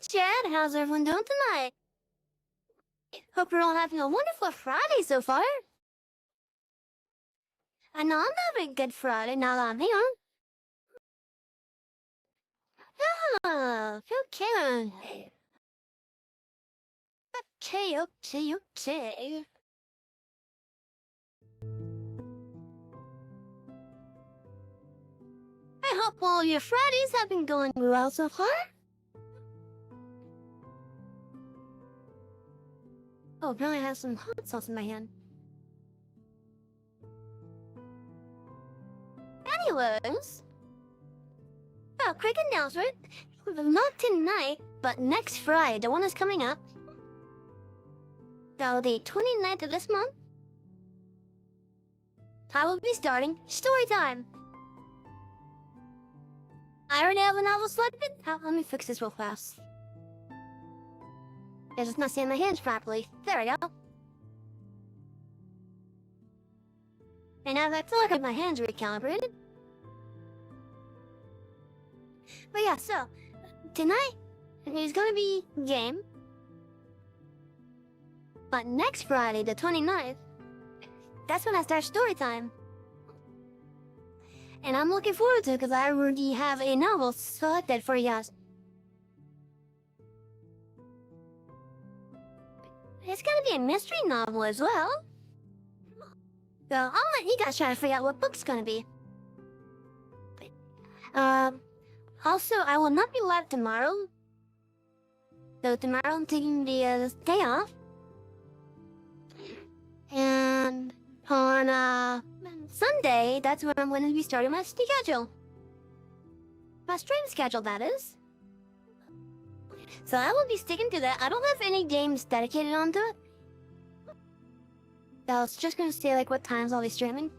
Chad, how's everyone doing tonight? Hope you're all having a wonderful Friday so far. I know I'm having a good Friday now that I'm here. Oh, okay. Okay. I hope all your Fridays have been going well so far. Oh, now I have some hot sauce in my hand. Anyways, quick announcement. Not tonight, but next Friday, the one that's coming up. So the 29th of this month, I will be starting story time. I already have a novel selected. Let me fix this real fast. It's just not seeing my hands properly. There we go. And now I feel like my hands are recalibrated. But yeah, so tonight is gonna be a game. But next Friday, the 29th, that's when I start story time. And I'm looking forward to it because I already have a novel selected for you guys. It's gonna be a mystery novel as well. So I'll let you guys try to figure out what book's gonna be. Also, I will not be live tomorrow. So tomorrow I'm taking the day off. And on Sunday, that's when I'm going to be starting my schedule. My stream schedule, that is. So I will be sticking to that. I don't have any games dedicated onto it. So I was just going to say like what times I'll be streaming.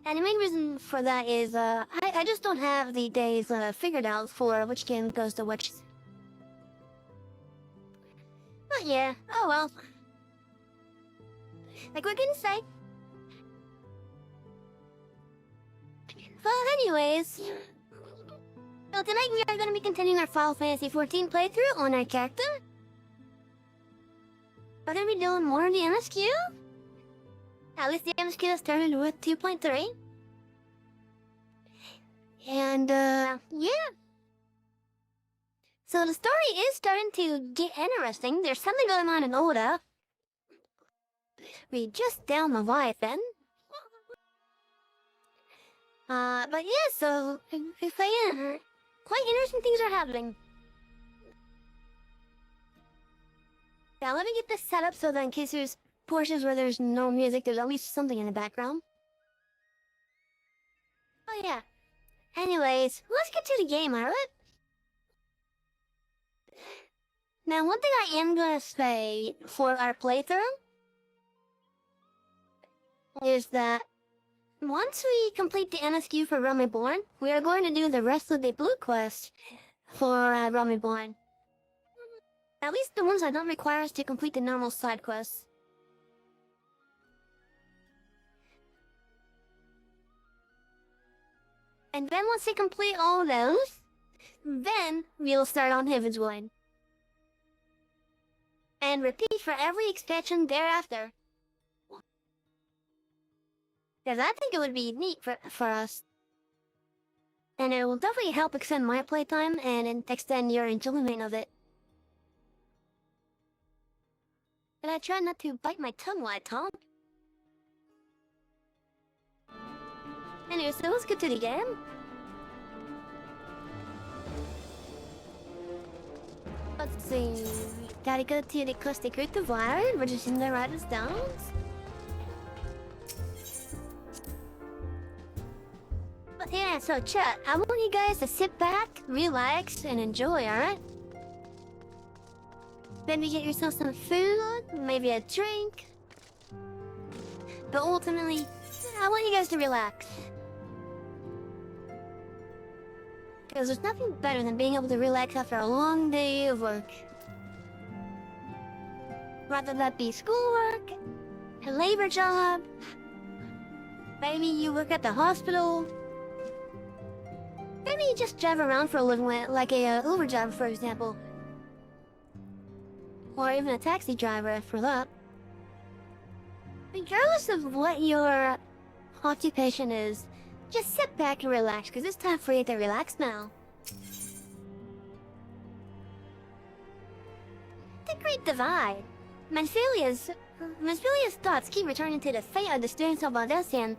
And the main reason for that is I just don't have the days figured out for which game goes to which. But yeah, oh well. Like what can you say? But anyways, so tonight we are going to be continuing our Final Fantasy XIV playthrough on our character. We're going to be doing more of the MSQ. At least the MSQ that started with 2.3. And yeah. So the story is starting to get interesting. There's something going on in Oda. We just down the Leviathan. But yeah, so quite interesting things are happening. Now let me get this set up so that in case there's portions where there's no music, there's at least something in the background. Oh yeah. Anyways, let's get to the game, alright? Now one thing I am gonna say for our playthrough is that once we complete the MSQ for Realm Reborn, we are going to do the rest of the blue quest for Realm Reborn. At least the ones that don't require us to complete the normal side quests. And then once we complete all those, then we'll start on Heaven's Wine. And repeat for every expansion thereafter. Because I think it would be neat for us. And it will definitely help extend my playtime and extend your enjoyment of it. And I try not to bite my tongue while I talk. Anyway, so let's get to the game. Let's see. Gotta go to the Caustic Root Divide. We're just in the right stones. But yeah, so chat, I want you guys to sit back, relax, and enjoy, alright? Maybe get yourself some food, maybe a drink. But ultimately, I want you guys to relax. Because there's nothing better than being able to relax after a long day of work. Whether that be schoolwork, a labor job, maybe you work at the hospital. Maybe you just drive around for a living, like a Uber driver, for example. Or even a taxi driver, for that. Regardless of what your occupation is, just sit back and relax, because it's time for you to relax now. The Great Divide. Manphilia's thoughts keep returning to the fate of the students of Valdesian.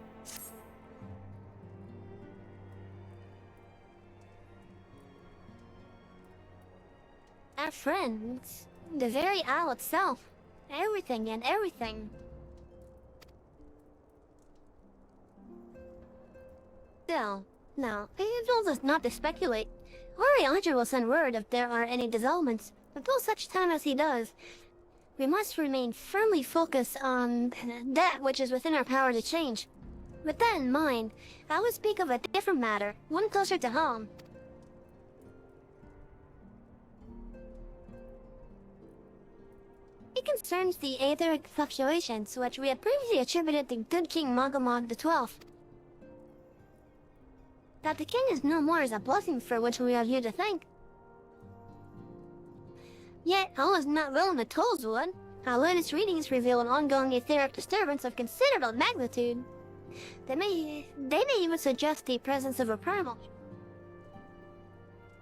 Our friends, the very owl itself, everything and everything. Still, no, it tells us not to speculate. Oriandra will send word if there are any developments. Until such time as he does, we must remain firmly focused on that which is within our power to change. With that in mind, I would speak of a different matter, one closer to home. It concerns the etheric fluctuations which we had previously attributed to good King Magamog XII. That the king is no more is a blessing for which we are here to thank. Yet, I was not willing to toll one. Our latest readings reveal an ongoing etheric disturbance of considerable magnitude. They may even suggest the presence of a primal.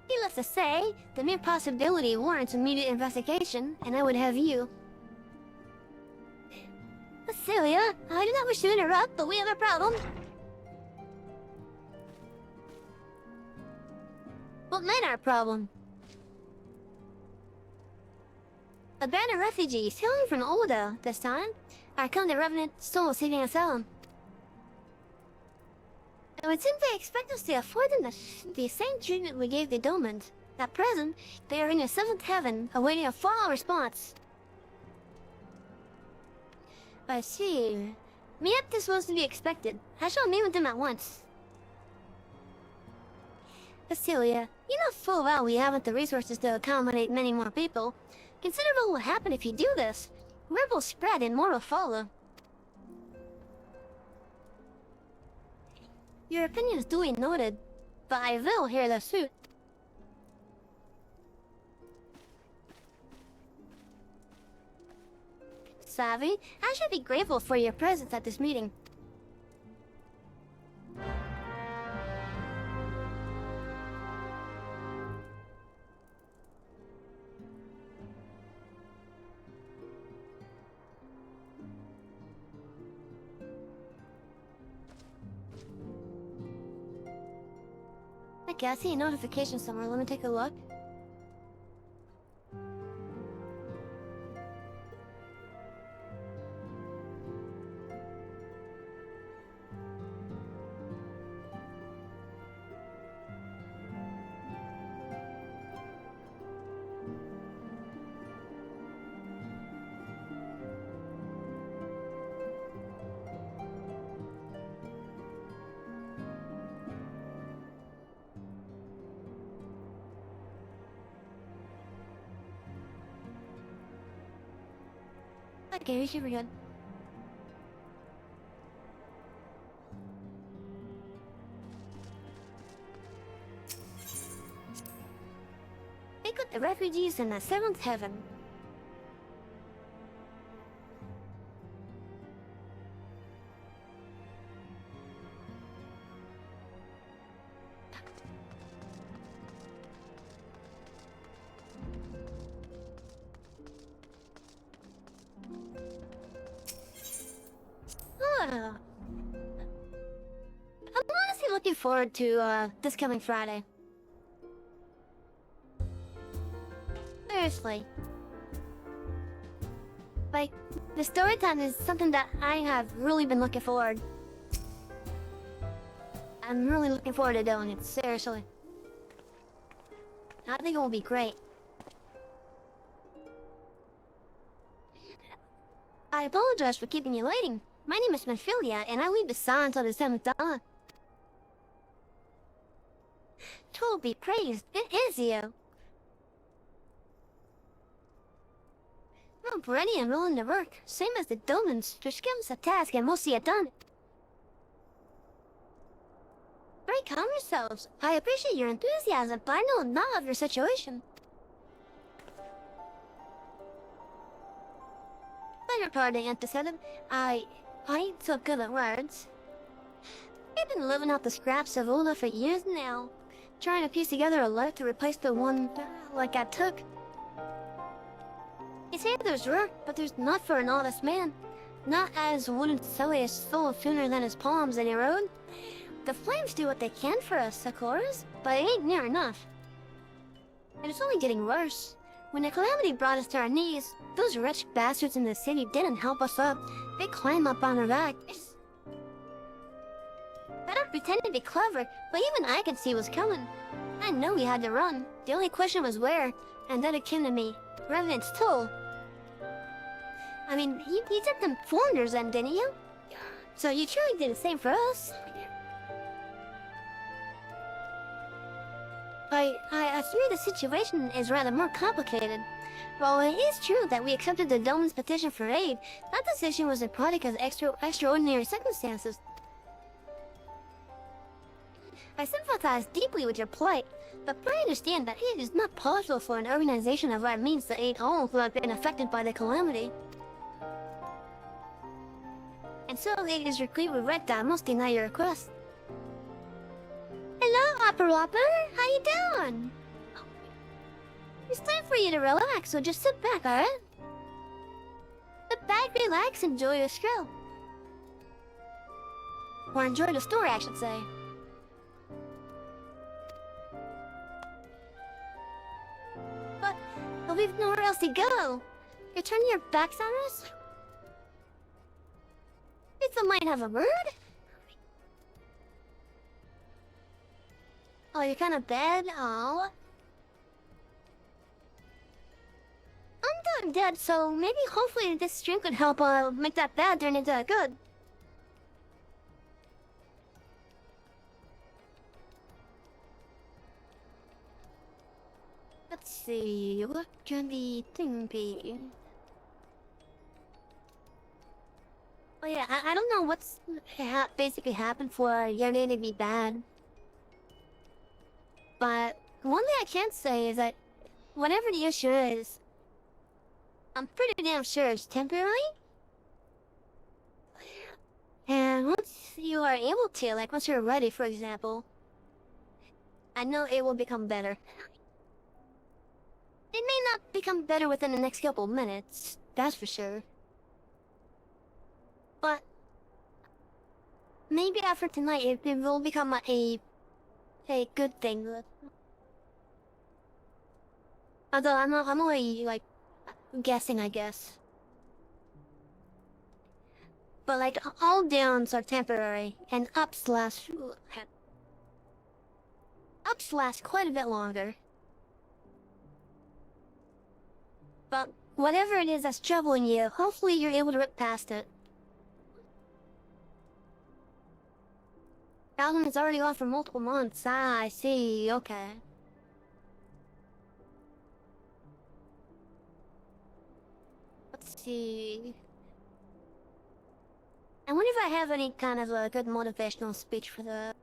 Needless to say, the mere possibility warrants immediate investigation, and I would have you. Celia, I do not wish to interrupt, but we have a problem. What meant our problem? A band of refugees hailing from Olda, this time, are come to Revenant Soul Seeking Asylum. It would seem they expect us to afford them the same treatment we gave the Domans. At present, they are in the 7th heaven, awaiting a final response. I see. Meaptis was to be expected. I shall meet with them at once. Celia, you know full well we haven't the resources to accommodate many more people. Consider what will happen if you do this. Word will spread and more will follow. Your opinion is duly noted, but I will hear the suit. Savvy, I should be grateful for your presence at this meeting. Okay, I see a notification somewhere. Let me take a look. Okay, we should be good. Pick up the refugees in the 7th heaven. I'm honestly looking forward to this coming Friday. Seriously. Like, the story time is something that I have really been looking forward. I'm really looking forward to doing it, seriously. I think it will be great. I apologize for keeping you waiting. My name is Manphilia, and I lead the Sun until the 7th dawn. To be praised, it is you. I'm ready and willing to work, same as the Domans. Just give us a task and we'll see it done. Very calm yourselves. I appreciate your enthusiasm, but I know not of your situation. Beg your pardon, Antecedent. I ain't so good at words. I've been living off the scraps of Ola for years now, trying to piece together a life to replace the one, like I took. You say there's work, but there's not for an honest man. Not as wouldn't sell his soul sooner than his palms any road. The flames do what they can for us, of course, but it ain't near enough. And it's only getting worse. When the calamity brought us to our knees, those wretched bastards in the city didn't help us up. They climbed up on our backs. I don't pretend to be clever, but even I could see what's coming. I know we had to run. The only question was where, and then it came to me. Revenant's Toll. I mean, you took them foreigners then, didn't you? So you truly did the same for us. I fear the situation is rather more complicated. While it is true that we accepted the Dome's petition for aid, that decision was a product of extraordinary circumstances. I sympathize deeply with your plight, but pray understand that it is not possible for an organization of our means to aid all who have been affected by the calamity. And so it is your great regret that I must deny your request. Hello, Opera Whopper! How you doing? It's time for you to relax, so just sit back, alright? Sit back, relax, enjoy your stroll. Or enjoy the story, I should say. But we've nowhere else to go. You're turning your backs on us? If I might have a word? Oh, you're kind of bad? Oh. I'm done dead, so maybe hopefully this drink could help make that bad turn into good. Let's see, what can the thing be? Oh yeah, I don't know what's basically happened for your day to be bad. But one thing I can say is that whatever the issue is, I'm pretty damn sure it's temporary. And once you are able to, like once you're ready, for example, I know it will become better. It may not become better within the next couple minutes, that's for sure. But maybe after tonight it will become a good thing. Although I'm only like guessing, I guess. But like all downs are temporary, and ups last quite a bit longer. But whatever it is that's troubling you, hopefully you're able to rip past it. Album is already off for multiple months. Ah, I see. Okay. Let's see. I wonder if I have any kind of a good motivational speech for the...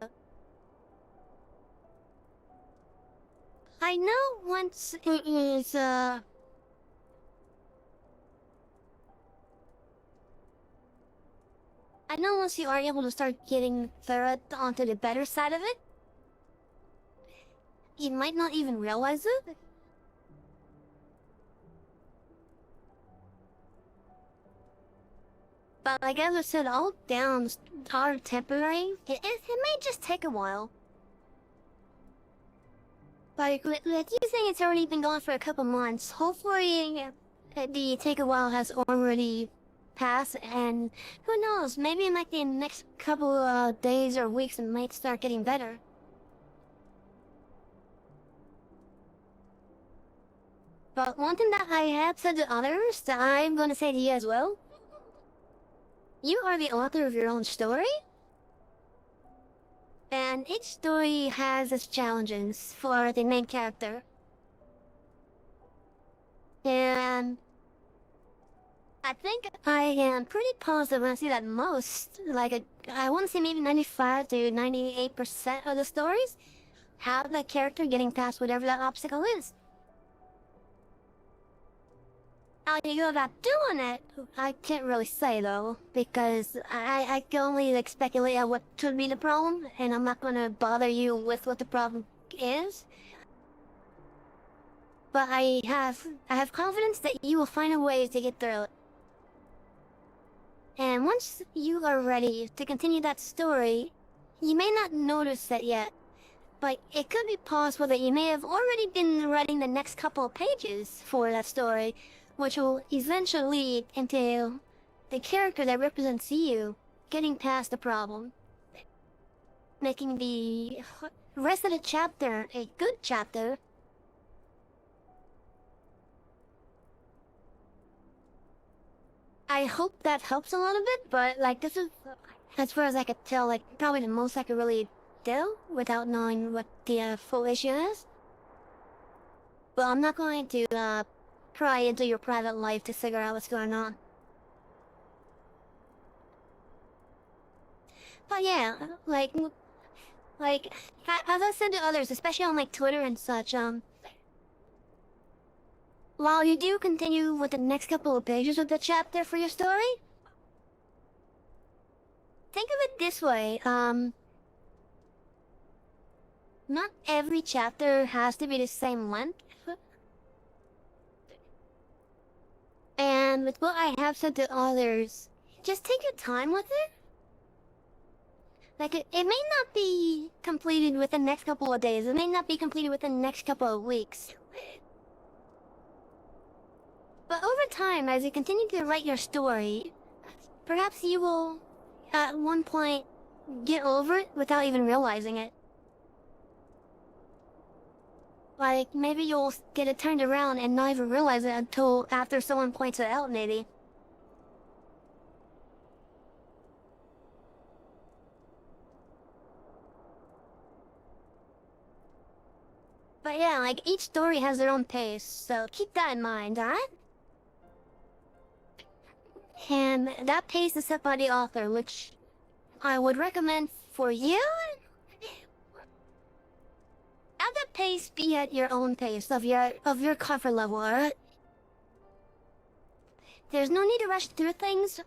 I know once it is, I know once you are able to start getting Ferret onto the better side of it, you might not even realize it. But like as I said, all downs are temporary. It may just take a while. Like you saying it's already been gone for a couple months, hopefully the take a while has already passed, and who knows, maybe in like the next couple days or weeks it might start getting better. But one thing that I have said to others that I'm gonna say to you as well, you are the author of your own story, and each story has its challenges for the main character. And I think I am pretty positive when I see that I want to say maybe 95 to 98% of the stories have the character getting past whatever that obstacle is. How you go about doing it, I can't really say though, because I can only speculate on what could be the problem, and I'm not gonna bother you with what the problem is. But I have confidence that you will find a way to get through it. And once you are ready to continue that story, you may not notice it yet, but it could be possible that you may have already been writing the next couple of pages for that story, which will eventually lead into the character that represents you getting past the problem, making the rest of the chapter a good chapter. I hope that helps a little bit, but this is, as far as I could tell, probably the most I could really do without knowing what the full issue is. But I'm not going to pry into your private life to figure out what's going on. But yeah, as I said to others, especially on Twitter and such, while you do continue with the next couple of pages of the chapter for your story, think of it this way, not every chapter has to be the same length. And with what I have said to others, just take your time with it. It may not be completed within the next couple of days, it may not be completed within the next couple of weeks. But over time, as you continue to write your story, perhaps you will, at one point, get over it without even realizing it. Maybe you'll get it turned around and not even realize it until after someone points it out, maybe. But yeah, each story has their own pace, so keep that in mind, alright? And that pace is set by the author, which I would recommend for you. Have that pace be at your own pace of your comfort level, alright? There's no need to rush through things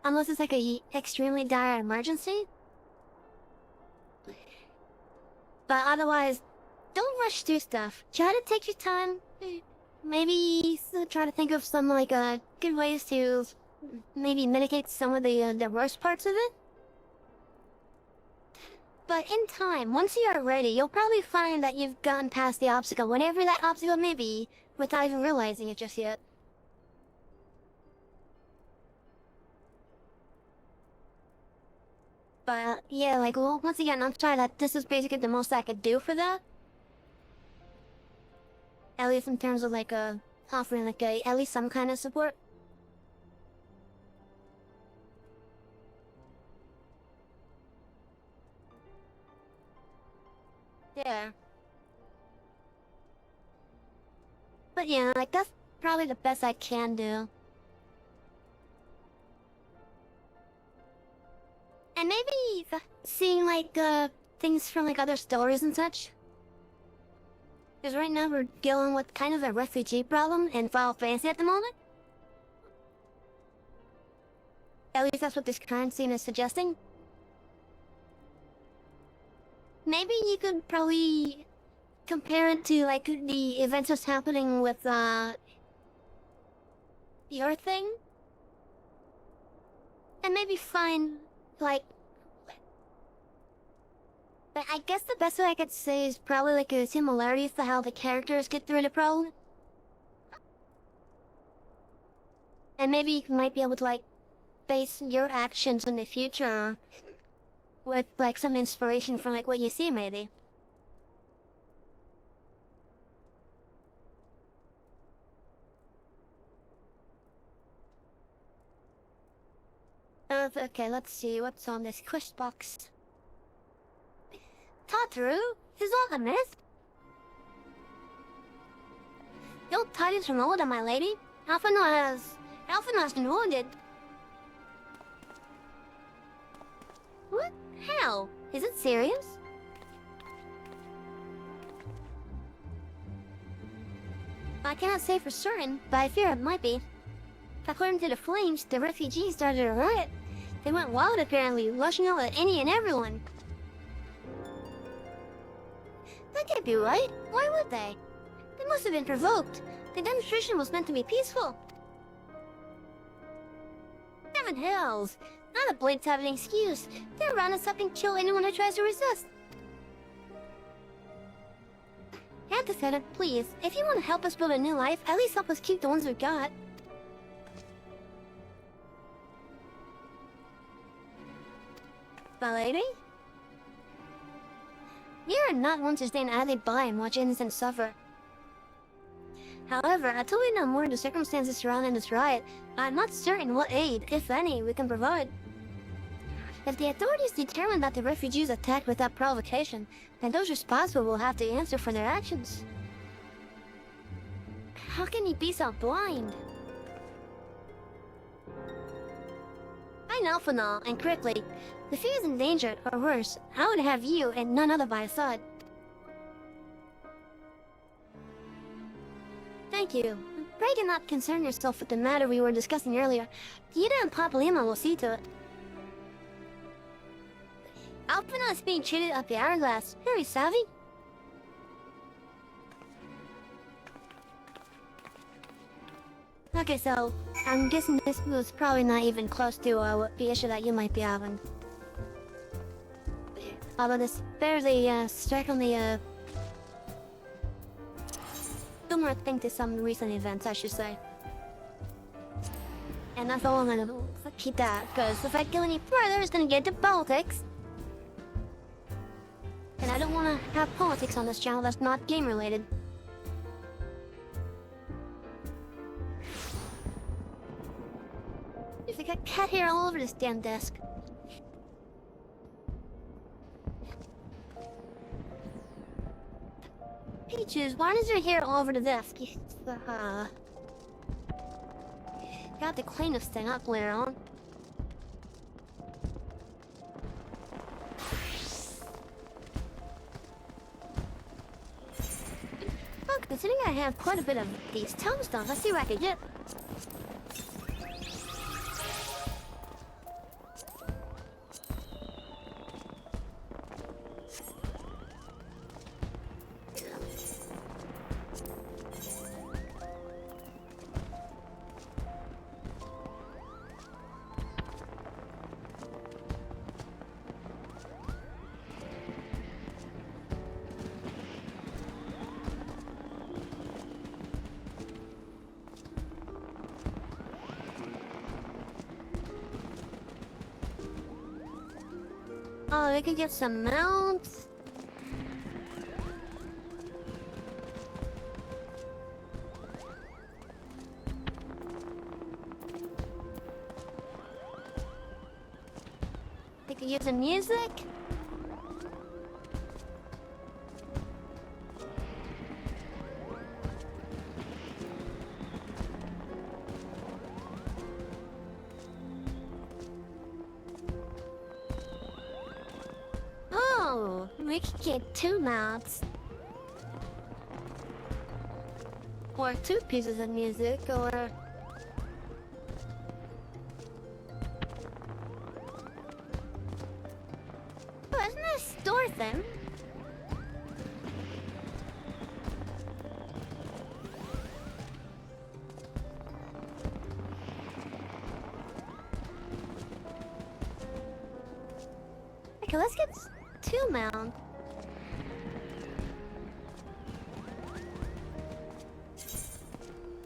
unless it's a extremely dire emergency. But otherwise, don't rush through stuff. Try to take your time. Maybe try to think of some good ways to maybe mitigate some of the worst parts of it. But in time, once you are ready, you'll probably find that you've gotten past the obstacle, whatever that obstacle may be, without even realizing it just yet. But yeah, well, once again, I'm sorry that this is basically the most I could do for that. At least in terms of offering at least some kind of support. Yeah. But yeah, that's probably the best I can do. And maybe seeing things from other stories and such. Because right now we're dealing with kind of a refugee problem in Final Fantasy at the moment. At least that's what this current scene is suggesting. Maybe you could probably compare it to the events that's happening with your thing. And maybe find but I guess the best way I could say is probably a similarity to how the characters get through the problem. And maybe you might be able to base your actions in the future with some inspiration from what you see, maybe. Okay, let's see what's on this quest box. Tataru is alchemist. Your tidings from Oda, my lady. Alphino has been wounded. What? How? Is it serious? I cannot say for certain, but I fear it might be. According to the Flames, the refugees started a riot. They went wild apparently, rushing out at any and everyone. That can't be right. Why would they? They must have been provoked. The demonstration was meant to be peaceful. Seven hells! Not a blade to have an excuse. They're round us up and kill anyone who tries to resist. Antithetic, please. If you want to help us build a new life, at least help us keep the ones we've got. My lady? You are not one to stand idly by and watch innocents suffer. However, until we know more of the circumstances surrounding this riot, I'm not certain what aid, if any, we can provide. If the authorities determine that the refugees attacked without provocation, then those responsible will have to answer for their actions. How can he be so blind? I know Alphino, and quickly. If he is in danger, or worse, I would have you and none other by his side. Thank you. Pray do not concern yourself with the matter we were discussing earlier. Gita and Papalymo will see to it. Alphino is being treated at the Hourglass. Very savvy. Okay, so I'm guessing this was probably not even close to the issue that you might be having. But it's fairly strike on the similar thing to some recent events, I should say. And that's all I'm gonna keep that, because if I go any further, it's gonna get into politics. And I don't want to have politics on this channel that's not game related. There's like a cat hair all over this damn desk. Peaches, why is your hair all over the desk? Got to clean this thing up later on. Well, considering I have quite a bit of these tombstones, let's see what I can get. Oh, we could get some mounts. We could use some music. We could get 2 mounts. Or 2 pieces of music, or... Oh, isn't that a store thing? Okay, let's get 2 mounts.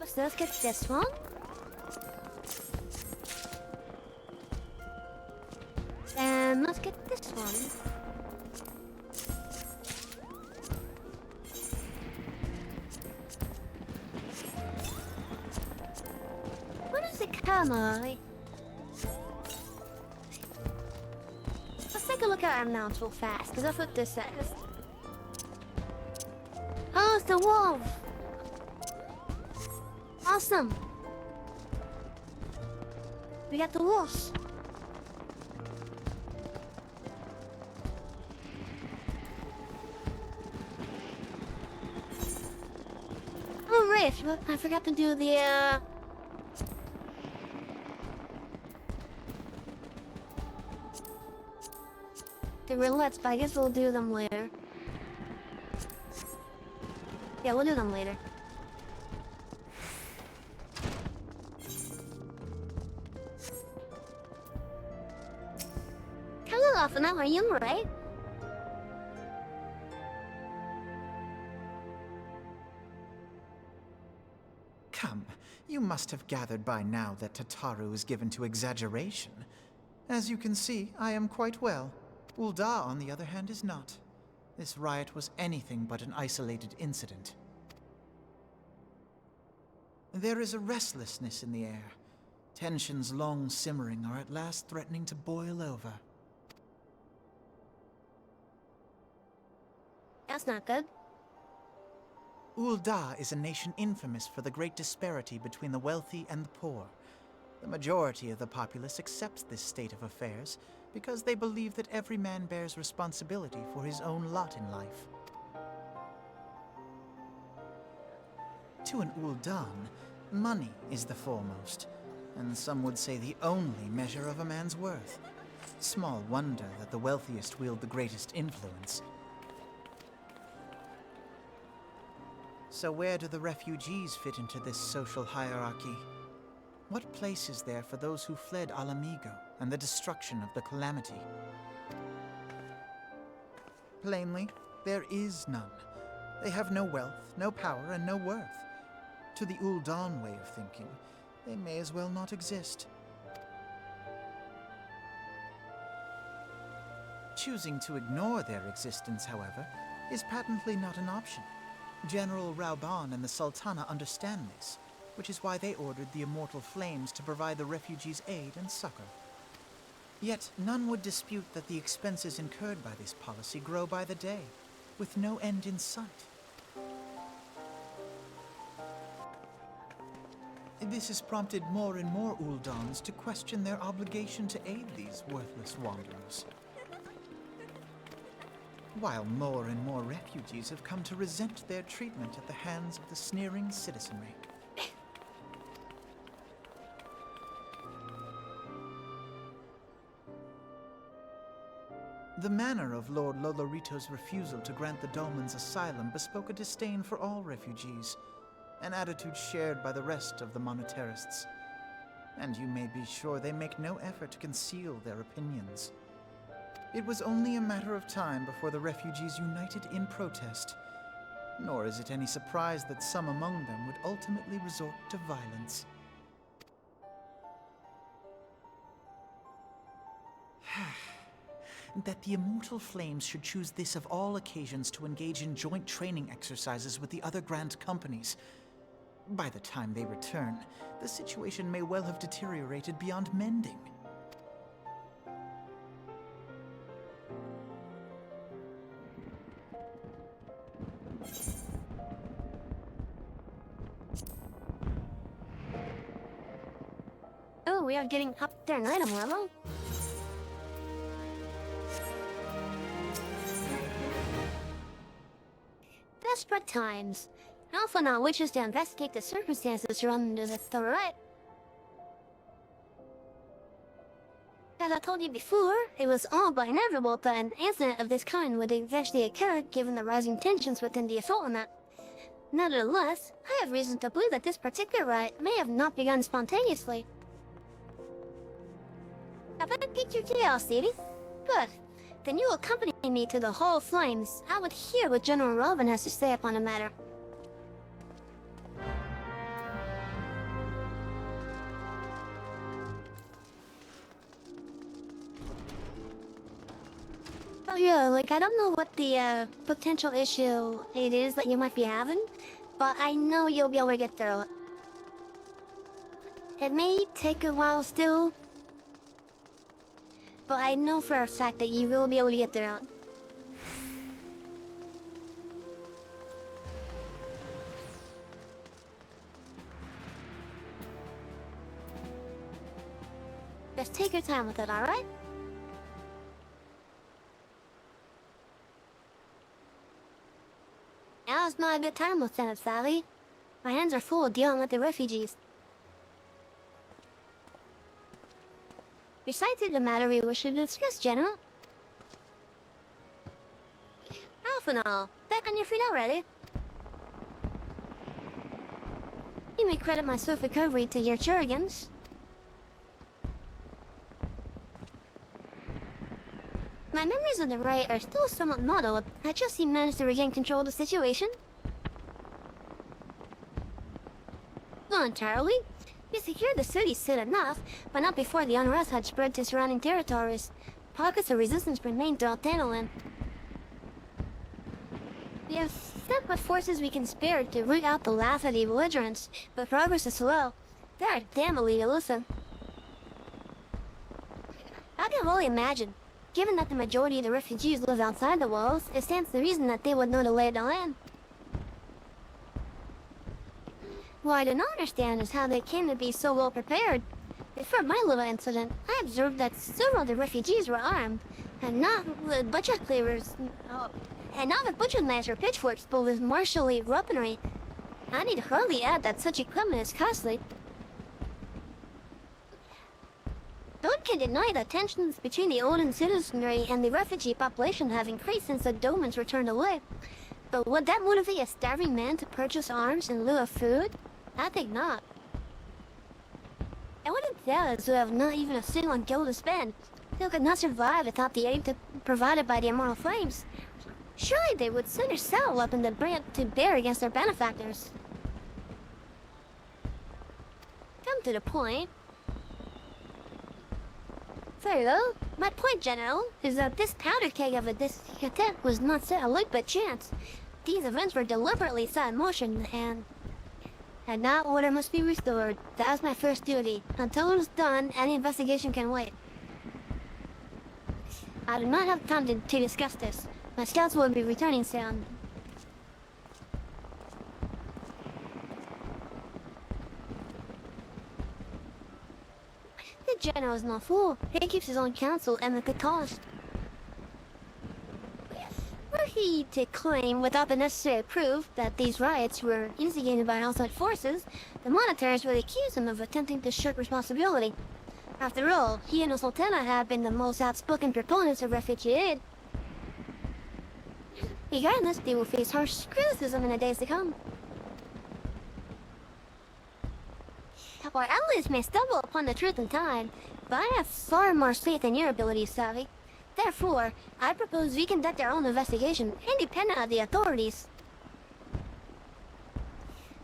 So let's get this one. And let's get this one. What is the camera? Let's take a look at our mounts real fast, because that's what this says. Oh, it's the wolf! Awesome! We got the wolves. Oh, right. I forgot to do the roulettes, but I guess we'll do them later. Yeah, we'll do them later. Kind of laughing at my humor, right? Come, you must have gathered by now that Tataru is given to exaggeration. As you can see, I am quite well. Ul'dah, on the other hand, is not. This riot was anything but an isolated incident. There is a restlessness in the air. Tensions long simmering are at last threatening to boil over. That's not good. Ul'dah is a nation infamous for the great disparity between the wealthy and the poor. The majority of the populace accepts this state of affairs because they believe that every man bears responsibility for his own lot in life. To an Ul'dan, money is the foremost, and some would say the only measure of a man's worth. Small wonder that the wealthiest wield the greatest influence. So where do the refugees fit into this social hierarchy? What place is there for those who fled Alamigo and the destruction of the Calamity? Plainly, there is none. They have no wealth, no power, and no worth. To the Ul'dan way of thinking, they may as well not exist. Choosing to ignore their existence, however, is patently not an option. General Rauban and the Sultana understand this, which is why they ordered the Immortal Flames to provide the refugees aid and succor. Yet none would dispute that the expenses incurred by this policy grow by the day, with no end in sight. This has prompted more and more Ul'dans to question their obligation to aid these worthless wanderers. While more and more refugees have come to resent their treatment at the hands of the sneering citizenry. The manner of Lord Lolorito's refusal to grant the Dolmens asylum bespoke a disdain for all refugees, an attitude shared by the rest of the monetarists. And you may be sure they make no effort to conceal their opinions. It was only a matter of time before the refugees united in protest, nor is it any surprise that some among them would ultimately resort to violence. That the Immortal Flames should choose this of all occasions to engage in joint training exercises with the other Grand Companies. By the time they return, the situation may well have deteriorated beyond mending. Oh, we are getting up there an item level. Desperate times. Alpha now wishes to investigate the circumstances surrounding the threat. As I told you before, it was all but inevitable that an incident of this kind would eventually occur given the rising tensions within the Assaultnet. Nevertheless, I have reason to believe that this particular riot may have not begun spontaneously. Have I piqued your curiosity? Good. Then you will accompany me to the Hall of Flames. I would hear what General Robin has to say upon the matter. Oh yeah, like I don't know what the potential issue it is that you might be having, but I know you'll be able to get through it. It may take a while still, but I know for a fact that you will be able to get through it. Just take your time with it, alright? Now's not a good time, Lieutenant Sally. My hands are full dealing with the refugees. Besides the matter we wish to discuss, General. Alphanol, back on your feet already. You may credit my swift recovery to your Churigans. My memories of the riot are still somewhat muddled. I just managed to regain control of the situation. Not entirely. We secured the city soon enough, but not before the unrest had spread to surrounding territories. Pockets of resistance remained throughout Danolan. We have sent what forces we can spare to root out the last of the belligerents, but progress is slow. They are damnably elusive. I can only imagine. Given that the majority of the refugees live outside the walls, it stands to reason that they would know the lay of the land. What I do not understand is how they came to be so well prepared. Before my little incident, I observed that several of the refugees were armed, and not with butcher cleavers, and not with butcher knives or pitchforks, but with martially weaponry. I need hardly add that such equipment is costly. No one can deny that tensions between the Odin citizenry and the refugee population have increased since the Domans returned away. But would that motivate a starving man to purchase arms in lieu of food? I think not. I wouldn't tell us who have not even a single gold to spend. They could not survive without the aid provided by the immortal flames. Surely they would sooner sell a weapon than bring it to bear against their benefactors. Come to the point. Very well. My point, General, is that this powder keg of a discontent was not set alike by chance. These events were deliberately set in motion, and now order must be restored. That is my first duty. Until it is done, any investigation can wait. I do not have time to discuss this. My scouts will be returning soon. The General is no fool. He keeps his own counsel and at the cost. Were he to claim without the necessary proof that these riots were instigated by outside forces, the monitors would accuse him of attempting to shirk responsibility. After all, he and Sultana have been the most outspoken proponents of refugee aid. Regardless, they will face harsh criticism in the days to come. Our allies may stumble upon the truth in time, but I have far more faith in your abilities, Savvy. Therefore, I propose we conduct our own investigation, independent of the authorities.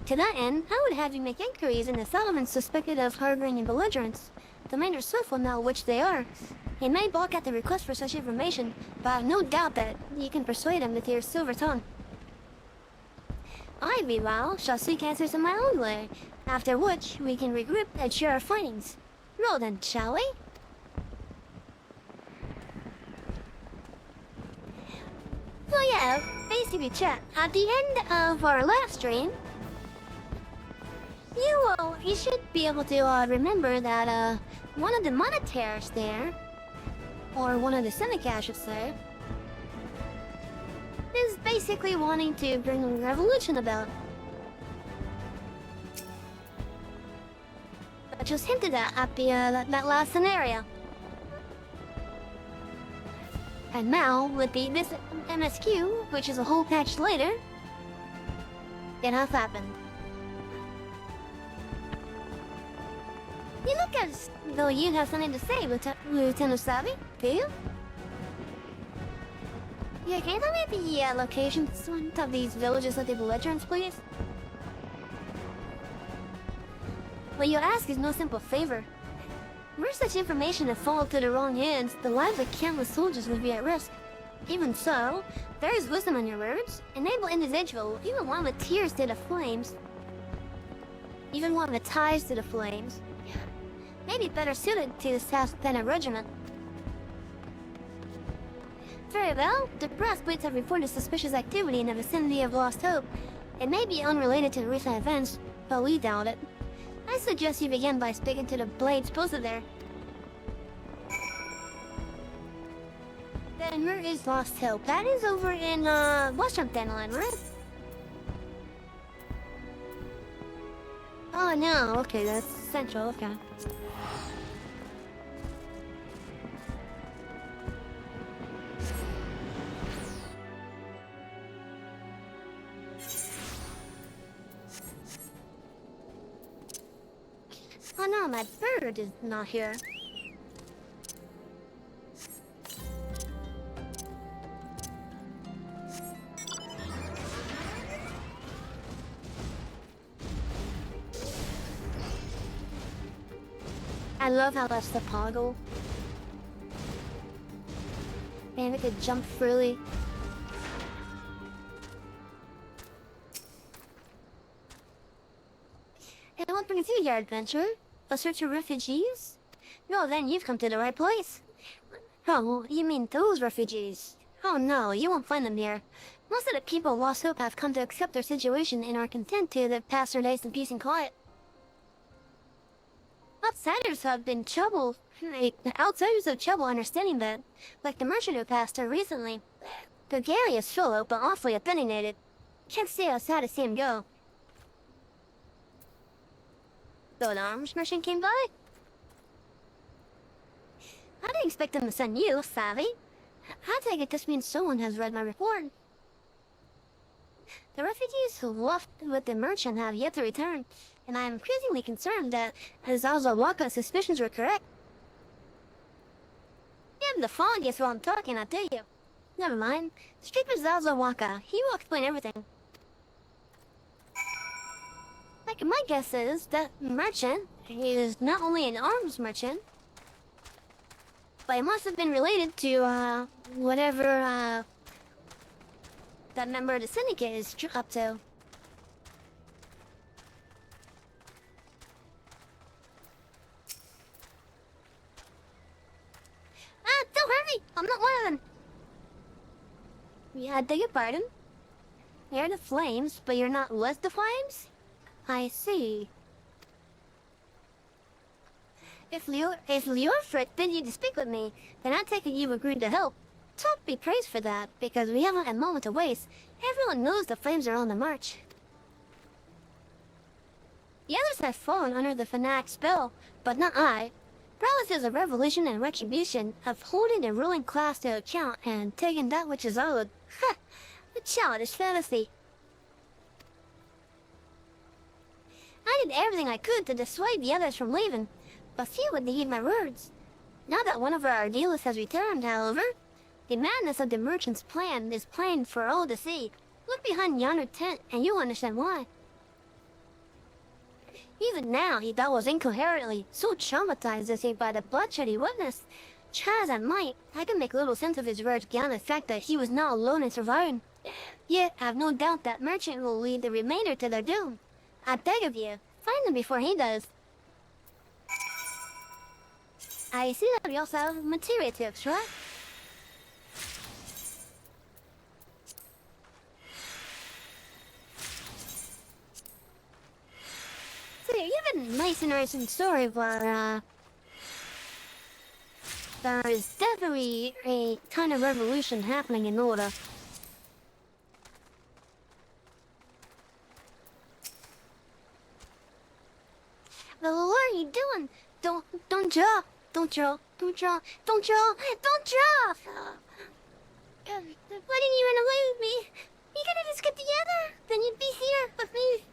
To that end, I would have you make inquiries into settlements suspected of harboring belligerents. The miners Swift will know which they are. He may balk at the request for such information, but I have no doubt that you can persuade him with your silver tongue. I, meanwhile, shall seek answers in my own way, after which we can regroup and share our findings. Roll then, shall we? So yeah, basically chat, at the end of our last stream, you should be able to remember that one of the monetaires there, or one of the Seneca I should say, is basically wanting to bring a revolution about. I just hinted at the that last scenario. And now, with this MSQ, which is a whole patch later, it has happened. You look as though you have something to say, Lieutenant Savvy, do you? Yeah, can you tell me the locations of these villages of the belligerents, please? What you ask is no simple favor. Were such information to fall to the wrong hands, the lives of countless soldiers would be at risk. Even so, there is wisdom in your words. Enable individual, even one with tears to the flames. Even one with ties to the flames. Maybe better suited to this task than a regiment. Very well, the brass plates have reported suspicious activity in the vicinity of Lost Hope. It may be unrelated to the recent events, but we doubt it. I suggest you begin by speaking to the blades posted there. And where is Lost Hill? That is over in, Western Dandelion, right? Oh, no. Okay, that's Central. Okay. Oh, no, my bird is not here. I love how that's the poggle. Man, we could jump freely. And what brings you here, adventurer? A search of refugees? No, then you've come to the right place. Oh, you mean those refugees? Oh no, you won't find them here. Most of the people lost hope have come to accept their situation and are content to live past their days in peace and quiet. Outsiders have been trouble. Outsiders have trouble understanding that. Like the merchant who passed her recently. The galley is full but awfully opinionated. Can't say how sad to see him go. So an arms merchant came by? I didn't expect them to send you, savvy. I take it this means someone has read my report. The refugees who left with the merchant have yet to return, and I am increasingly concerned that Zalzawaka's suspicions were correct. You have the foggiest while I'm talking, I tell you. Never mind. Speak with Zalzawaka. He will explain everything. Like, my guess is that merchant is not only an arms merchant, but he must have been related to, whatever, that member of the syndicate is up to. Don't hurt me! I'm not one of them! Yeah, I beg your pardon? You're the flames, but you're not with the flames? I see. If Liorfrit bid you to speak with me, then I take it you agreed to help. Don't be praised for that, because we haven't a moment to waste. Everyone knows the flames are on the march. The others have fallen under the fanatic spell, but not I. Prowess is a revolution and retribution of holding the ruling class to account and taking that which is owed. Ha! A childish fantasy. I did everything I could to dissuade the others from leaving, but few would heed my words. Now that one of our idealists has returned, however, the madness of the merchant's plan is plain for all to see. Look behind yonder tent, and you'll understand why. Even now, he babbles incoherently, so traumatized is he by the bloodshed he witnessed. Try as I might, I can make little sense of his words beyond the fact that he was not alone in surviving. Yet, I have no doubt that merchant will lead the remainder to their doom. I beg of you, find them before he does. I see that we also have materia tips, right? So you have a nice interesting story where, there is definitely a kind of revolution happening in order. Well, what are you doing? Don't draw. Don't draw. Don't draw. Don't draw. Don't draw! Why didn't you run away with me? You could just get together. Then you'd be here with me.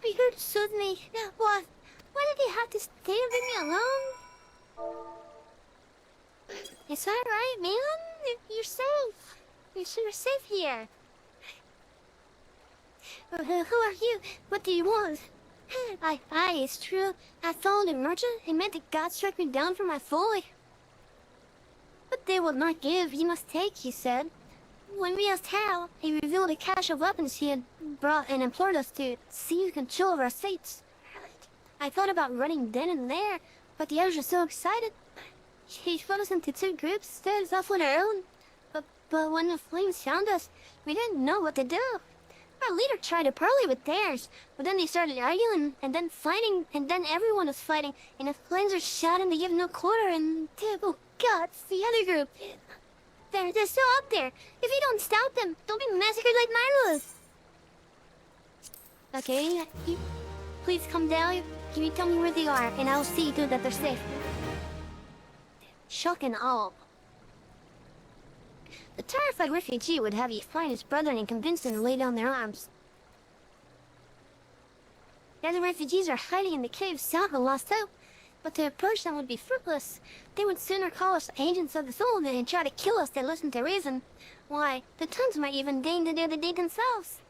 Be here to soothe me. What? Why did you have to stay and leave me alone? It's alright, man. You're safe. You're safe here. Who are you? What do you want? It's true. I followed a merchant. He meant that God struck me down for my folly. But they will not give. You must take, he said. When we asked how, he revealed a cache of weapons he had brought and implored us to seize control of our fates. I thought about running then and there, but the others were so excited. He split us into two groups, set us off on our own. But when the flames found us, we didn't know what to do. Our leader tried to parley with theirs, but then they started arguing, and then fighting, and then everyone was fighting, and the flames were shouting to give no quarter, and oh God, it's the other group. They're still up there. If you don't stop them, they'll be massacred like marmalade. Okay, please come down. Can you tell me where they are, and I'll see to that they're safe. Shock and awe. The terrified refugee would have you find his brother and convince him to lay down their arms. The other refugees are hiding in the caves south of Lost Hope, but to approach them would be fruitless. They would sooner call us agents of the soul than try to kill us than listen to reason. Why, the Tons might even deign to do the deed themselves.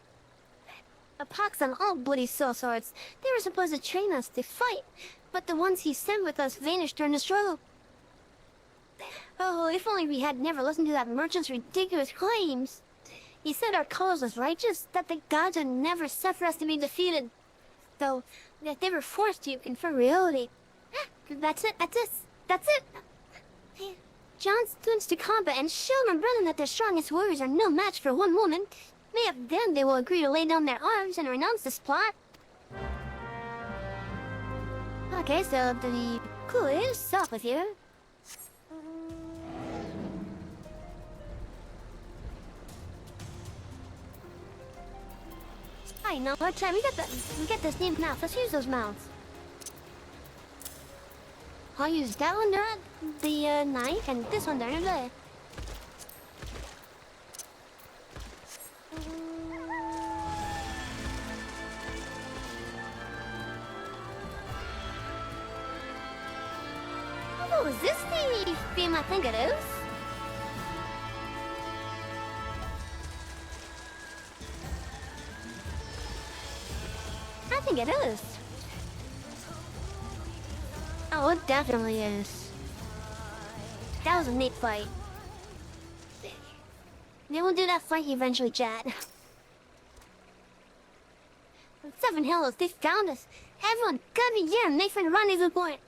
A pox on all bloody soul swords. They were supposed to train us to fight, but the ones he sent with us vanished during the struggle. Oh, if only we had never listened to that merchant's ridiculous claims. He said our cause was righteous, that the gods would never suffer us to be defeated. Though, that they were forced to confront reality. That's it. John's twins to combat and show my brother that their strongest warriors are no match for one woman. May have then they will agree to lay down their arms and renounce this plot. Okay, so the cool is stop with you. I know what time we get this new mouth. Let's use those mouths. I'll use that one during the night and this one during the day. Oh, is this the theme I think it is? I think it is. Oh, it definitely is. That was a neat fight. They will do that fight eventually, Chad. Seven Hellos, they found us. Everyone, gotta be here and make for the rendezvous point.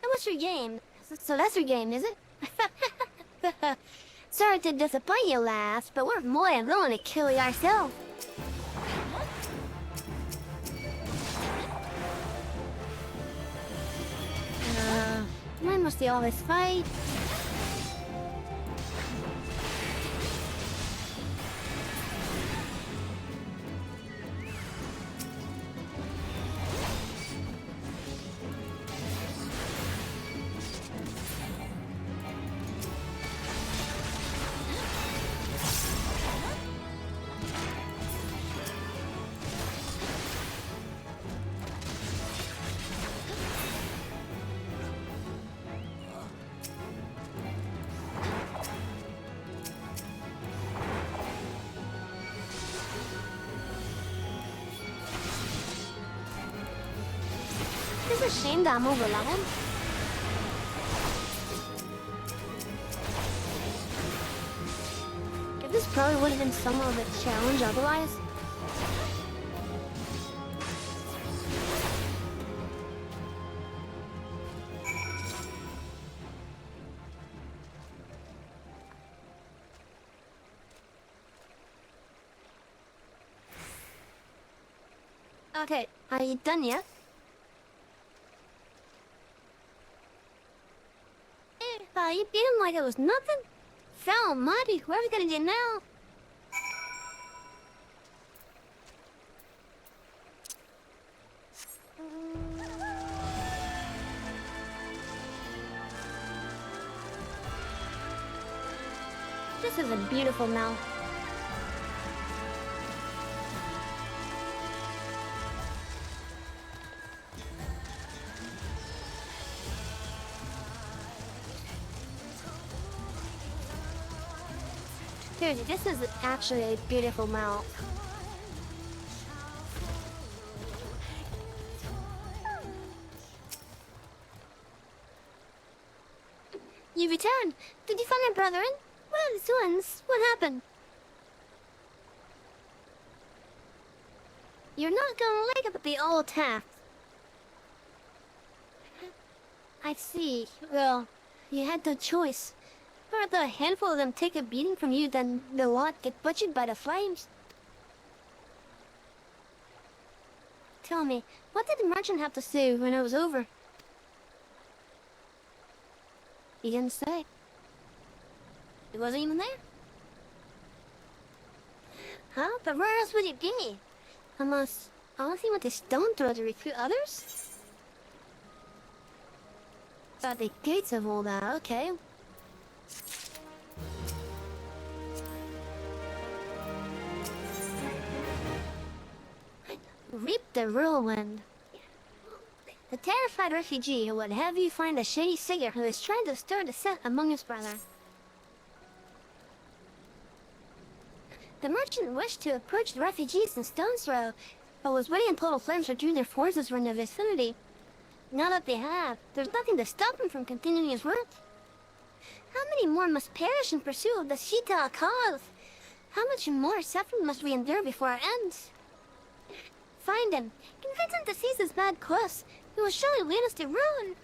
And what's your game? So that's your game, is it? Sorry to disappoint you, lass, but we're more than willing to kill you ourselves. Why must they always fight? It's a shame that I'm over leveled. This probably would have been somewhat of a challenge otherwise. Okay, are you done yet? You beat him like it was nothing? Fell almighty, what are we gonna do now? This is a beautiful mouth. Seriously, this is actually a beautiful mount. You returned. Did you find my brother in? What are the twins? What happened? You're not gonna like it, but they all attacked. I see. Well, you had no choice. Rather a handful of them take a beating from you than the lot get butchered by the flames. Tell me, what did the merchant have to say when it was over? He didn't say. It wasn't even there? Huh? But where else would it be? Unless he went to Stone Throw to recruit others? Thought the gates have all that, okay. Reap the whirlwind. The terrified refugee would have you find a shady figure who is trying to stir dissent among his brethren. The merchant wished to approach the refugees in Stone's Throw, but was waiting until the flames would join their forces were in the vicinity. Now that they have, there's nothing to stop him from continuing his work. How many more must perish in pursuit of the Shita cause? How much more suffering must we endure before it ends? Find him, convince him to cease his bad course. He will surely lead us to ruin.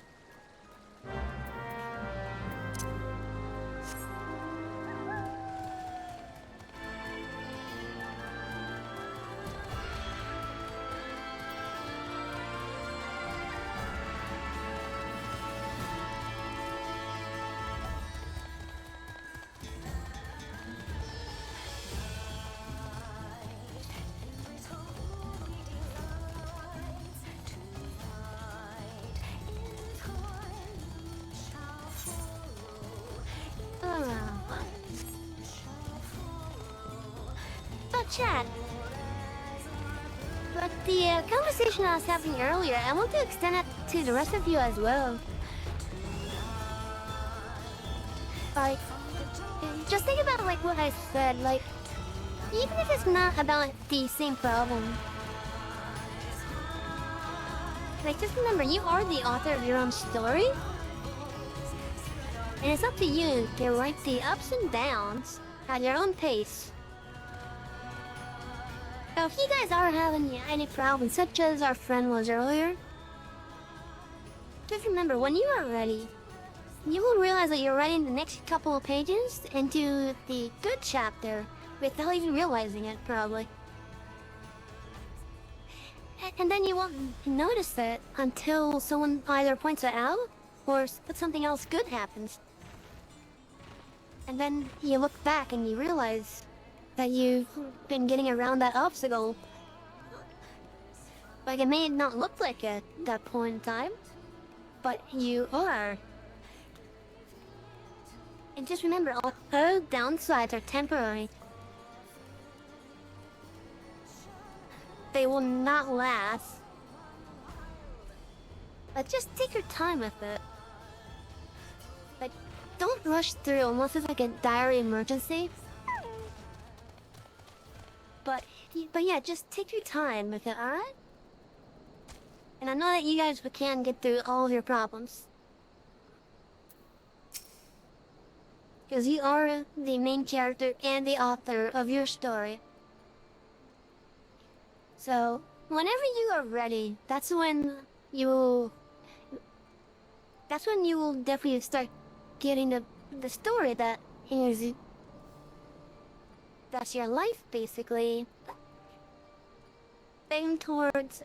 Chat. But the conversation I was having earlier, I want to extend it to the rest of you as well. Like, just think about like what I said, like, even if it's not about the same problem. Like, just remember, you are the author of your own story. And it's up to you to write the ups and downs at your own pace. So if you guys are having any problems, such as our friend was earlier, just remember, when you are ready, you will realize that you're writing the next couple of pages into the good chapter without even realizing it, probably. And then you won't notice it until someone either points it out or something else good happens. And then you look back and you realize that you've been getting around that obstacle. Like, it may not look like it at that point in time, but you are. And just remember, all downsides are temporary. They will not last. But just take your time with it. Like, don't rush through unless it's like a dire emergency. But yeah, just take your time with it, alright? And I know that you guys can get through all of your problems. Because you are the main character and the author of your story. So, whenever you are ready, that's when you will definitely start getting the story that is... That's your life, basically. Aim towards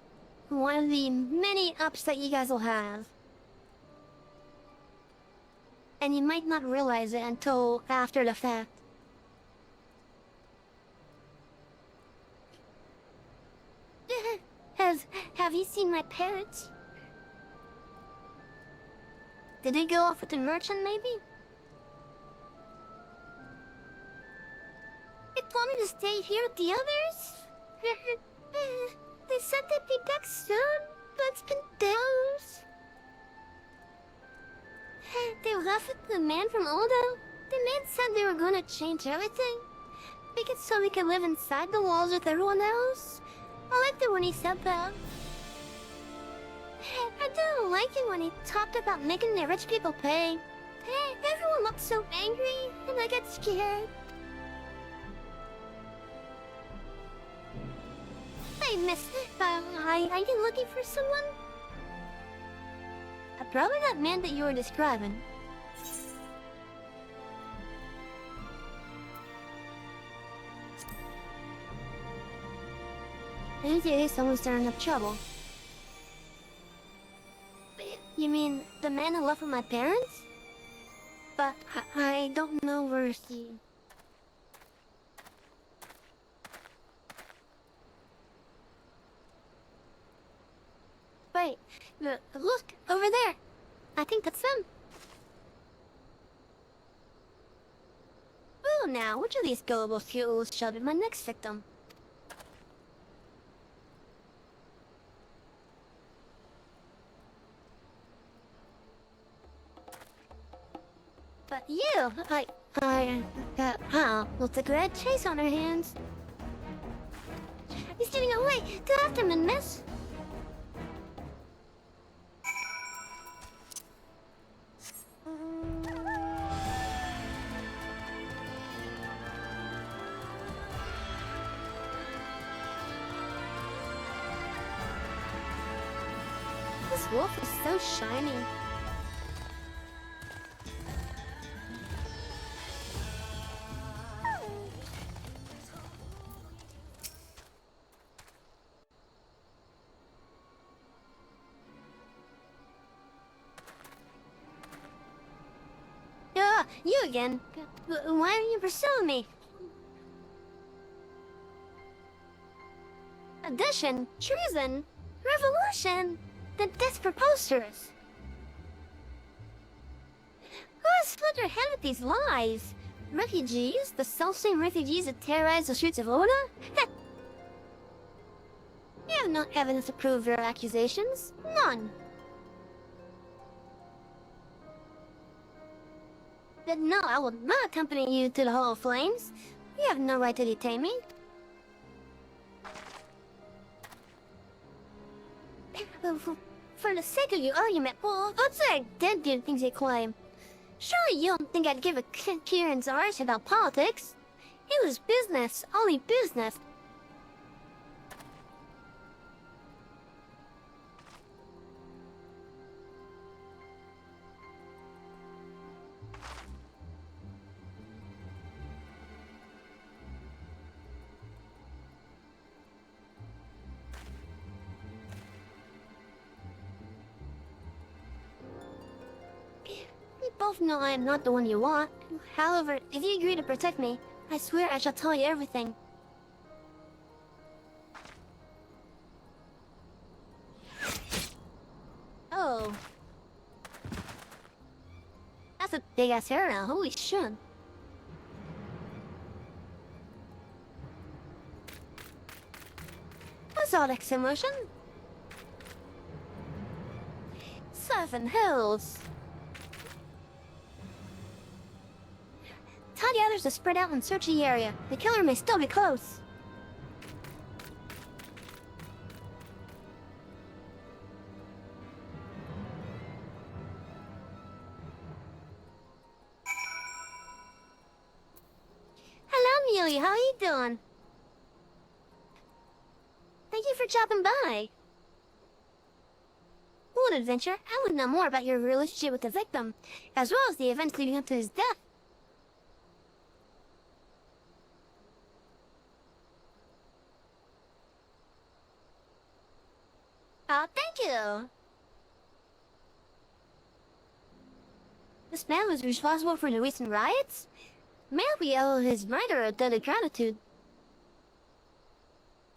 one of the many ups that you guys will have. And you might not realize it until after the fact. Have you seen my parents? Did they go off with the merchant, maybe? They told me to stay here with the others. They said they'd be back soon, but it's been days. They left with the man from Odo. The man said they were gonna change everything. Make it so we can live inside the walls with everyone else. I liked it when he said that. I didn't like it when he talked about making the rich people pay. Everyone looked so angry, and I got scared. Hey, miss, are you looking for someone? Probably that man that you were describing. Maybe someone's stirring up trouble. You mean the man who left with my parents? but I don't know where he... Wait, look, over there. I think that's them. Oh, now, which of these gullible fools shall be my next victim? But you, with a great chase on her hands. He's getting away. Go after him, miss. This wolf is so shiny. You again? Why are you pursuing me? Addition, treason, revolution. That's preposterous. Who has filled your head with these lies? Refugees? The self-same refugees that terrorize the streets of Oda? You have no evidence to prove your accusations. None. But no, I will not accompany you to the Hall of Flames. You have no right to detain me. For the sake of your argument, well, what's that dead dude things they claim? Surely you don't think I'd give a Kieran's arse about politics? It was business, only business. We both know I am not the one you want. However, if you agree to protect me, I swear I shall tell you everything. Oh. That's a big-ass hair now, holy shit. What's all that commotion? 7 Hills. Tell the others to spread out and search the area. The killer may still be close. Hello, Amelia. How are you doing? Thank you for dropping by. What an adventure. I would know more about your relationship with the victim, as well as the events leading up to his death. Oh, thank you! This man was responsible for the recent riots? May we owe his murderer a debt of gratitude.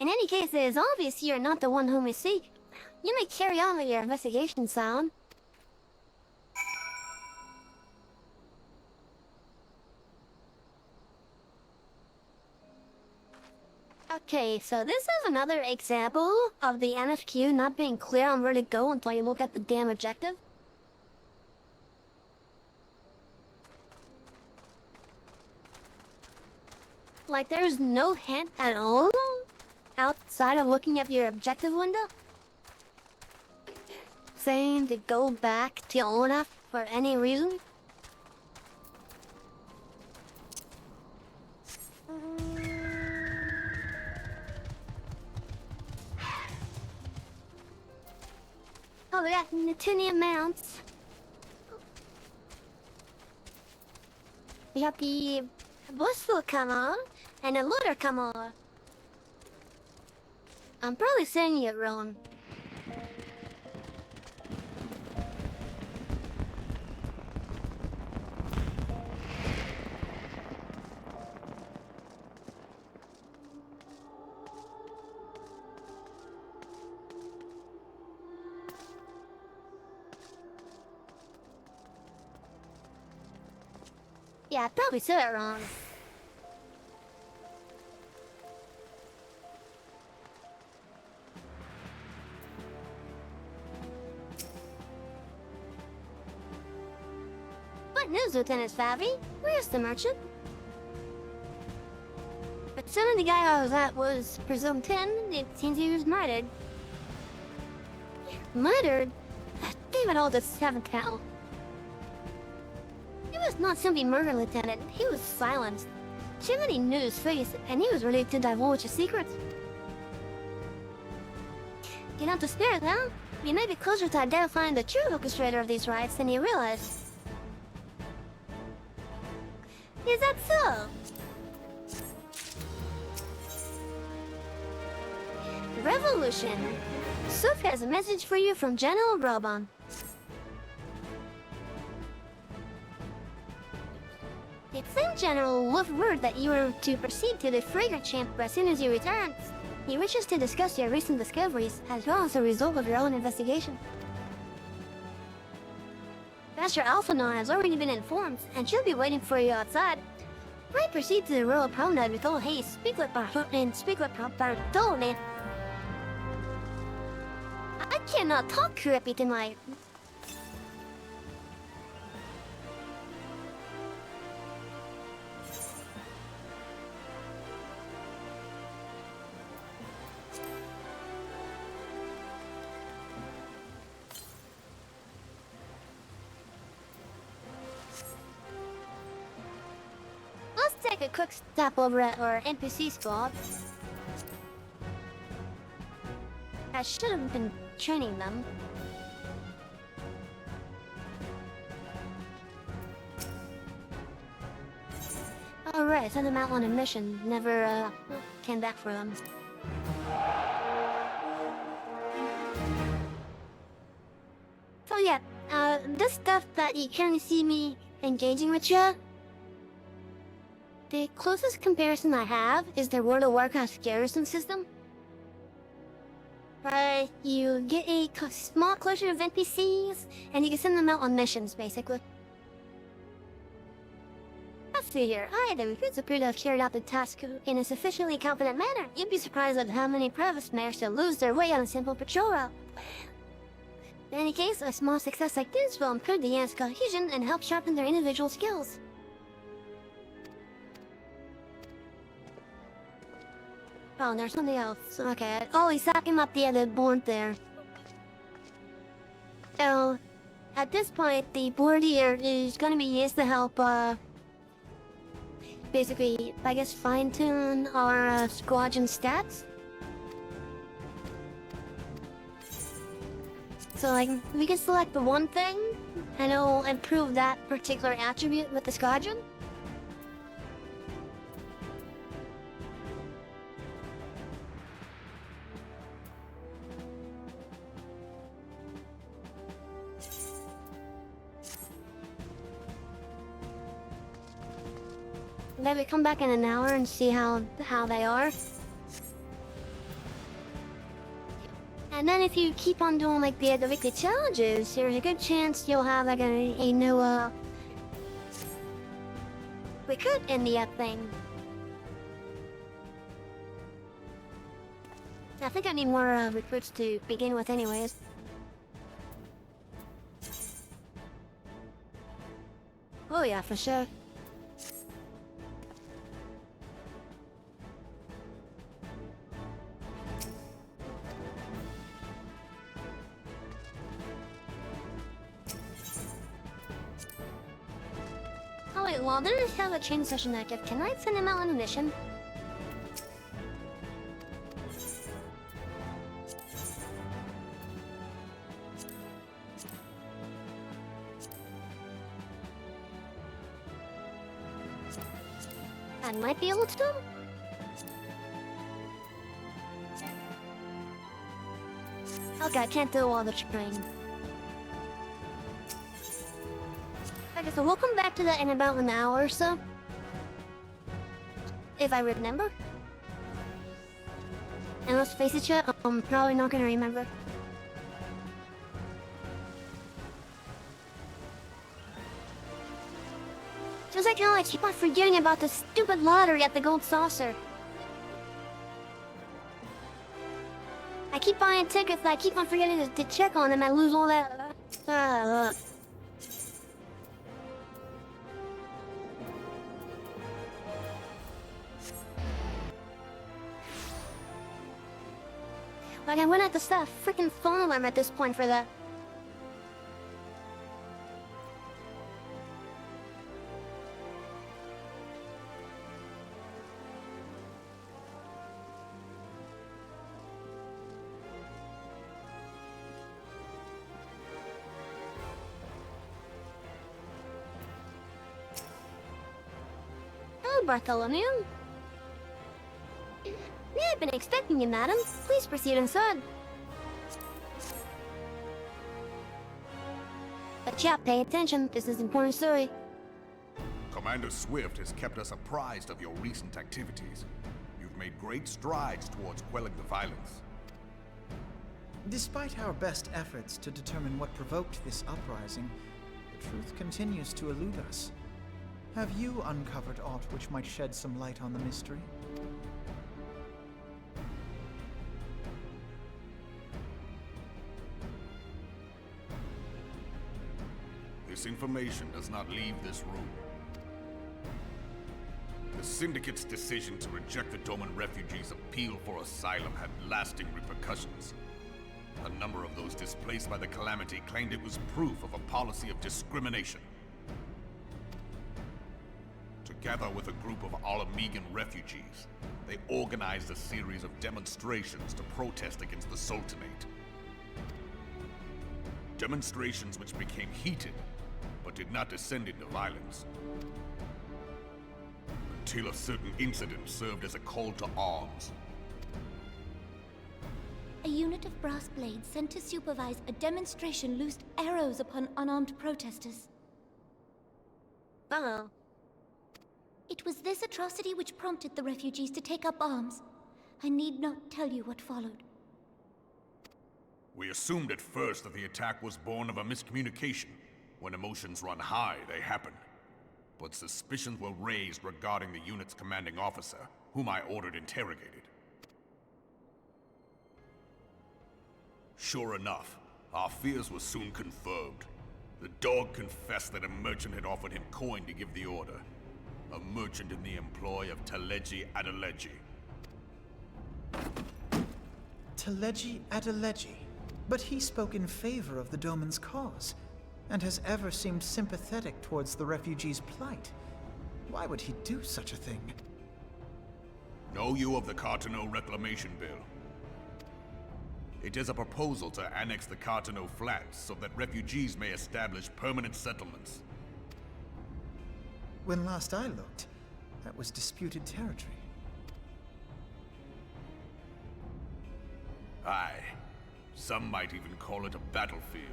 In any case, it is obvious you are not the one whom we seek. You may carry on with your investigation, Sound. Okay, so this is another example of the MSQ not being clear on where to go until you look at the damn objective. Like there's no hint at all outside of looking at your objective window saying to go back to Olaf for any reason. Oh, we got Netunium mounts. We got the blissful camera and a looter camera. I'm probably saying it wrong. Yeah, I probably said it wrong. What news, Lieutenant Favi? Where's the merchant? But son of the guy I was at was presumed 10. It seems he was murdered. Murdered? Damn it all, this haven't tell. He was not simply murdered, Lieutenant. He was silenced. Too many news face, and he was ready to divulge his secrets. You not despair, huh? You may be closer to identifying the true orchestrator of these riots than you realize. Is that so? Revolution. Suf has a message for you from General Roban. The same general left word that you were to proceed to the fragrant chamber as soon as he returns. He wishes to discuss your recent discoveries, as well as the result of your own investigation. Master Alphanon has already been informed, and she'll be waiting for you outside. Right, proceed to the royal promenade with all haste. Speak with Bartolome. I cannot talk correctly tonight. Let's take a quick stop over at our NPC squad. I should have been training them. Alright, send them out on a mission. Never, came back for them. So yeah, this stuff that you currently see me engaging with you, the closest comparison I have is the World of Warcraft garrison system. Right, you get a small collection of NPCs, and you can send them out on missions, basically. Let's see here. The recruits appear to have carried out the task in a sufficiently competent manner. You'd be surprised at how many Previs manage to lose their way on a simple patrol route. In any case, a small success like this will improve the Ants' cohesion and help sharpen their individual skills. Oh, there's something else. Okay. Oh, he's stacking up the other board there. So, at this point, the board here is gonna be used to help, basically, I guess, fine-tune our, squadron stats. So, like, we can select the one thing, and it'll improve that particular attribute with the squadron. Then we come back in an hour and see how they are. And then if you keep on doing like the weekly challenges, there's a good chance you'll have like a new recruit in the thing. I think I need more recruits to begin with anyways. Oh yeah, for sure. Oh wait, well there is have a training session active. Can I send him out on a mission? I might be able to. Okay, I can't do all the training. Okay, so we'll come back to that in about an hour or so. If I remember. And let's face it, chat, I'm probably not gonna remember. Cause I kinda like keep on forgetting about the stupid lottery at the Gold Saucer. I keep buying tickets and I keep on forgetting to check on them and I lose all that. Like I went at the stuff freaking phone alarm at this point for that. Hello, Bartholomew. Yeah, I've been expecting you, madam. Please proceed inside. But yeah, pay attention. This is an important story. Commander Swift has kept us apprised of your recent activities. You've made great strides towards quelling the violence. Despite our best efforts to determine what provoked this uprising, the truth continues to elude us. Have you uncovered aught which might shed some light on the mystery? This information does not leave this room. The Syndicate's decision to reject the Doman refugees' appeal for asylum had lasting repercussions. A number of those displaced by the calamity claimed it was proof of a policy of discrimination. Together with a group of Alamegan refugees, they organized a series of demonstrations to protest against the Sultanate. Demonstrations which became heated, but did not descend into violence. Until a certain incident served as a call to arms. A unit of brass blades sent to supervise a demonstration loosed arrows upon unarmed protesters. Uh-oh. It was this atrocity which prompted the refugees to take up arms. I need not tell you what followed. We assumed at first that the attack was born of a miscommunication. When emotions run high, they happen. But suspicions were raised regarding the unit's commanding officer, whom I ordered interrogated. Sure enough, our fears were soon confirmed. The dog confessed that a merchant had offered him coin to give the order. A merchant in the employ of Teleji Adeleji. Teleji Adeleji? But he spoke in favor of the Doman's cause, and has ever seemed sympathetic towards the refugees' plight. Why would he do such a thing? Know you of the Cartano Reclamation Bill? It is a proposal to annex the Cartano Flats so that refugees may establish permanent settlements. When last I looked, that was disputed territory. Aye. Some might even call it a battlefield.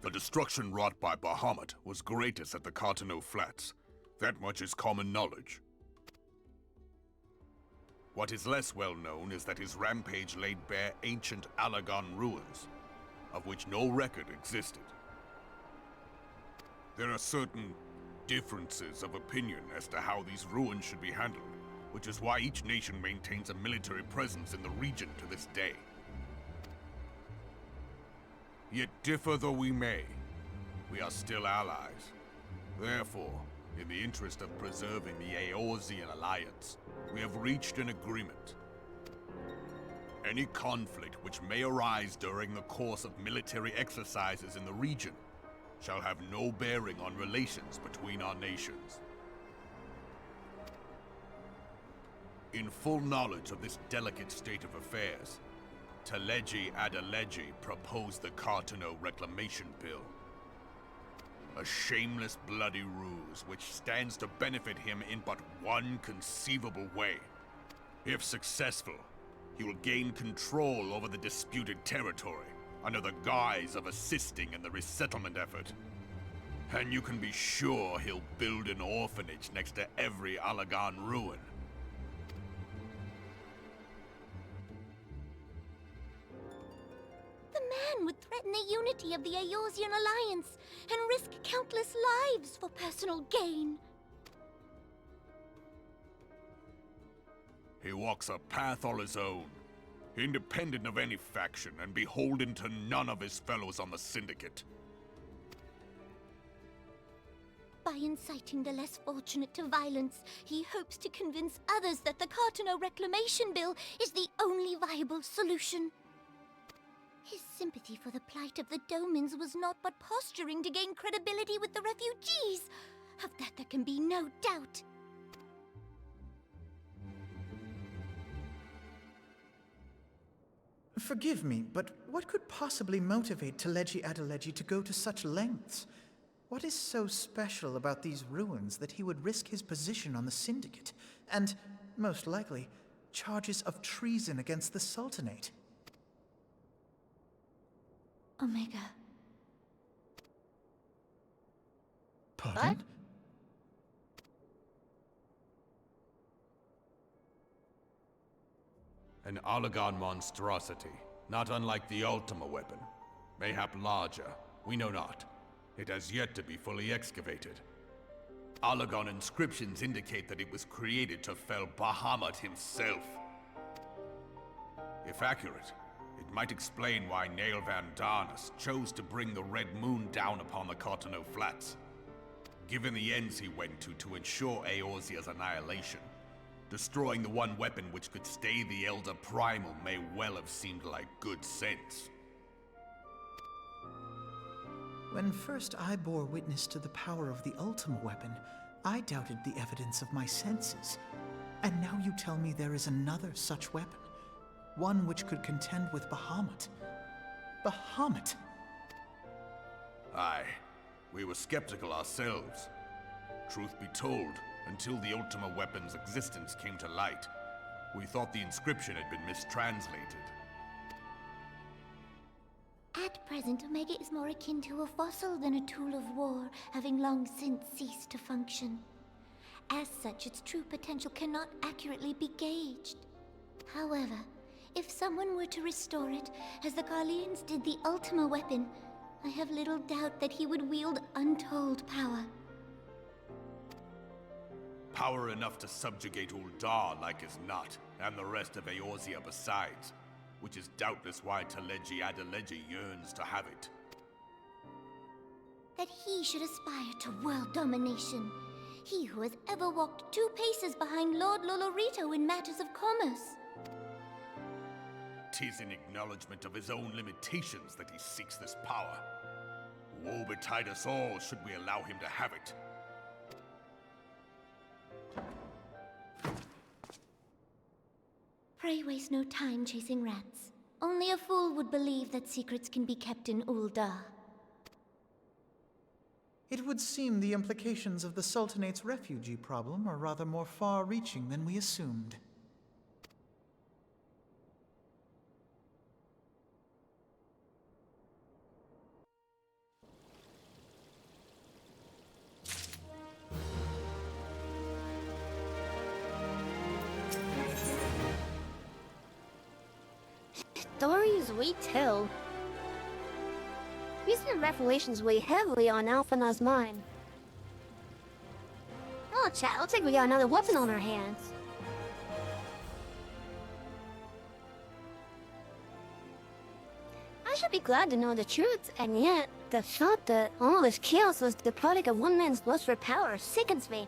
The destruction wrought by Bahamut was greatest at the Cartano Flats. That much is common knowledge. What is less well known is that his rampage laid bare ancient Alagon ruins, of which no record existed. There are certain differences of opinion as to how these ruins should be handled, which is why each nation maintains a military presence in the region to this day. Yet differ though we may, we are still allies. Therefore, in the interest of preserving the Eorzean alliance, we have reached an agreement. Any conflict which may arise during the course of military exercises in the region shall have no bearing on relations between our nations. In full knowledge of this delicate state of affairs, Teleji Adeleji proposed the Cartano Reclamation Bill. A shameless bloody ruse which stands to benefit him in but one conceivable way. If successful, he will gain control over the disputed territory under the guise of assisting in the resettlement effort. And you can be sure he'll build an orphanage next to every Alagon ruin. would threaten the unity of the Eorzean Alliance and risk countless lives for personal gain. He walks a path all his own, independent of any faction and beholden to none of his fellows on the Syndicate. By inciting the less fortunate to violence, he hopes to convince others that the Cartano Reclamation Bill is the only viable solution. His sympathy for the plight of the Domans was not but posturing to gain credibility with the refugees. Of that there can be no doubt. Forgive me, but what could possibly motivate Teleji Adeleji to go to such lengths? What is so special about these ruins that he would risk his position on the Syndicate, and, most likely, charges of treason against the Sultanate? Omega. Pardon? An Oligon monstrosity, not unlike the Ultima weapon. Mayhap larger, we know not. It has yet to be fully excavated. Oligon inscriptions indicate that it was created to fell Bahamut himself. If accurate, it might explain why Nail Van Darnus chose to bring the Red Moon down upon the Cartano Flats. Given the ends he went to ensure Eorzea's annihilation, destroying the one weapon which could stay the Elder Primal may well have seemed like good sense. When first I bore witness to the power of the Ultima weapon, I doubted the evidence of my senses. And now you tell me there is another such weapon. One which could contend with Bahamut. Bahamut! Aye, we were skeptical ourselves. Truth be told, until the Ultima weapon's existence came to light, we thought the inscription had been mistranslated. At present, Omega is more akin to a fossil than a tool of war, having long since ceased to function. As such, its true potential cannot accurately be gauged. However, if someone were to restore it, as the Carlians did the Ultima weapon, I have little doubt that he would wield untold power. Power enough to subjugate Uldar like as not, and the rest of Eorzea besides, which is doubtless why Teleji Adeleji yearns to have it. That he should aspire to world domination. He who has ever walked 2 paces behind Lord Lolorito in matters of commerce. 'Tis in acknowledgement of his own limitations that he seeks this power. Woe betide us all should we allow him to have it. Pray waste no time chasing rats. Only a fool would believe that secrets can be kept in Uldar. It would seem the implications of the Sultanate's refugee problem are rather more far-reaching than we assumed. Stories we tell. Recent revelations weigh heavily on Alphina's mind. Oh, chat, looks like we got another weapon on our hands. I should be glad to know the truth, and yet, the thought that all this chaos was the product of one man's lust for power sickens me.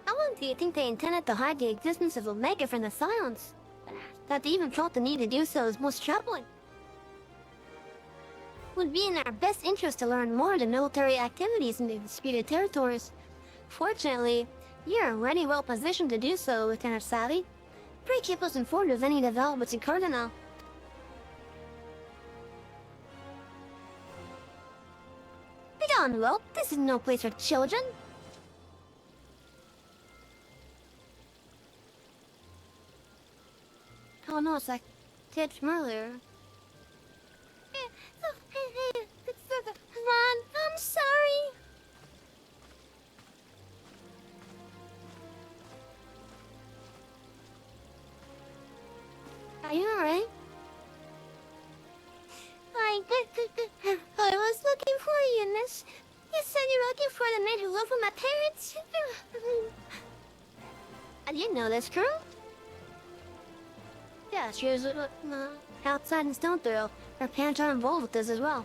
How long do you think they intended to hide the existence of Omega from the Silence? That they even felt the need to do so is most troubling. It would be in our best interest to learn more of the military activities in the disputed territories. Fortunately, you are already well positioned to do so, Lieutenant Sally. Pray keep us informed of any developments in Cardinal. Begone, Whelp. This is no place for children. Oh no, it's like Ted from earlier. Ron, I'm sorry. Are you alright? the man who lived with my parents? I didn't know this girl. Yeah, she was outside in Stone Throw. Her parents are involved with this as well.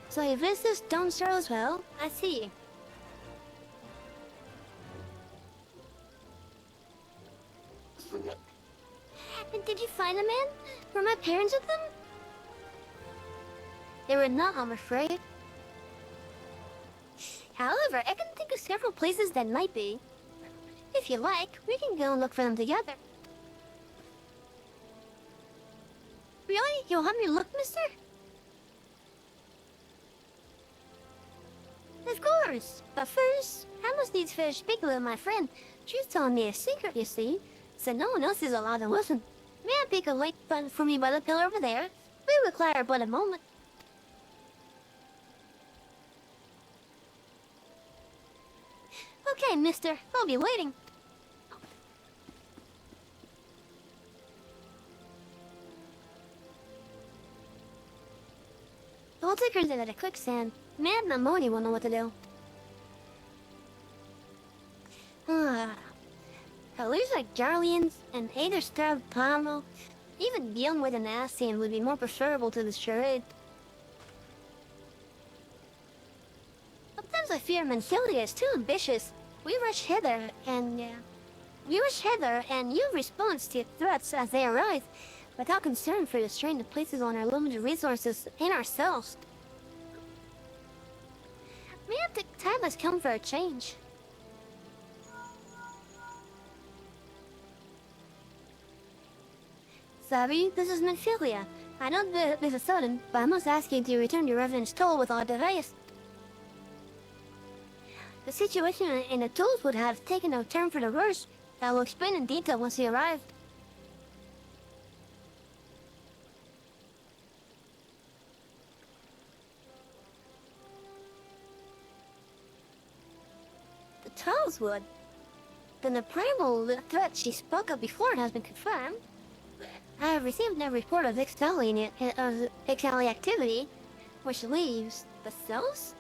So you visit Stone Throw as well? I see. And did you find the man? Were my parents with them? They were not, I'm afraid. However, I can think of several places that might be. If you like, we can go and look for them together. Really? You'll help me look, mister? Of course. But first, I must needs finish speaking with my friend. She's telling me a secret, you see. So no one else is allowed to listen. May I pick a light button for me by the pillar over there? We require but a moment. Okay, mister. I'll be waiting. We'll take her into the quicksand. Man, the Moni will know what to do. At least like Jarlians and Hader Star Palmo, even beyond with an Ascian would be more preferable to the charade. Sometimes I fear Menthelia is too ambitious. We rush hither and you respond to threats as they arise, without concern for the strain it places on our limited resources and ourselves. Maybe the time has come for a change. Savvy, this is Menthelia. I know that this is sudden, but I must ask you to return your revenant's toll with our device. The situation in the tools would have taken a turn for the worse. I will explain in detail once he arrived. The tools would. Then the primal threat she spoke of before has been confirmed. I have received no report of Ixtali activity, which leaves the cells?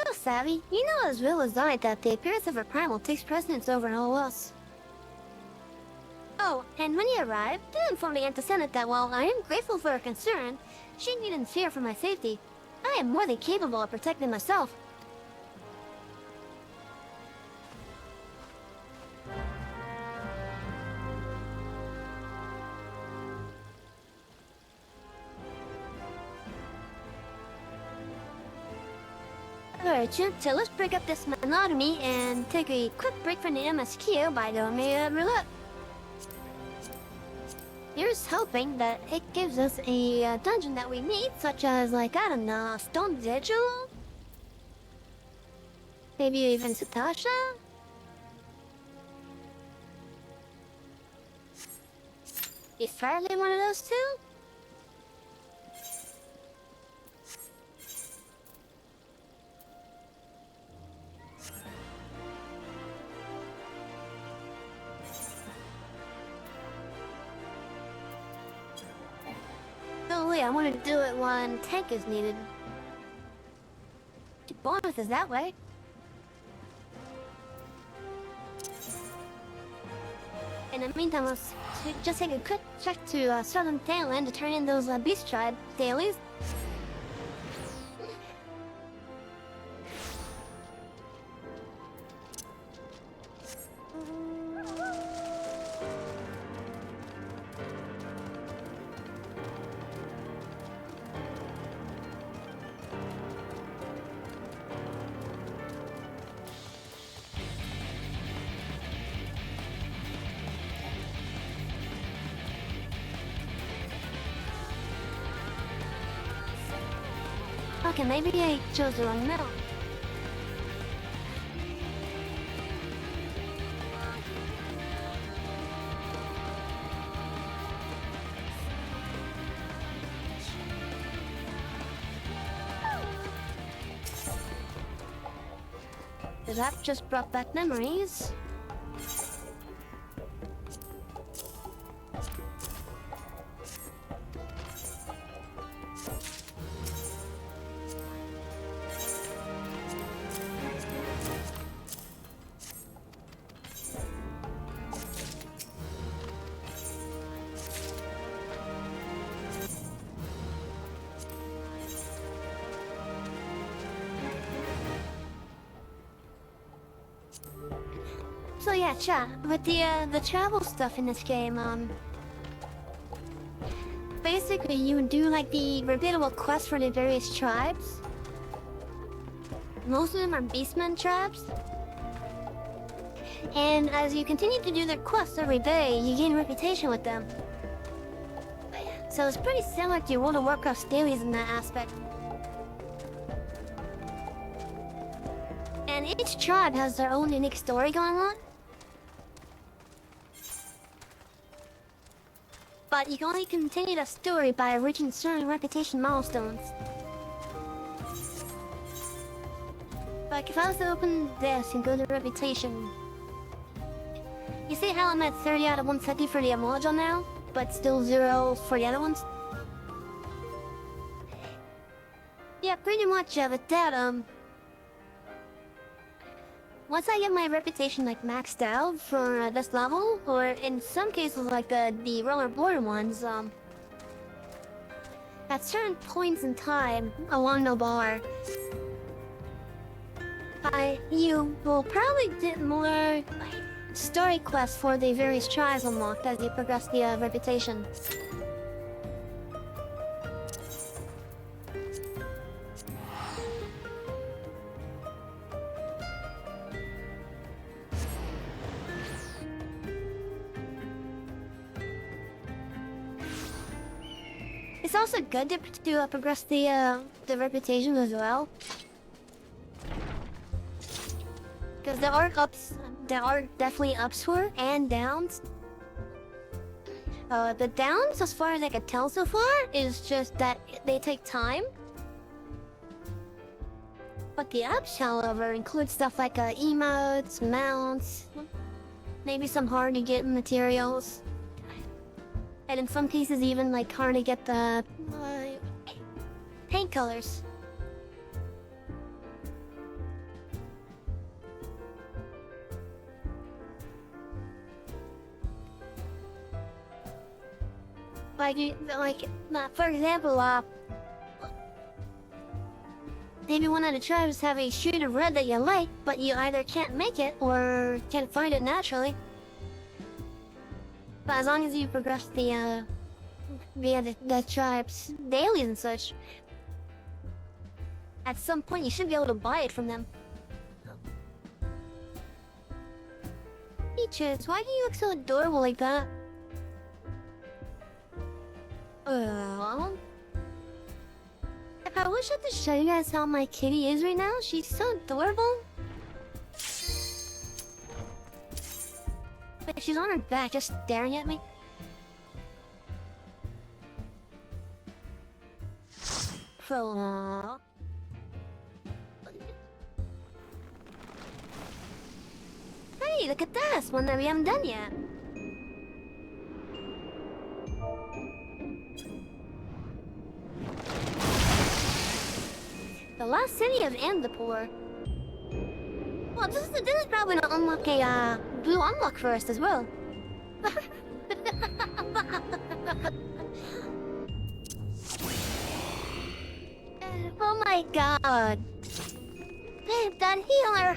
Oh, Savvy, you know as well as I that the appearance of a primal takes precedence over all else. Oh, and when you arrive, do inform the Anti-Senate that while I am grateful for her concern, she needn't fear for my safety. I am more than capable of protecting myself. Alright, so let's break up this monotony and take a quick break from the MSQ by doing a roulette. Here's hoping that it gives us a dungeon that we need, such as, like, I don't know, Stone Vigil? Maybe even Satasha? Is Fairly one of those two? Oh wait, I want to do it when tank is needed. Bonus is that way. In the meantime, let's just take a quick check to Southern Tailend to turn in those Beast Tribe dailies. Okay, maybe I chose the wrong middle. That just brought back memories. yeah, chat. With the travel stuff in this game, basically you do like the repeatable quests for the various tribes. Most of them are beastmen tribes. And as you continue to do their quests every day, you gain reputation with them. So it's pretty similar to World of Warcraft's dailies in that aspect. And each tribe has their own unique story going on. But you can only continue the story by reaching certain reputation milestones. Like if I was to open this and go to reputation, you see how I'm at 30 out of 150 for the module now, but still 0 for the other ones? Yeah, pretty much with that, once I get my reputation like maxed out for this level, or in some cases like the roller border ones, at certain points in time along the bar, you will probably get more story quests for the various tribes unlocked as you progress the reputation. It's also good to progress the reputation as well. Because there are definitely ups for and downs. The downs, as far as I can tell so far, is just that they take time. But the ups, however, include stuff like emotes, mounts, maybe some hard to get materials, and in some cases even like hard to get the paint colors. For example, maybe one of the tribes have a shade of red that you like, but you either can't make it or can't find it naturally. But as long as you progress via the tribe's dailies and such, at some point you should be able to buy it from them. Peaches, why do you look so adorable like that? I wish I could show you guys how my kitty is right now. She's so adorable. But she's on her back, just staring at me. Hey, look at this! One that we haven't done yet. The last city of Andapur. Well, this is probably gonna unlock a blue unlock first as well. Oh my god. Babe, that healer.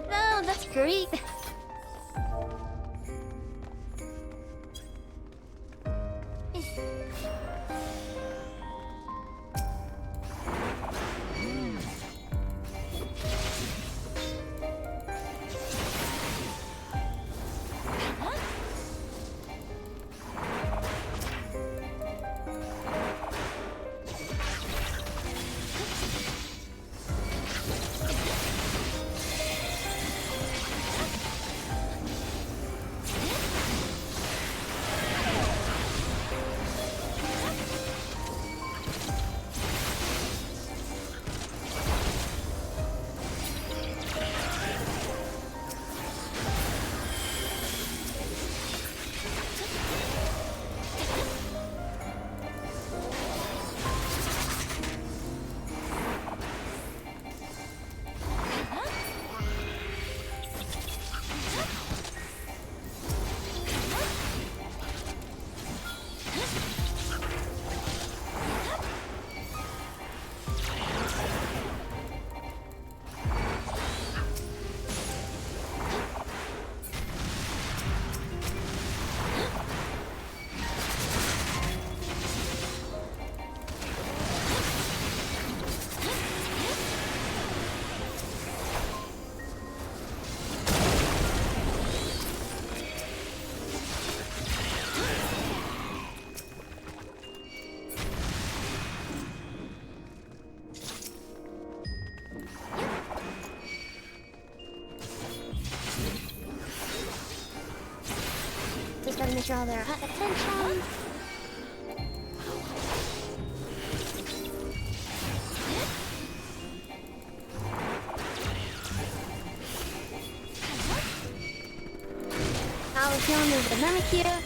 No, that's great. Gotta make sure all their attention. Now we're feeling the dynamic here.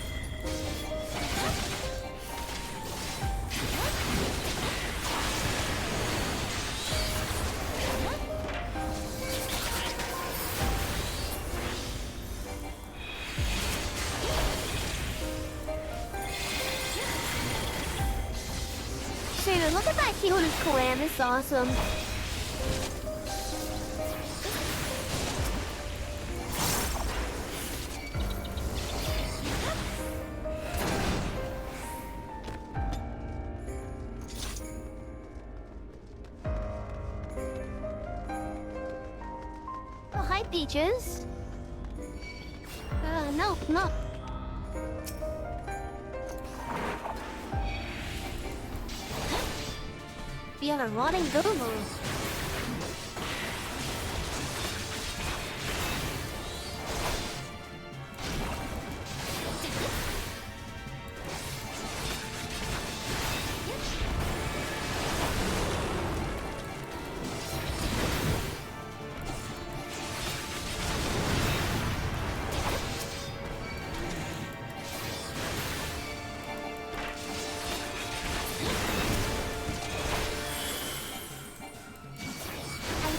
Dude, look at that cute clam, it's awesome. Oh, hi, Peaches. No, no. We have a rotting Gooooooo.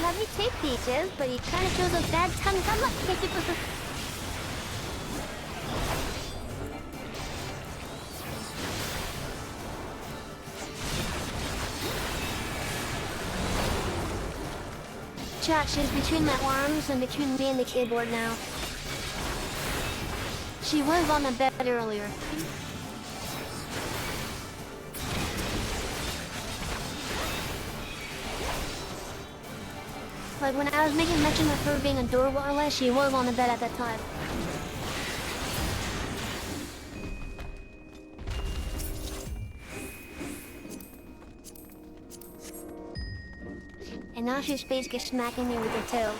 Let me take Peaches, but he kind of shows a bad tongue. Come on. Chat, she's between my arms and between me and the keyboard now. She was on the bed earlier. Like when I was making mention of her being adorable, she was on the bed at that time. And now she's basically smacking me with her tail.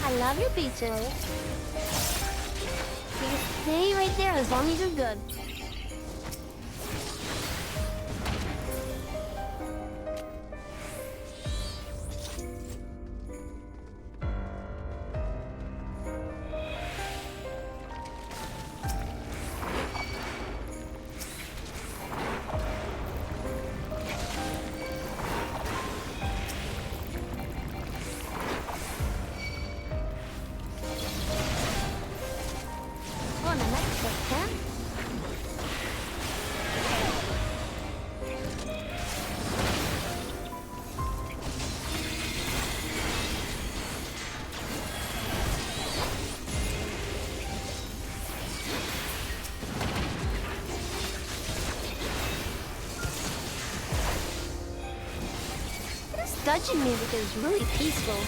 I love you, Peaches. You can stay right there as long as you're good. Oh, and I like the pen. This dungeon music is really peaceful.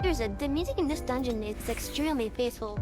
The music in this dungeon is extremely peaceful.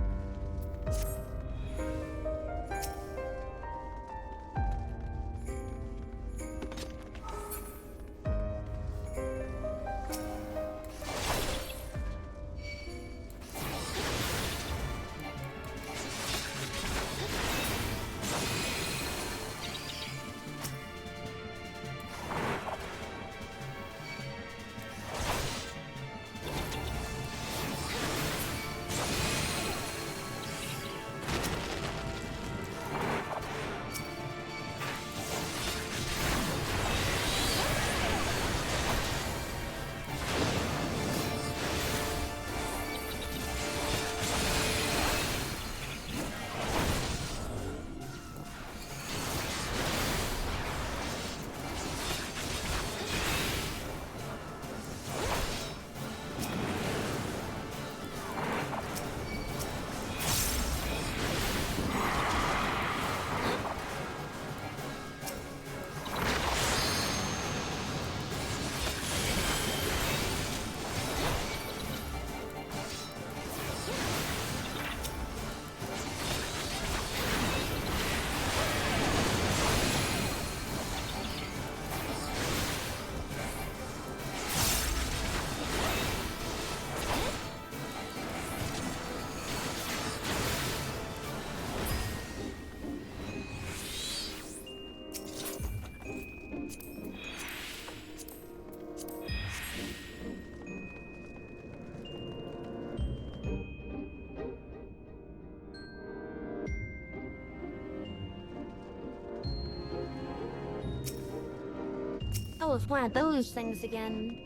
Oh, it's one of those things again.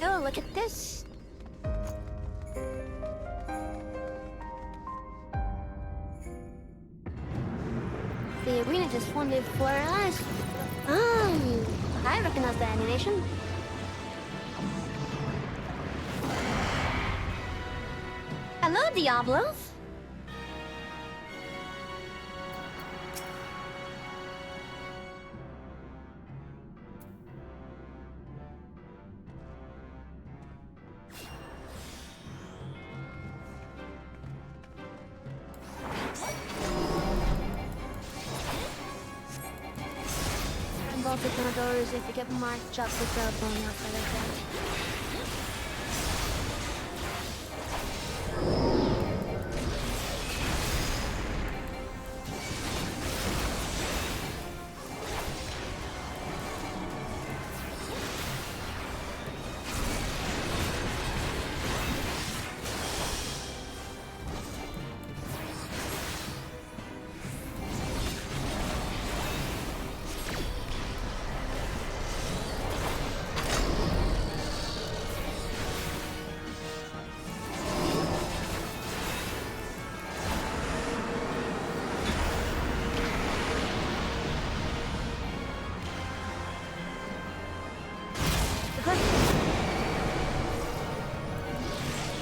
Oh, look at this. The arena just formed before our eyes. Oh, I recognize the animation. Hello, Diablos. and bolted on the doors if you get marked up with the bone outside like that.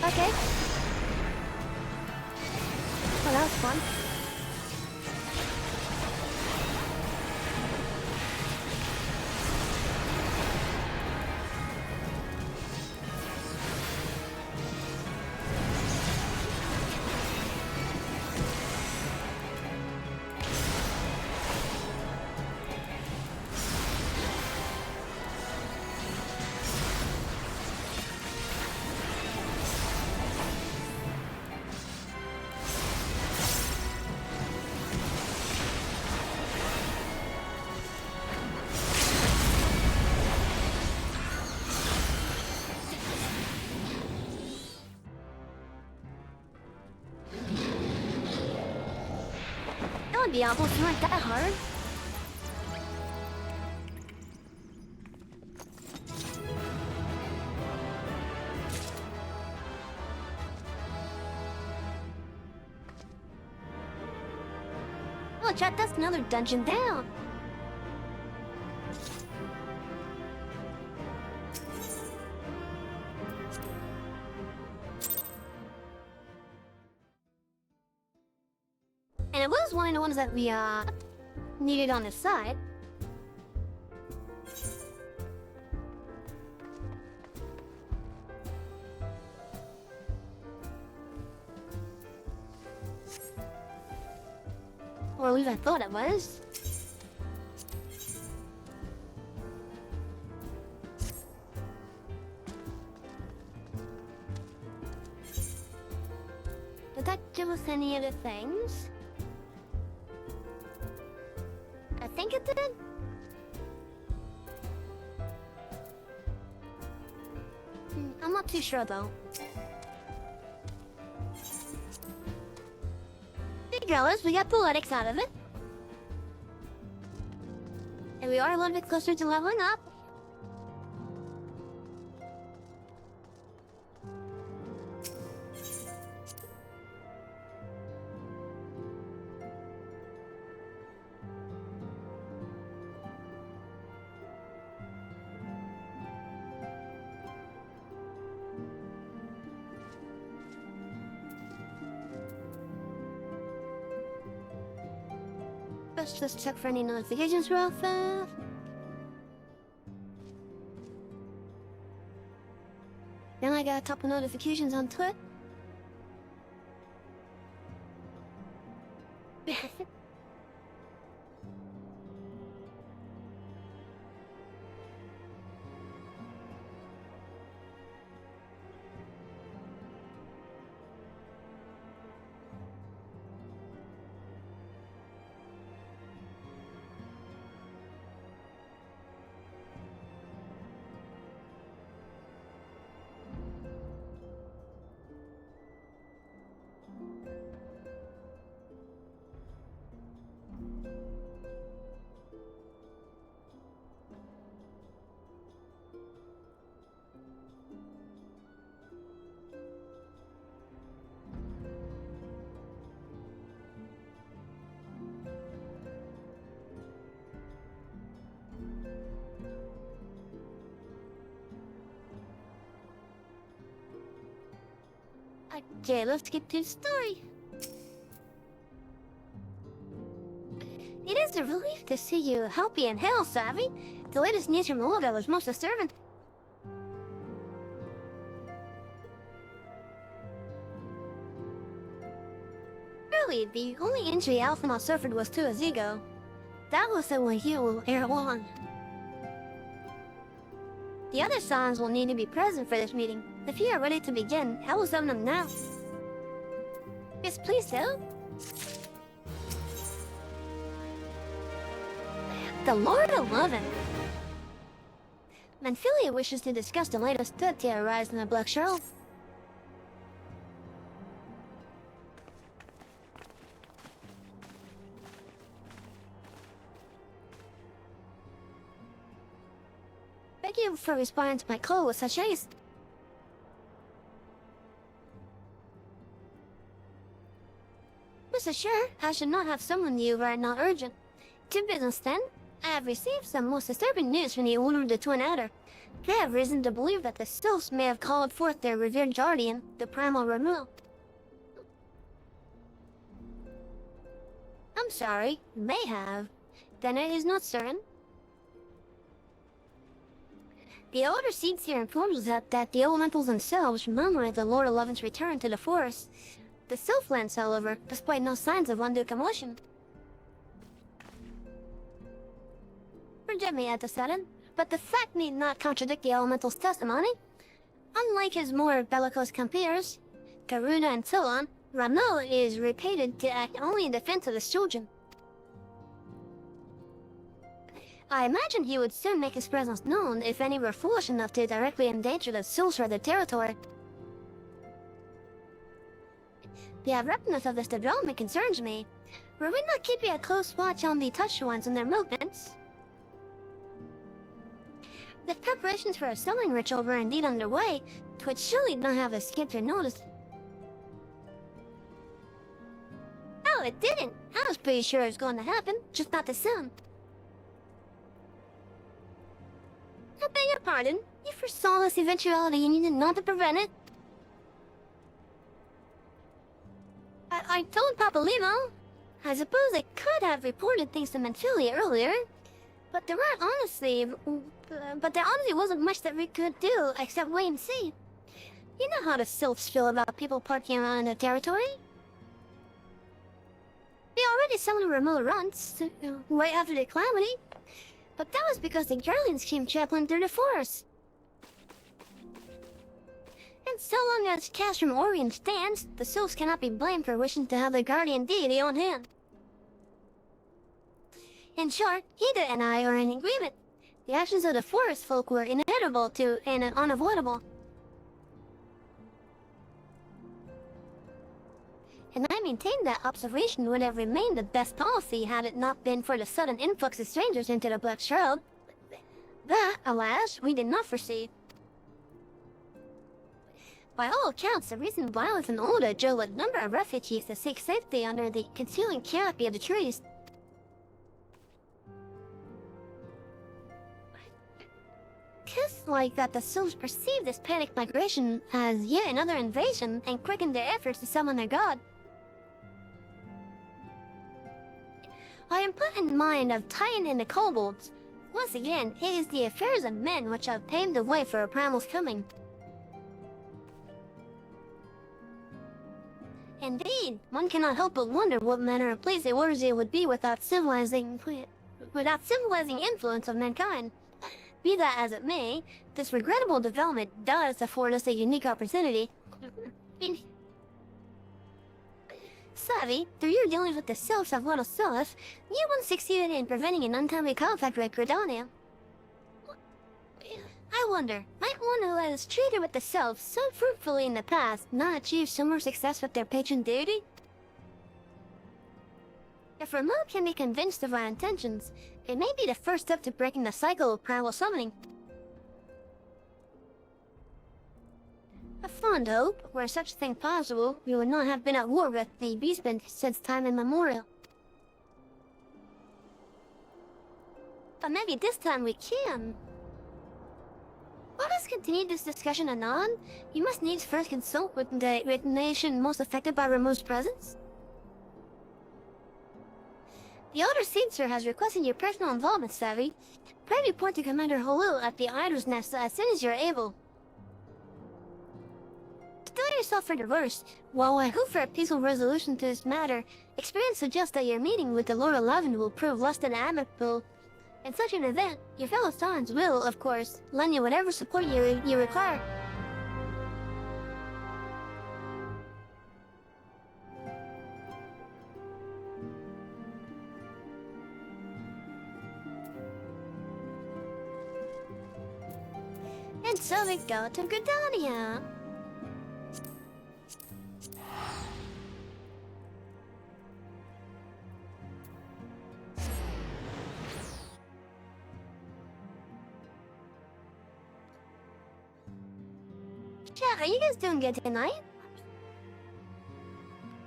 Okay. Well, that was fun. That would be awful if you weren't that hard. Oh, chat, that's another dungeon down. And it was one of the ones that we, needed on the side. Or at least I thought it was. Did that give us any other things? I think it did. I'm not too sure though. Regardless, we got Poetics out of it. And we are a little bit closer to leveling up. Let's just check for any notifications real fast. Then I got a couple notifications on Twitter. Okay, let's get to the story. It is a relief to see you healthy and hale, Savvy. The latest news from the Lord was most disturbing. Really, the only injury Alphanol suffered was to his ego. That was the one here will air on. The other sons will need to be present for this meeting. If you are ready to begin, I will summon them now. Yes, please do. The Lord 11. Manphilia wishes to discuss the latest threat to arise in the Black Shroud. Thank you for responding to my call with such haste. Mr. Sure, I should not have summoned you right now urgent. To business then. I have received some most disturbing news from the Order of the Twin Adder. They have reason to believe that the Sylphs may have called forth their revered guardian, the Primal Remuel. I'm sorry, may have. Then it is not certain. The Order Seeds here informs us that the elementals themselves murmur the Lord Eleven's return to the forest. The Sylphlands, however, display no signs of undue commotion. Forgive me at the sudden, but the fact need not contradict the elemental's testimony. Unlike his more bellicose compeers, Karuna and so on, Ramel is reputed to act only in defense of his children. I imagine he would soon make his presence known if any were foolish enough to directly endanger the souls or their territory. The abruptness of this development concerns me. Were we not keeping a close watch on the touched ones and their movements? The preparations for a summoning ritual were indeed underway, which surely not have escaped your notice. Oh, it didn't! I was pretty sure it was going to happen, just not this soon. I beg your pardon. You foresaw this eventuality and you did not to prevent it. I told Papa Limo. I suppose I could have reported things to Manphilia earlier, but there honestly wasn't much that we could do except wait and see. You know how the Sylphs feel about people parking around in their territory. We already summoned Remote Runts right after the calamity, but that was because the Guardians came traveling through the forest. And so long as Cash from Orient stands, the Sylphs cannot be blamed for wishing to have the Guardian deity on hand. In short, Hida and I are in agreement. The actions of the forest folk were inevitable and unavoidable. And I maintain that observation would have remained the best policy had it not been for the sudden influx of strangers into the Black Shroud. That, alas, we did not foresee. By all accounts, the recent violence in Oda drove a number of refugees to seek safety under the concealing canopy of the trees. Tis like that the Sylphs perceive this panic migration as yet another invasion and quicken their efforts to summon their god. I am put in mind of tying in the kobolds. Once again, it is the affairs of men which have paved the way for a primal's coming. Indeed, one cannot help but wonder what manner of place the Warrior would be without civilizing influence of mankind. Be that as it may, this regrettable development does afford us a unique opportunity. Savvy, through your dealings with the Sylphs of Little Sylph, you once succeeded in preventing an untimely conflict with Gridania. I wonder, might one who has treated with the Sylphs so fruitfully in the past not achieve similar success with their patron deity? If Remote can be convinced of our intentions, it may be the first step to breaking the cycle of primal summoning. A fond hope, were such a thing possible, we would not have been at war with the Beastmen since time immemorial. But maybe this time we can. Let us continue this discussion anon. You must needs first consult with the nation most affected by Remote's presence. The Elder Seedster has requested your personal involvement, Savvy. Pray report to Commander Holu at the Idol's Nest as soon as you're able. To do yourself for the worst. While I hope for a peaceful resolution to this matter, experience suggests that your meeting with the Lord 11 will prove less than amicable. In such an event, your fellow Sons will, of course, lend you whatever support you require. And so we go to Gridania. Chat, are you guys doing good tonight?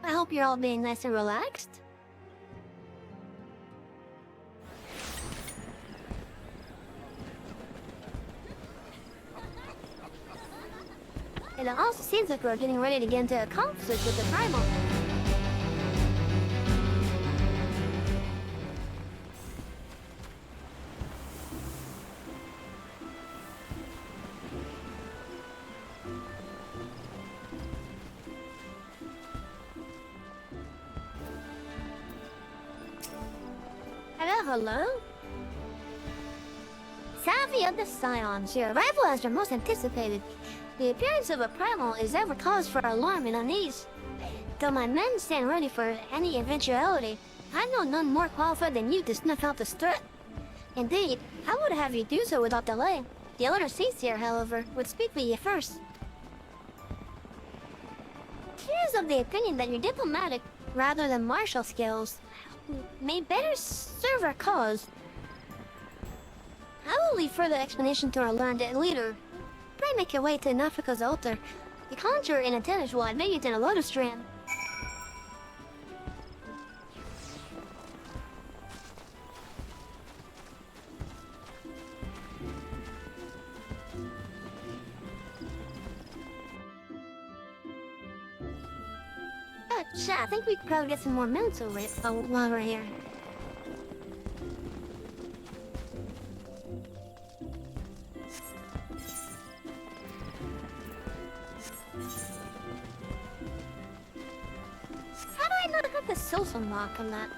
I hope you're all being nice and relaxed. It also seems like we're getting ready to get into a conflict with the Primal. Hello? Savvy of the Scions, your arrival has been most anticipated. The appearance of a primal is ever cause for alarm and unease. Though my men stand ready for any eventuality, I know none more qualified than you to snuff out this threat. Indeed, I would have you do so without delay. The elder seats here, however, would speak for you first. He is of the opinion that your diplomatic, rather than martial skills, may better serve our cause. I will leave further explanation to our learned leader. Pray make your way to Nafika's altar. The conjurer in attendance will admit you to the Lotus Strand. I think we could probably get some more minutes over it while we're here. How do I not have the social lock on that?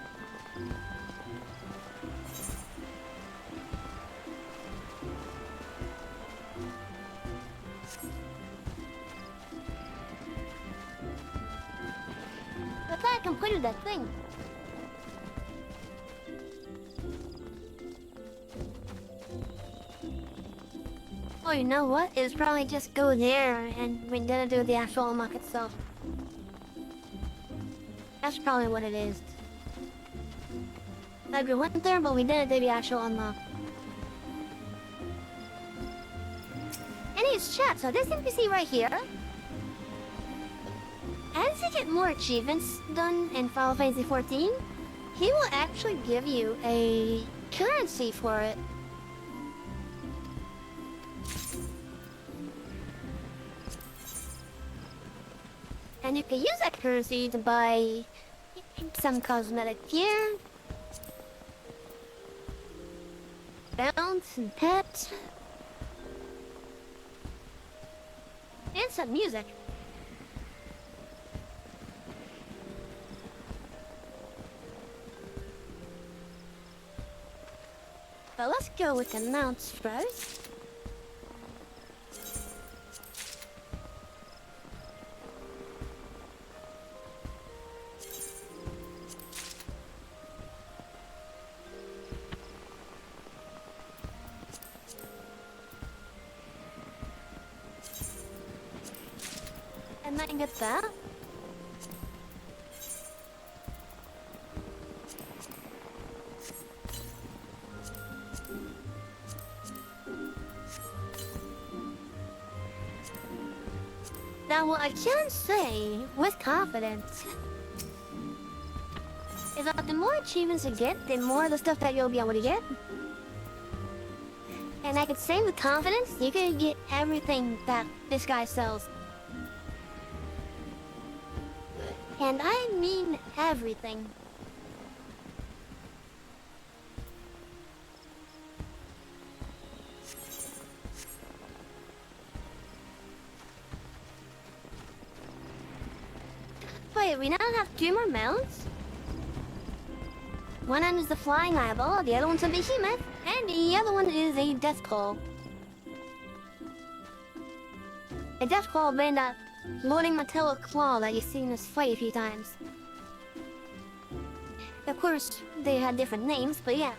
I thought I completed that thing. Oh, you know what? It's probably just go there and we didn't do the actual unlock itself. That's probably what it is. Like we went there, but we didn't do the actual unlock. And it's chat, so this NPC right here. As you get more achievements done in Final Fantasy XIV, he will actually give you a currency for it. And you can use that currency to buy some cosmetic gear, mounts and pets, and some music. But let's go with the mounts first. And then get that. Now, what I can say with confidence is that the more achievements you get, the more of the stuff that you'll be able to get. And I can say with confidence, you can get everything that this guy sells. And I mean everything. we now have 2 more mounts. One end is the flying eyeball, the other one's a behemoth, and the other one is a death claw. A death claw being that loading metallic claw that you've seen us fight a few times. Of course, they had different names, but yeah.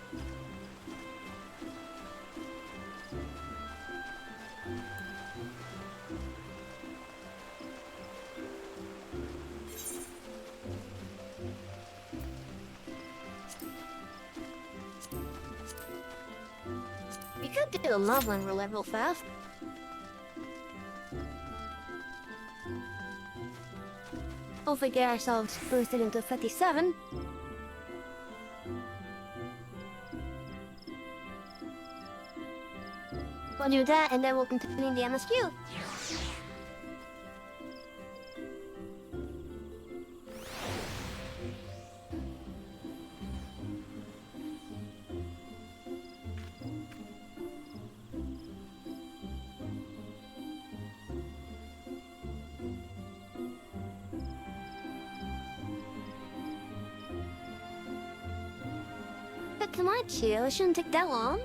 We could do the leveling roulette real fast. Hopefully get ourselves boosted into 57. We'll do that and then we'll continue the MSQ. But come on, chill, it shouldn't take that long.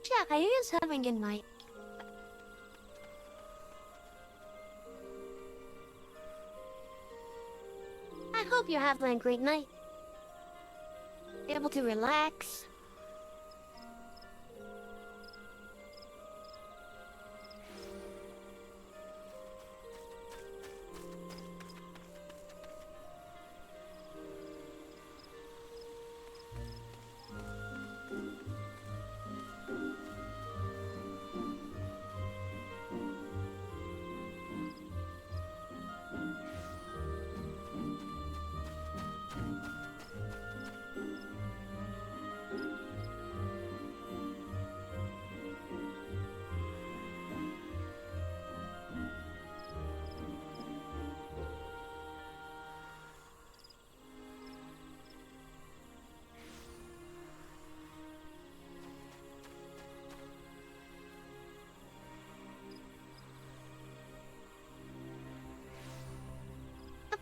Jack, are you guys having a good night? I hope you're having a great night. Able to relax.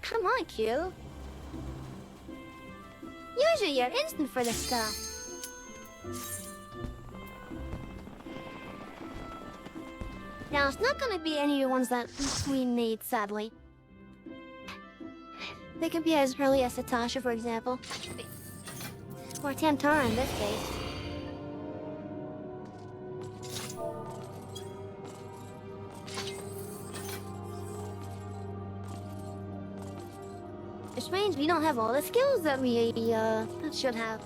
Come on, Q. Usually you're instant for this stuff. Now, it's not gonna be any of the ones that we need, sadly. They could be as early as Satasha, for example. Or Tantara in this case. Which means we don't have all the skills that we should have.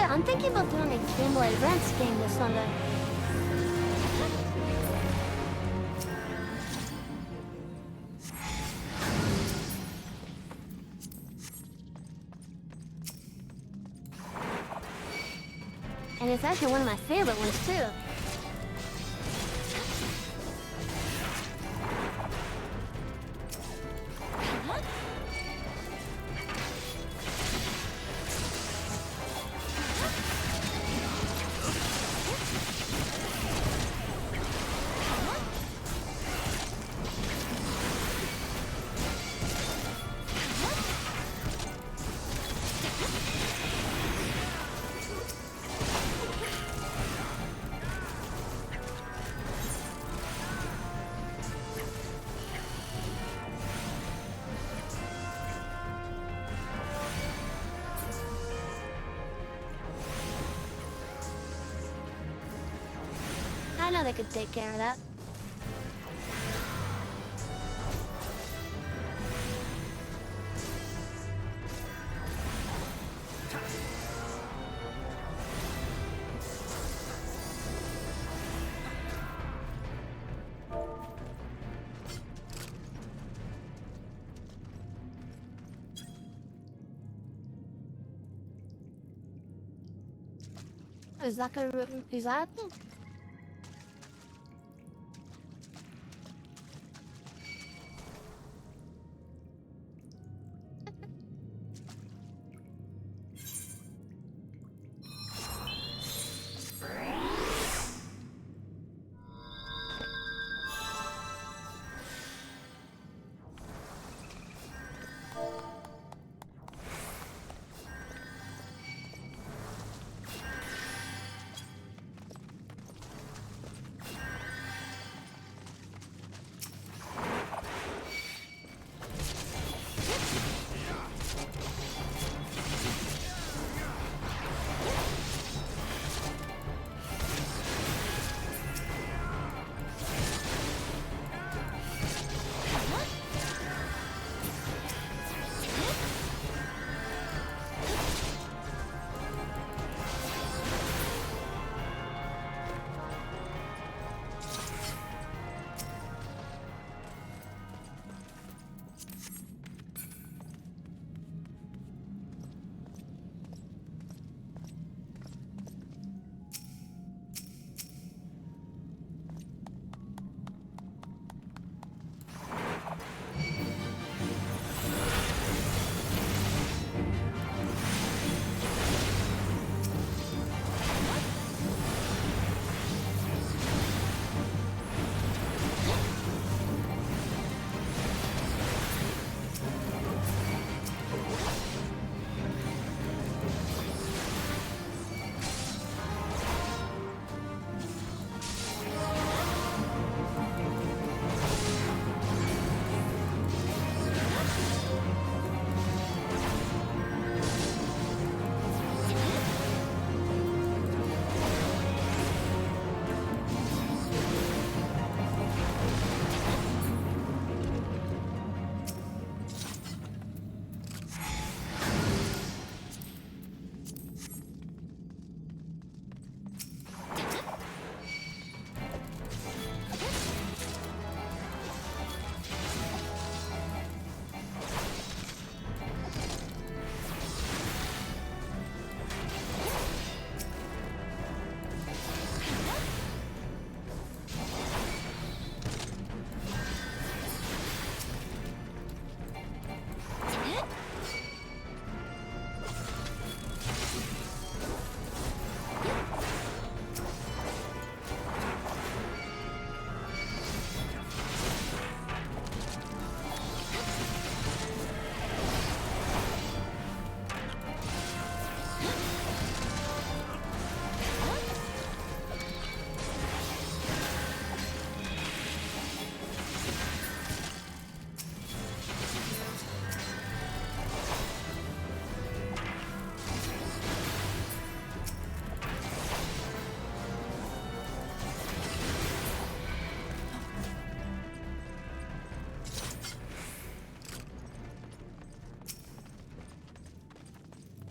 Yeah, I'm thinking about doing a Game Boy Advance game this Sunday. And it's actually one of my favorite ones, too. I know they could take care of that. Is that gonna... Is that...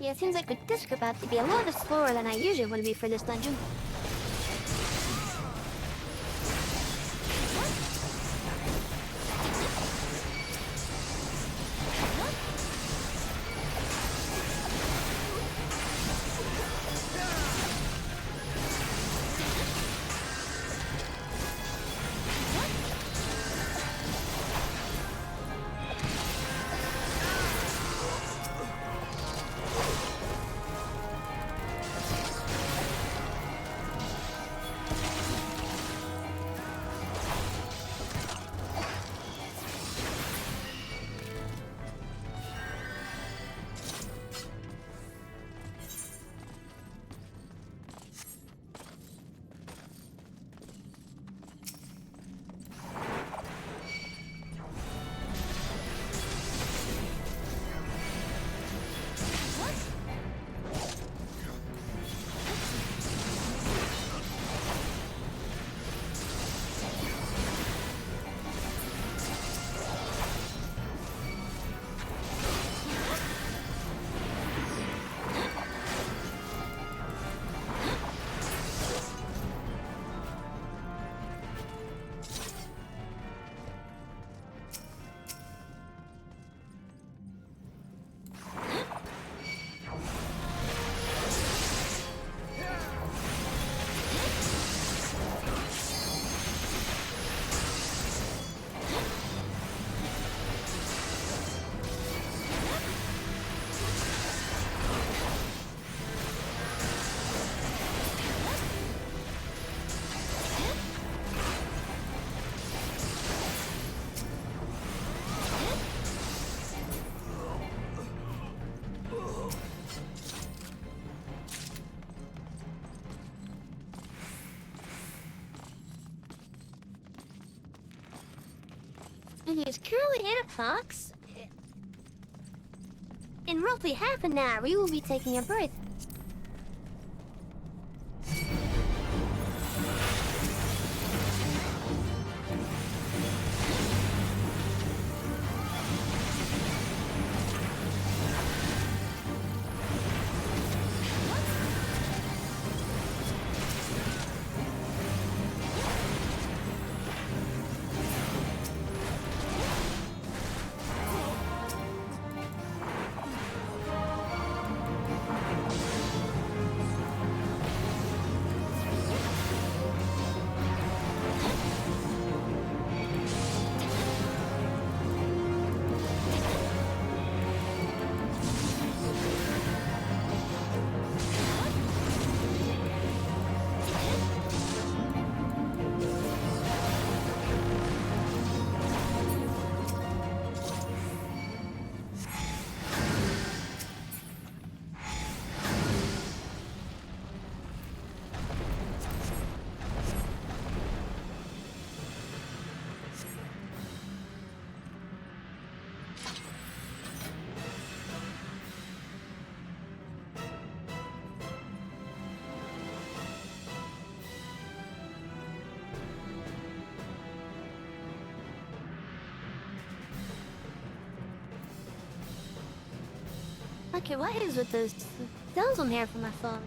Yeah, it seems like the disc about to be a lot slower than I usually would be for this dungeon. It is currently 8 o'clock. In roughly half an hour, we will be taking a break. Okay, what is with this? Sounds on here from my phone.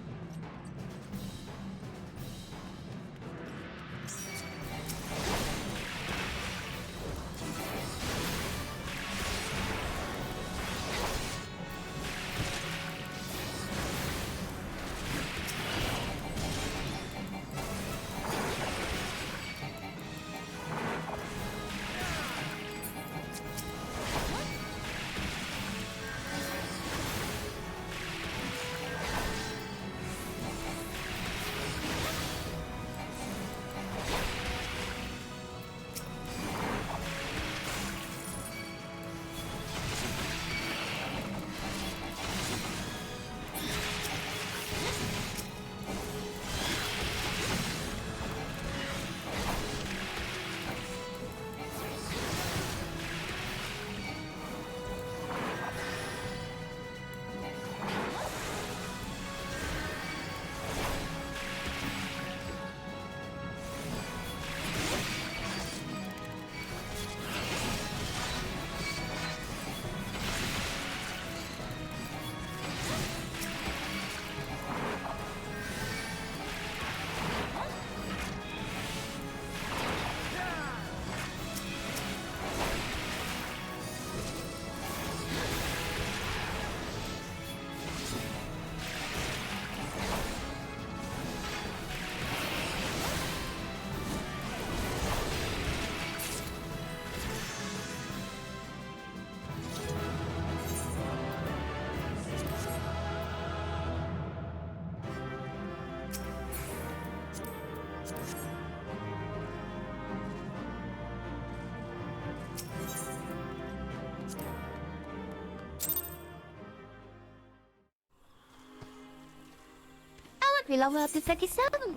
We level up to 37.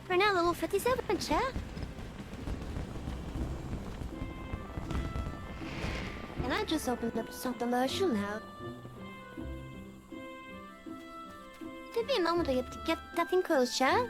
We're now level 57, chat. And I just opened up something that I shouldn't have. Give me a moment to get that thing closed, chat.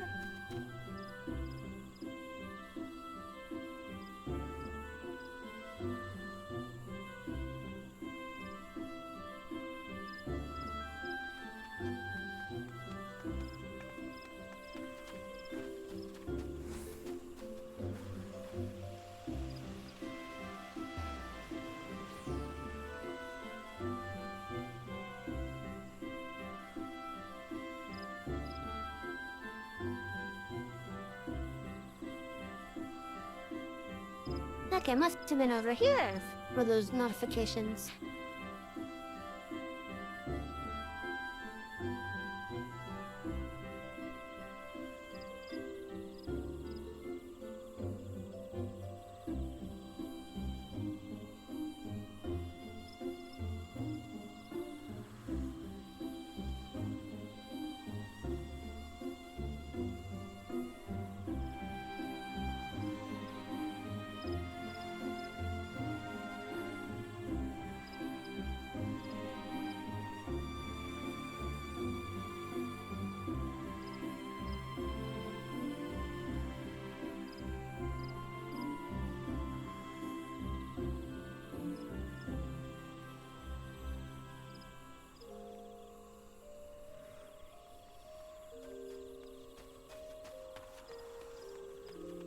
Okay, I must have been over here for those notifications.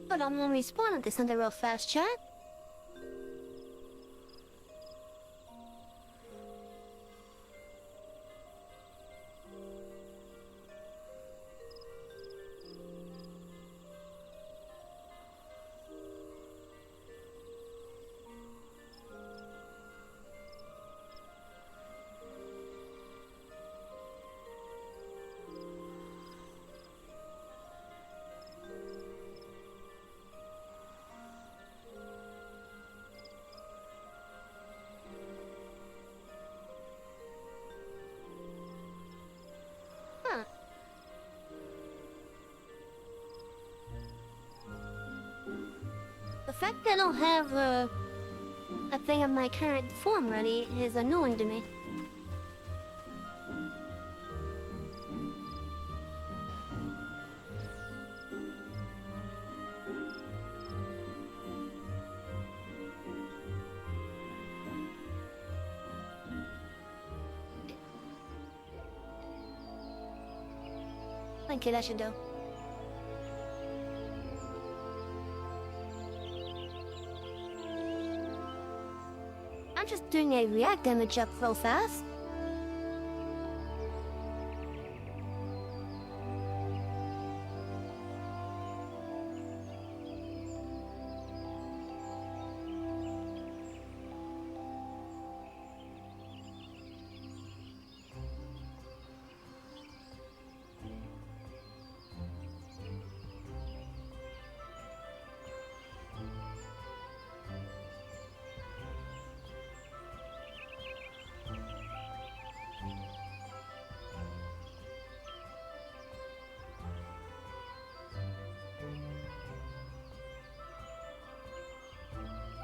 But I'm gonna respawn at this under real fast, chat. Huh. The fact that I don't have a thing of my current form ready is annoying to me. Thank you, that should do. I'm just doing a react damage up real fast.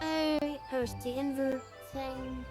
I host the invert thing.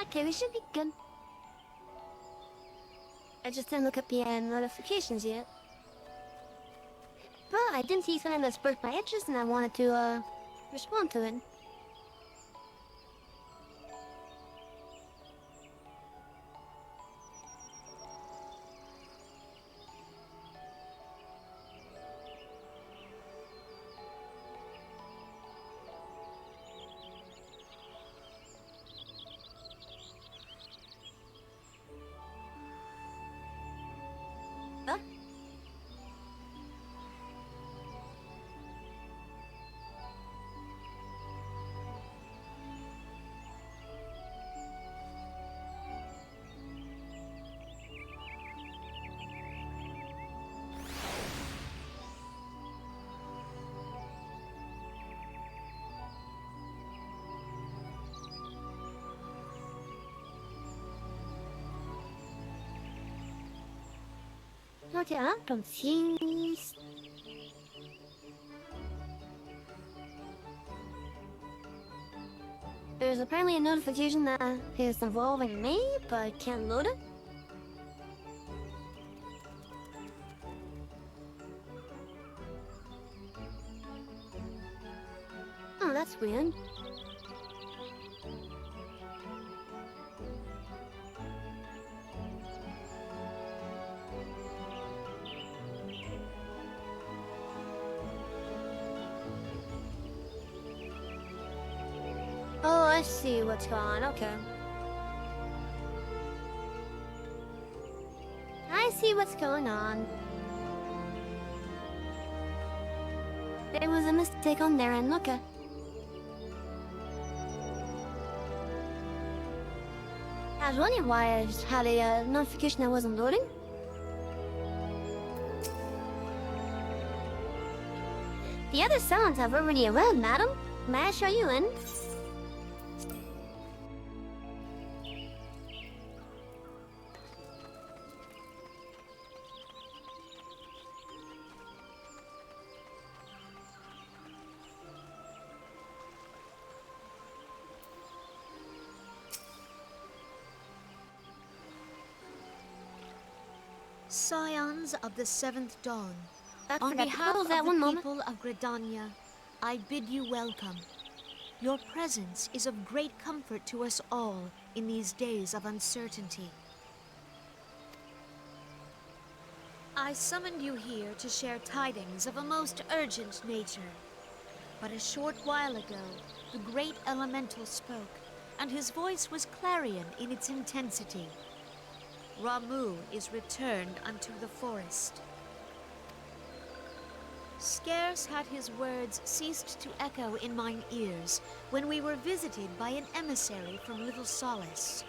Okay, we should be good. I just didn't look up the notifications yet. But I didn't see something that sparked my interest and I wanted to, respond to it. Huh? Okay, I'm confused. There's apparently a notification that is involving me, but I can't load it. Oh, that's weird. Oh, I see what's going on. Okay. I see what's going on. There was a mistake on there, and look at. I was wondering why I just had a notification that wasn't loading. The other sounds have already arrived, madam. May I show you in? Scions of the Seventh Dawn, I on forgot to behalf close of that the one moment. people of Gridania, I bid you welcome. Your presence is of great comfort to us all in these days of uncertainty. I summoned you here to share tidings of a most urgent nature. But a short while ago, the great elemental spoke, and his voice was clarion in its intensity. Ramuh is returned unto the forest. Scarce had his words ceased to echo in mine ears when we were visited by an emissary from Little Solace.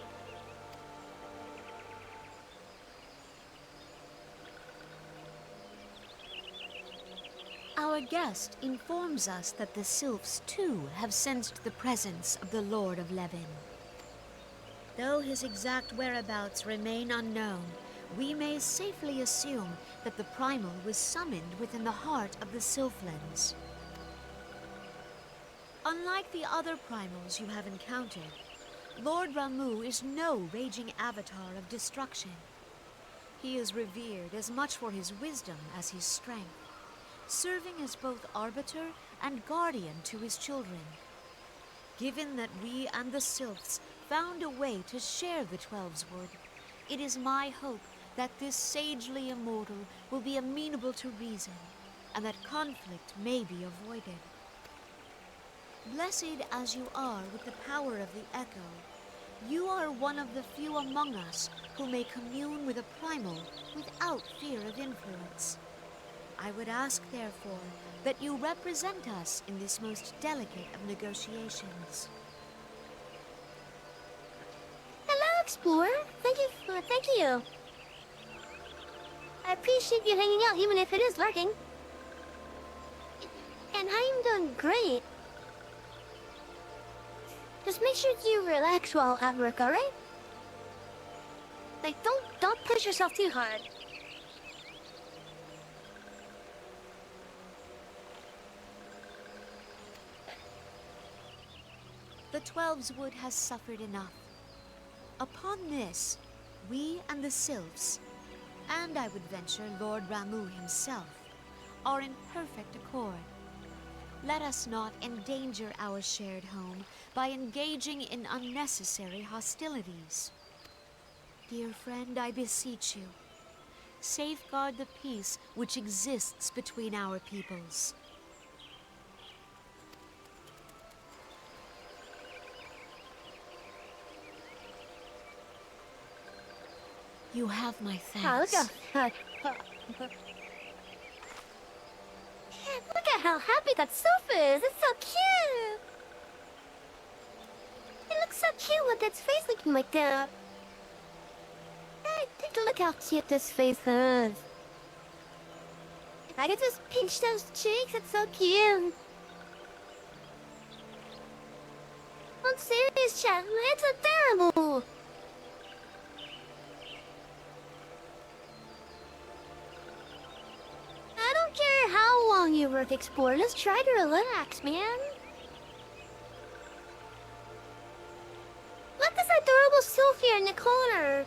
Our guest informs us that the sylphs too have sensed the presence of the Lord of Levin. Though his exact whereabouts remain unknown, we may safely assume that the primal was summoned within the heart of the Sylphlands. Unlike the other primals you have encountered, Lord Ramuh is no raging avatar of destruction. He is revered as much for his wisdom as his strength, serving as both arbiter and guardian to his children. Given that we and the Sylphs found a way to share the Twelves Wood, it is my hope that this sagely immortal will be amenable to reason, and that conflict may be avoided. Blessed as you are with the power of the Echo, you are one of the few among us who may commune with a primal without fear of influence. I would ask, therefore, that you represent us in this most delicate of negotiations. Hello, Explorer. Thank you. I appreciate you hanging out, even if it is lurking. And I'm doing great. Just make sure you relax while at work, alright? Like, don't push yourself too hard. The Twelves Wood has suffered enough. Upon this, we and the Sylphs, and I would venture Lord Ramu himself, are in perfect accord. Let us not endanger our shared home by engaging in unnecessary hostilities. Dear friend, I beseech you, safeguard the peace which exists between our peoples. You have my thanks. Look at how happy that sofa is. It's so cute. It looks so cute with its face looking like that. Hey, take a look how cute this face is. If I could just pinch those cheeks, it's so cute. I'm serious, chat. It's adorable. I don't care how long you work exploring. Let's try to relax, man. Let this adorable Sophia in the corner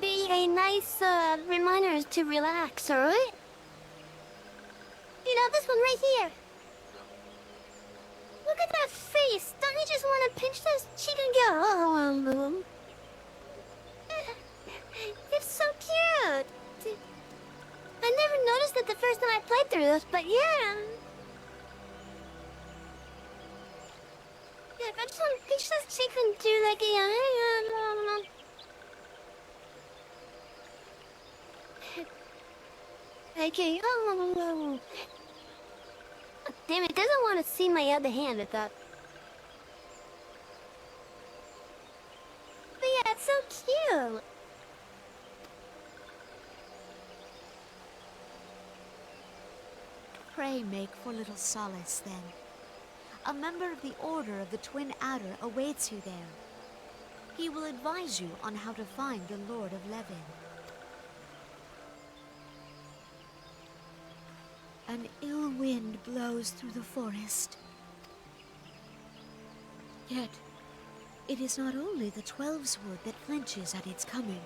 be a nice reminder to relax, alright? You know, this one right here. Look at that face. Don't you just want to pinch this cheek and go, oh, it's so cute. I never noticed it the first time I played through this, but yeah. Yeah, I just want to pinch this cheek and do like okay, oh. Damn it, doesn't want to see my other hand at that. But yeah, it's so cute. Pray make for little solace, then. A member of the Order of the Twin Adder awaits you there. He will advise you on how to find the Lord of Levin. An ill wind blows through the forest. Yet, it is not only the Twelves Wood that flinches at its coming.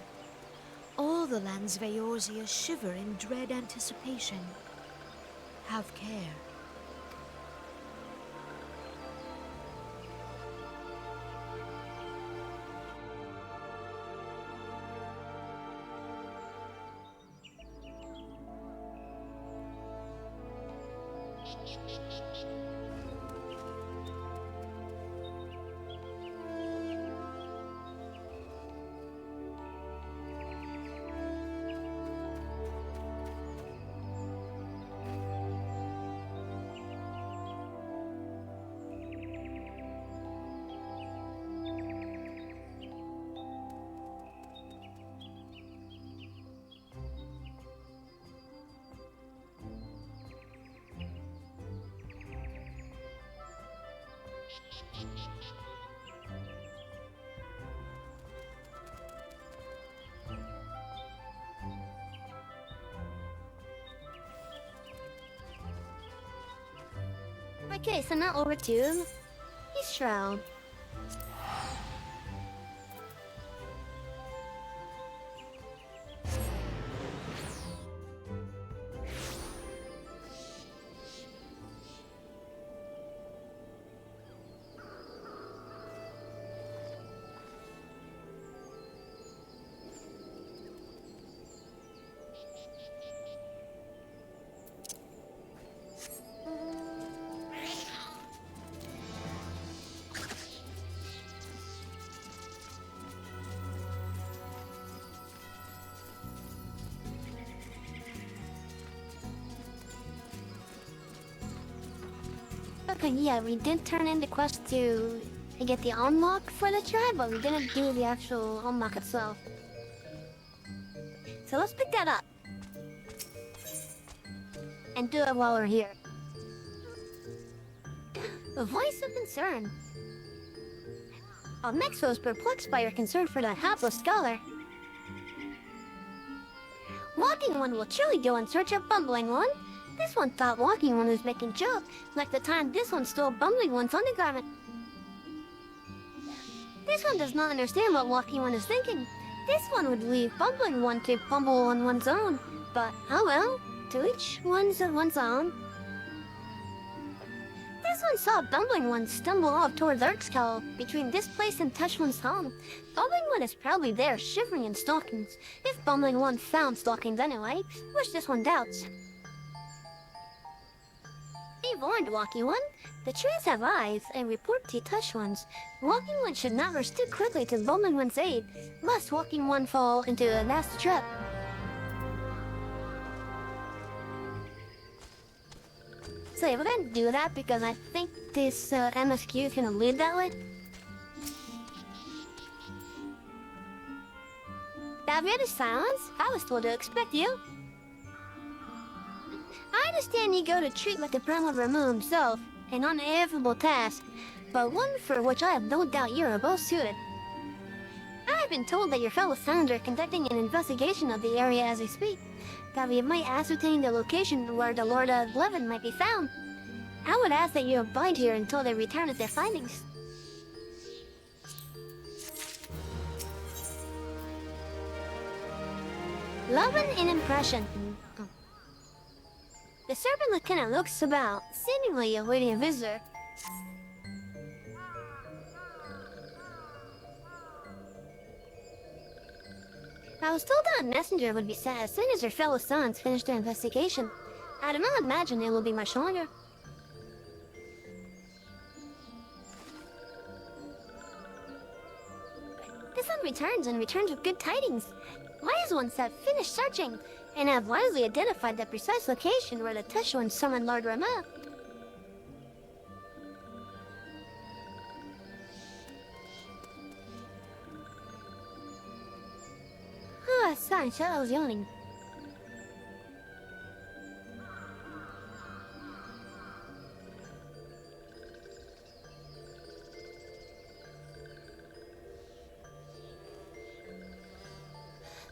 All the lands of Eorzea shiver in dread anticipation. Have care. Okay, so now over to his shroud. Okay, yeah, we did turn in the quest to get the unlock for the tribe, but we didn't do the actual unlock itself. So let's pick that up. And do it while we're here. A voice of concern. Nexo is perplexed by your concern for the hapless scholar. Walking One will surely go in search of Bumbling One. This one thought Walking One was making jokes, like the time this one stole Bumbling One's undergarment. This one does not understand what Walking One is thinking. This one would leave Bumbling One to bumble on one's own. But, oh well, to each one's own. This one saw Bumbling One stumble off towards Archkel between this place and Touch One's home. Bumbling One is probably there, shivering in stockings. If Bumbling One found stockings anyway, which this one doubts. Be warned, Walking One. The trees have eyes and report to Touch Ones. Walking One should not rush too quickly to Bumbling One's aid, lest Walking One fall into a nasty trap. So yeah, we're gonna do that because I think this MSQ is gonna lead that way. That really silence? I was told to expect you. I understand you go to treat with the Primal Ramu himself, an uninevitable task, but one for which I have no doubt you are both suited. I have been told that your fellow Sounds are conducting an investigation of the area as we speak, that we might ascertain the location where the Lord of Levin might be found. I would ask that you abide here until they return with their findings. Levin in impression. The Serpent Lieutenant looks about, seemingly awaiting a visitor. I was told that a messenger would be sent as soon as your fellow Sons finish their investigation. I do not imagine it will be much longer. This one returns and returns with good tidings. Wise ones have finished searching and have wisely identified the precise location where the Touch One summoned Lord Ramu. Ah, sorry, I was yawning.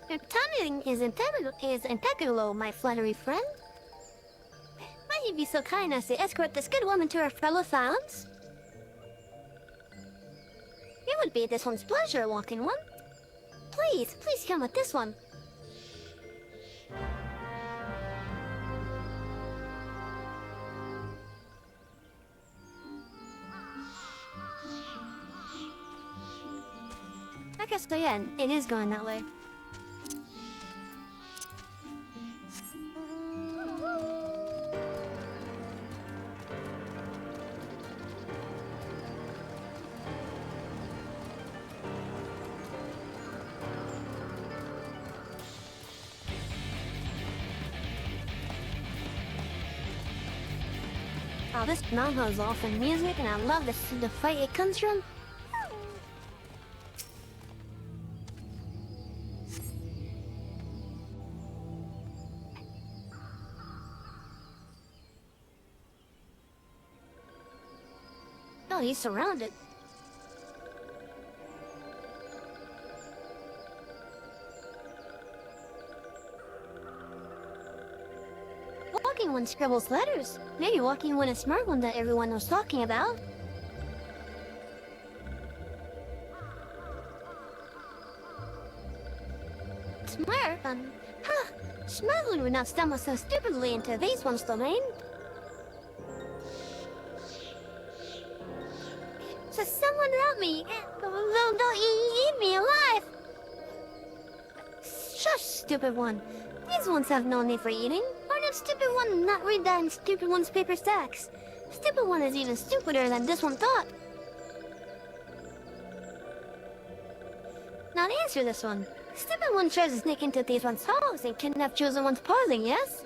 Your timing is impeccable, my flattery friend. Might you be so kind as to escort this good woman to her fellow Sounds? It would be this one's pleasure, Walking One. Please come with this one. I guess so, yeah, it is going that way. Oh, this mountain has awesome music, and I love the fight it comes from. Oh, he's surrounded. Walking One scribbles letters. Maybe Walking One is smart one that everyone was talking about. Smart? Smuggling would not stumble so stupidly into these one's domain. So someone help me! Don't eat me alive! Shush, stupid one. These ones have no need for eating. Why did stupid one not read that in stupid one's paper stacks? Stupid one is even stupider than this one thought. Now answer this one. Stupid one tries to sneak into these one's halls and kidnap chosen one's pausing, yes?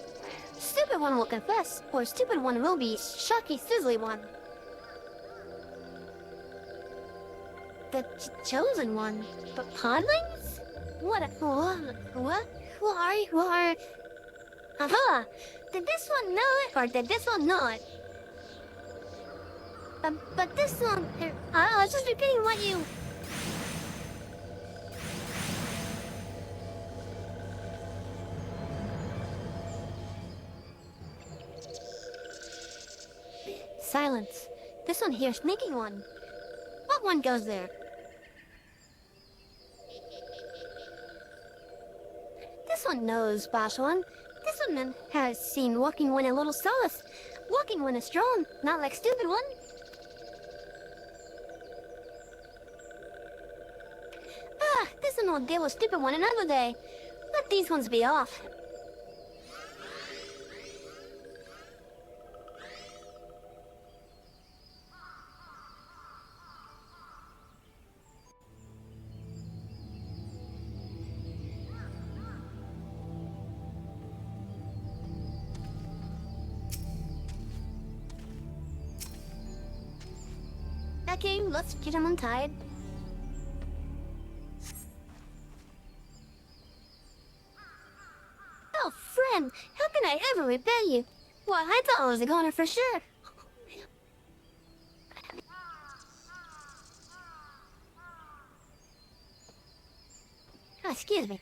Stupid one will confess, or stupid one will be shocky sizzly one. The chosen one? But podlings? What? Who are you? Aha! Did this one know it, or did this one know it? But this one... I was just repeating what you... Silence. This one here, sneaking one. What one goes there? This one knows, boss one. This one has seen walking when a little solace. Walking when a strong, not like stupid one. Ah, this one will deal with stupid one another day. Let these ones be off. Okay, let's get him untied. Oh, friend, how can I ever repay you? Well, I thought I was a goner for sure. Oh, excuse me.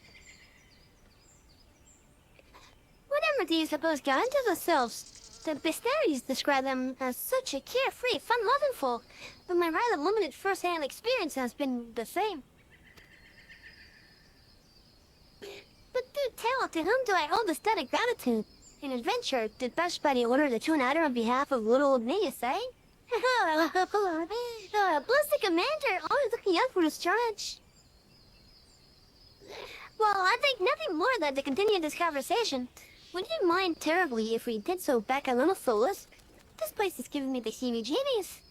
Whatever do you suppose got into themselves? The Bestiaries describe them as such a carefree, fun-loving folk, but my rather limited first-hand experience has been the same. But do tell, to whom do I owe this debt of gratitude? An adventure did best by the order to tune out on behalf of little old me, you say? Bless the commander, always looking out for his charge. Well, I think nothing more than to continue this conversation. Would you mind terribly if we did so back a little soulless? This place is giving me the heebie-jeebies.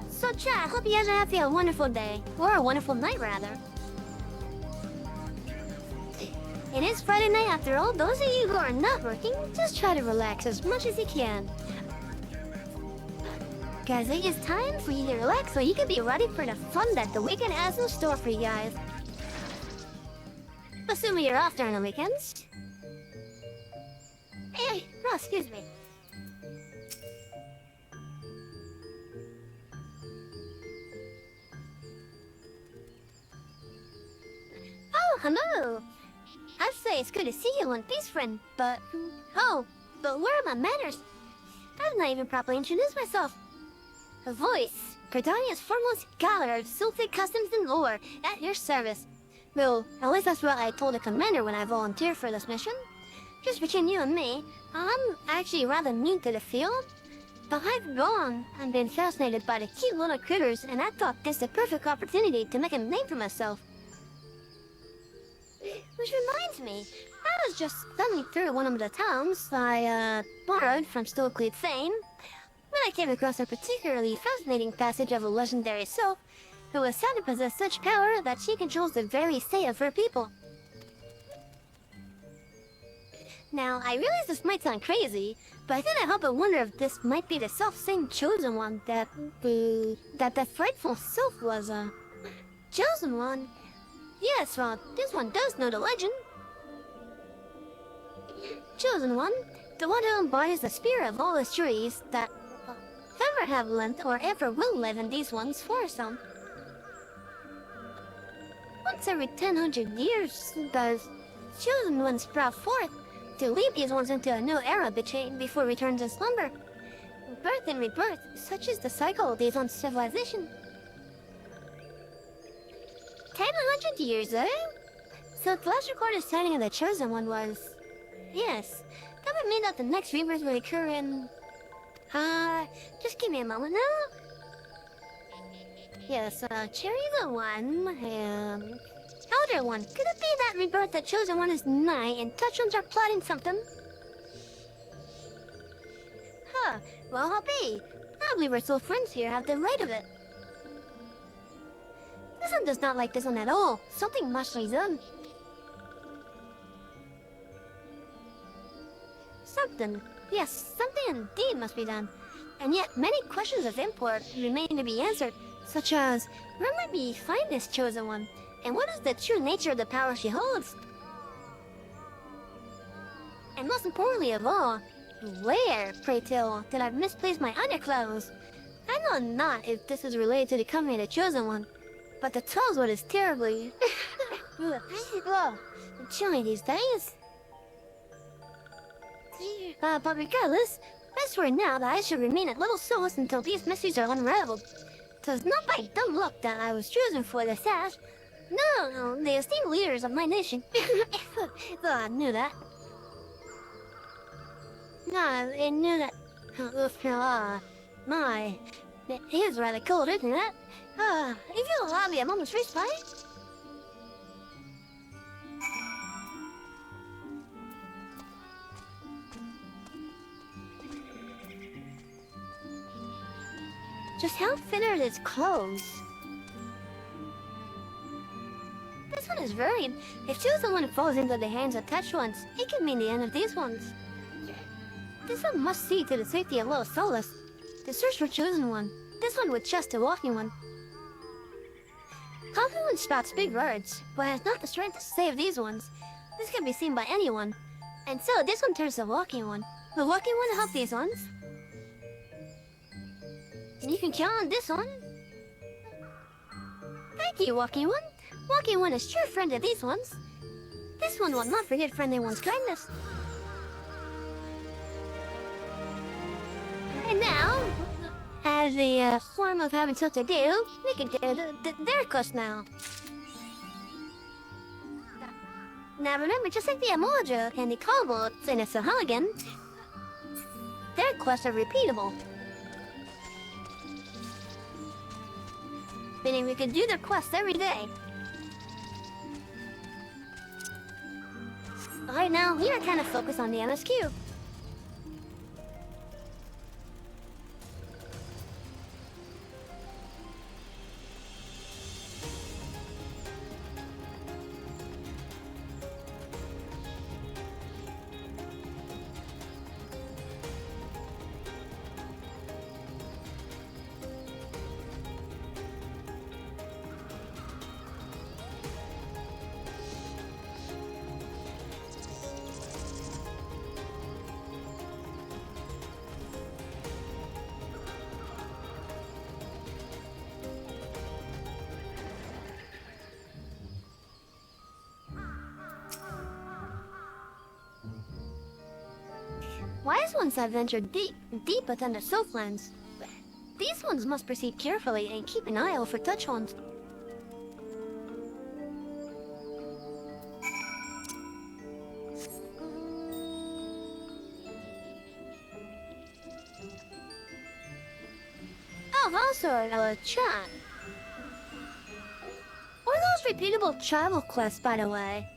So chat, hope you guys are having a wonderful day. Or a wonderful night, rather. It is Friday night after all. Those of you who are not working, just try to relax as much as you can. Guys, it is time for you to relax so you can be ready for the fun that the weekend has in store for you guys. Assuming you're off during the weekends. Hey, oh, excuse me. Oh, hello! I'd say it's good to see you, One Piece friend, but... Oh, but where are my manners? I've not even properly introduced myself. A voice, Cardania's foremost scholar of Sulfate customs and lore, at your service. Well, at least that's what I told the commander when I volunteered for this mission. Just between you and me, I'm actually rather new to the field. But I've gone and been fascinated by the cute little critters, and I thought this the perfect opportunity to make a name for myself. Which reminds me, I was just thumbing through one of the towns I, borrowed from Stokely Thane, when I came across a particularly fascinating passage of a legendary sylph who was said to possess such power that she controls the very state of her people. Now, I realize this might sound crazy, but I couldn't help but wonder if this might be the self-same chosen one that the frightful sylph was, chosen one. Yes, well, this one does know the legend. Chosen one, the one who embodies the spirit of all the trees that ever have lived or ever will live in these ones for some. Once every 1,000 years, the chosen ones sprout forth to lead these ones into a new era before return to slumber. Birth and rebirth, such is the cycle of these ones' civilization. 1,000 years, eh? So the last recorded sighting of the Chosen One was... Yes, that would mean that the next rebirth will occur in... just give me a moment now. Yes, Cherry the One, Elder One. Could it be that rebirth the Chosen One is nigh and touch ones are plotting something? Huh, well, I'll be. I believe we're still friends here have the right of it. This one does not like this one at all. Something must be done. Something. Yes, something indeed must be done. And yet, many questions of import remain to be answered, such as, where might we find this Chosen One? And what is the true nature of the power she holds? And most importantly of all, where, pray tell, did I misplace my underclothes? I know not if this is related to the coming of the Chosen One, but the tells what is terribly... chilly these days. But regardless, I swear now that I should remain at Little Source until these mysteries are unraveled. 'Twas not by dumb luck that I was chosen for this task. No, the esteemed leaders of my nation. I knew that. No, I knew that. My, it is rather cold, isn't it? If you'll allow me a moment's respite. Just how thin are his clothes? This one is very... If chosen one falls into the hands of touch ones, it can mean the end of these ones. This one must see to the safety of Little Solace. The search for chosen one. This one with just a walking one. Common one spouts big words, but has not the strength to save these ones. This can be seen by anyone. And so this one turns the walking one. The walking one helps these ones. And you can count on this one. Thank you, Walking One. Walking One is true friend of these ones. This one will not forget friendly one's kindness. And now, as a form of having something to do, we can do their quest now. Now remember, just like the Emoja and the Kobolds in a Sahaligan, their quests are repeatable. Meaning we can do their quests every day. Right now, we are kind of focused on the MSQ. Wise ones have ventured deep within the Southlands. These ones must proceed carefully and keep an eye out for touch ones. Oh, also a chat. What are those repeatable travel quests, by the way?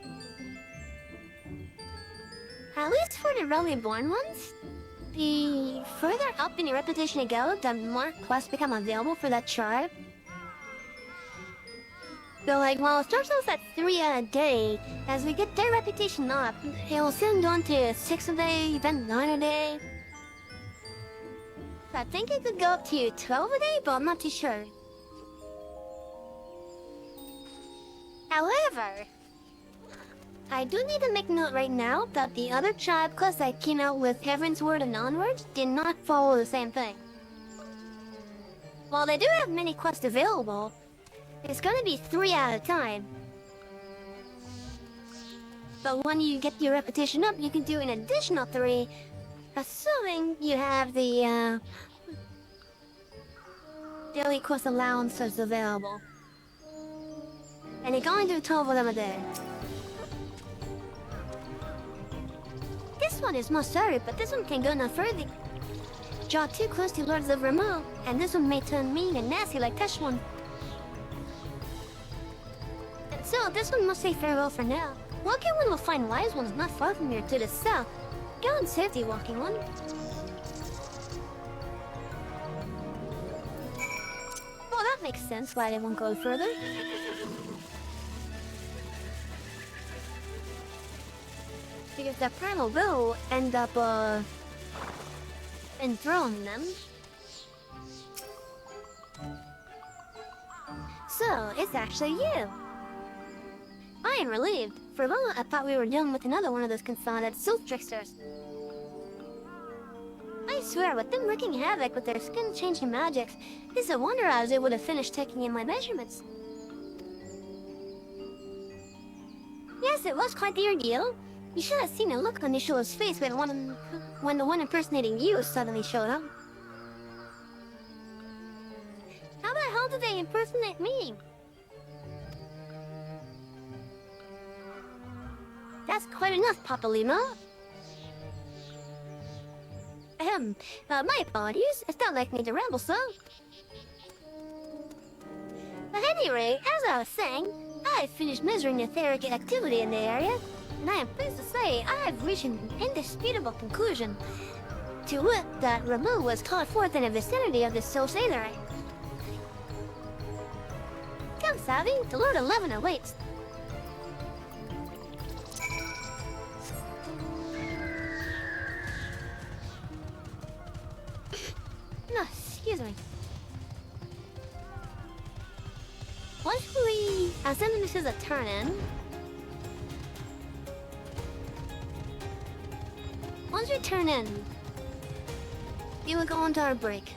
At least for the realmly born ones, the further up in your reputation you go, the more quests become available for that tribe. So like, while it starts off at 3 a day, as we get their reputation up, it will soon go on to 6 a day, then 9 a day. I think it could go up to 12 a day, but I'm not too sure. However, I do need to make note right now that the other tribe quests that came out with Heaven's Word and onwards did not follow the same thing. While they do have many quests available, it's gonna be 3 at a time. But when you get your reputation up, you can do an additional 3, assuming you have the daily quest allowances available. And you can only do 12 of them a day. This one is more sorry, but this one can go no further. Draw too close to Lords of Remo, and this one may turn mean and nasty like Tesh one. And so this one must say farewell for now. Walking One will find wise ones not far from here to the south. Go in safety, Walking One. Well, that makes sense why they won't go further. Because the primal will end up, enthroning them. So, it's actually you. I am relieved. For a moment, I thought we were dealing with another one of those confounded sylph tricksters. I swear, with them wreaking havoc with their skin-changing magics, it's a wonder I was able to finish taking in my measurements. Yes, it was quite the ordeal. You should have seen the look on Nishua's face when the one impersonating you suddenly showed up. How the hell did they impersonate me? That's quite enough, Papa Lima. My apologies. It's not like me to ramble, so. At any rate, as I was saying, I've finished measuring the etheric activity in the area, and I am pleased to say I have reached an indisputable conclusion. To wit, that Ramu was caught forth in the vicinity of this Sosailere. Come, Savvy, the Lord 11 awaits. No, excuse me. Once we... Assuming this is a turn-in. Once we turn in, we will go into our break.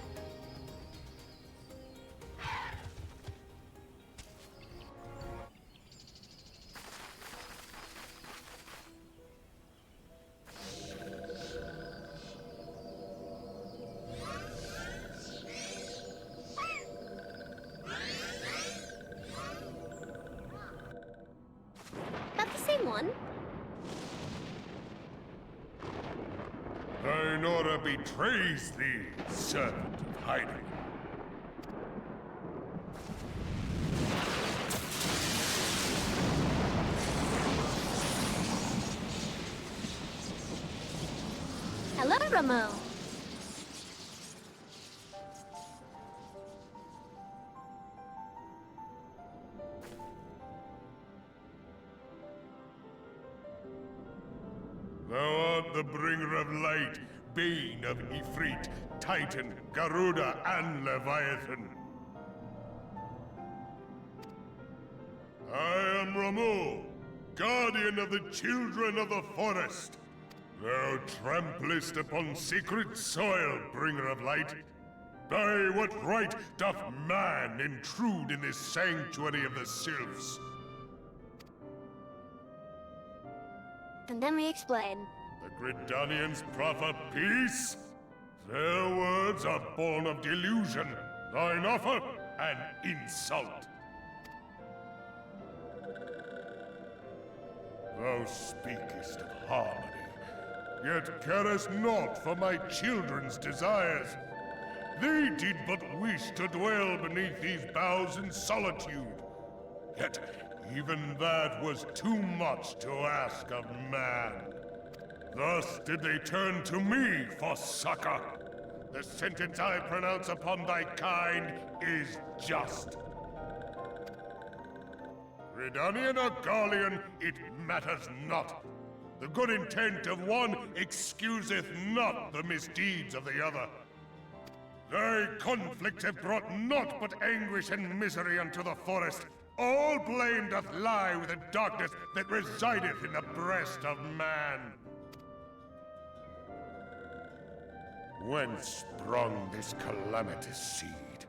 That's the same one. Thine order betrays thee, servant of hiding. Hello, Ramo. Thou art the bringer of light, bane of Ifrit, Titan, Garuda, and Leviathan. I am Ramu, guardian of the children of the forest. Thou tramplest upon sacred soil, bringer of light. By what right doth man intrude in this sanctuary of the sylphs? And then we explain. The Gridanians proffer peace? Their words are born of delusion, thine offer an insult. Thou speakest of harmony, yet carest not for my children's desires. They did but wish to dwell beneath these boughs in solitude. Yet even that was too much to ask of man. Thus did they turn to me for succor. The sentence I pronounce upon thy kind is just. Redanian or Garlean, it matters not. The good intent of one excuseth not the misdeeds of the other. Thy conflicts have brought naught but anguish and misery unto the forest. All blame doth lie with the darkness that resideth in the breast of man. Whence sprung this calamitous seed?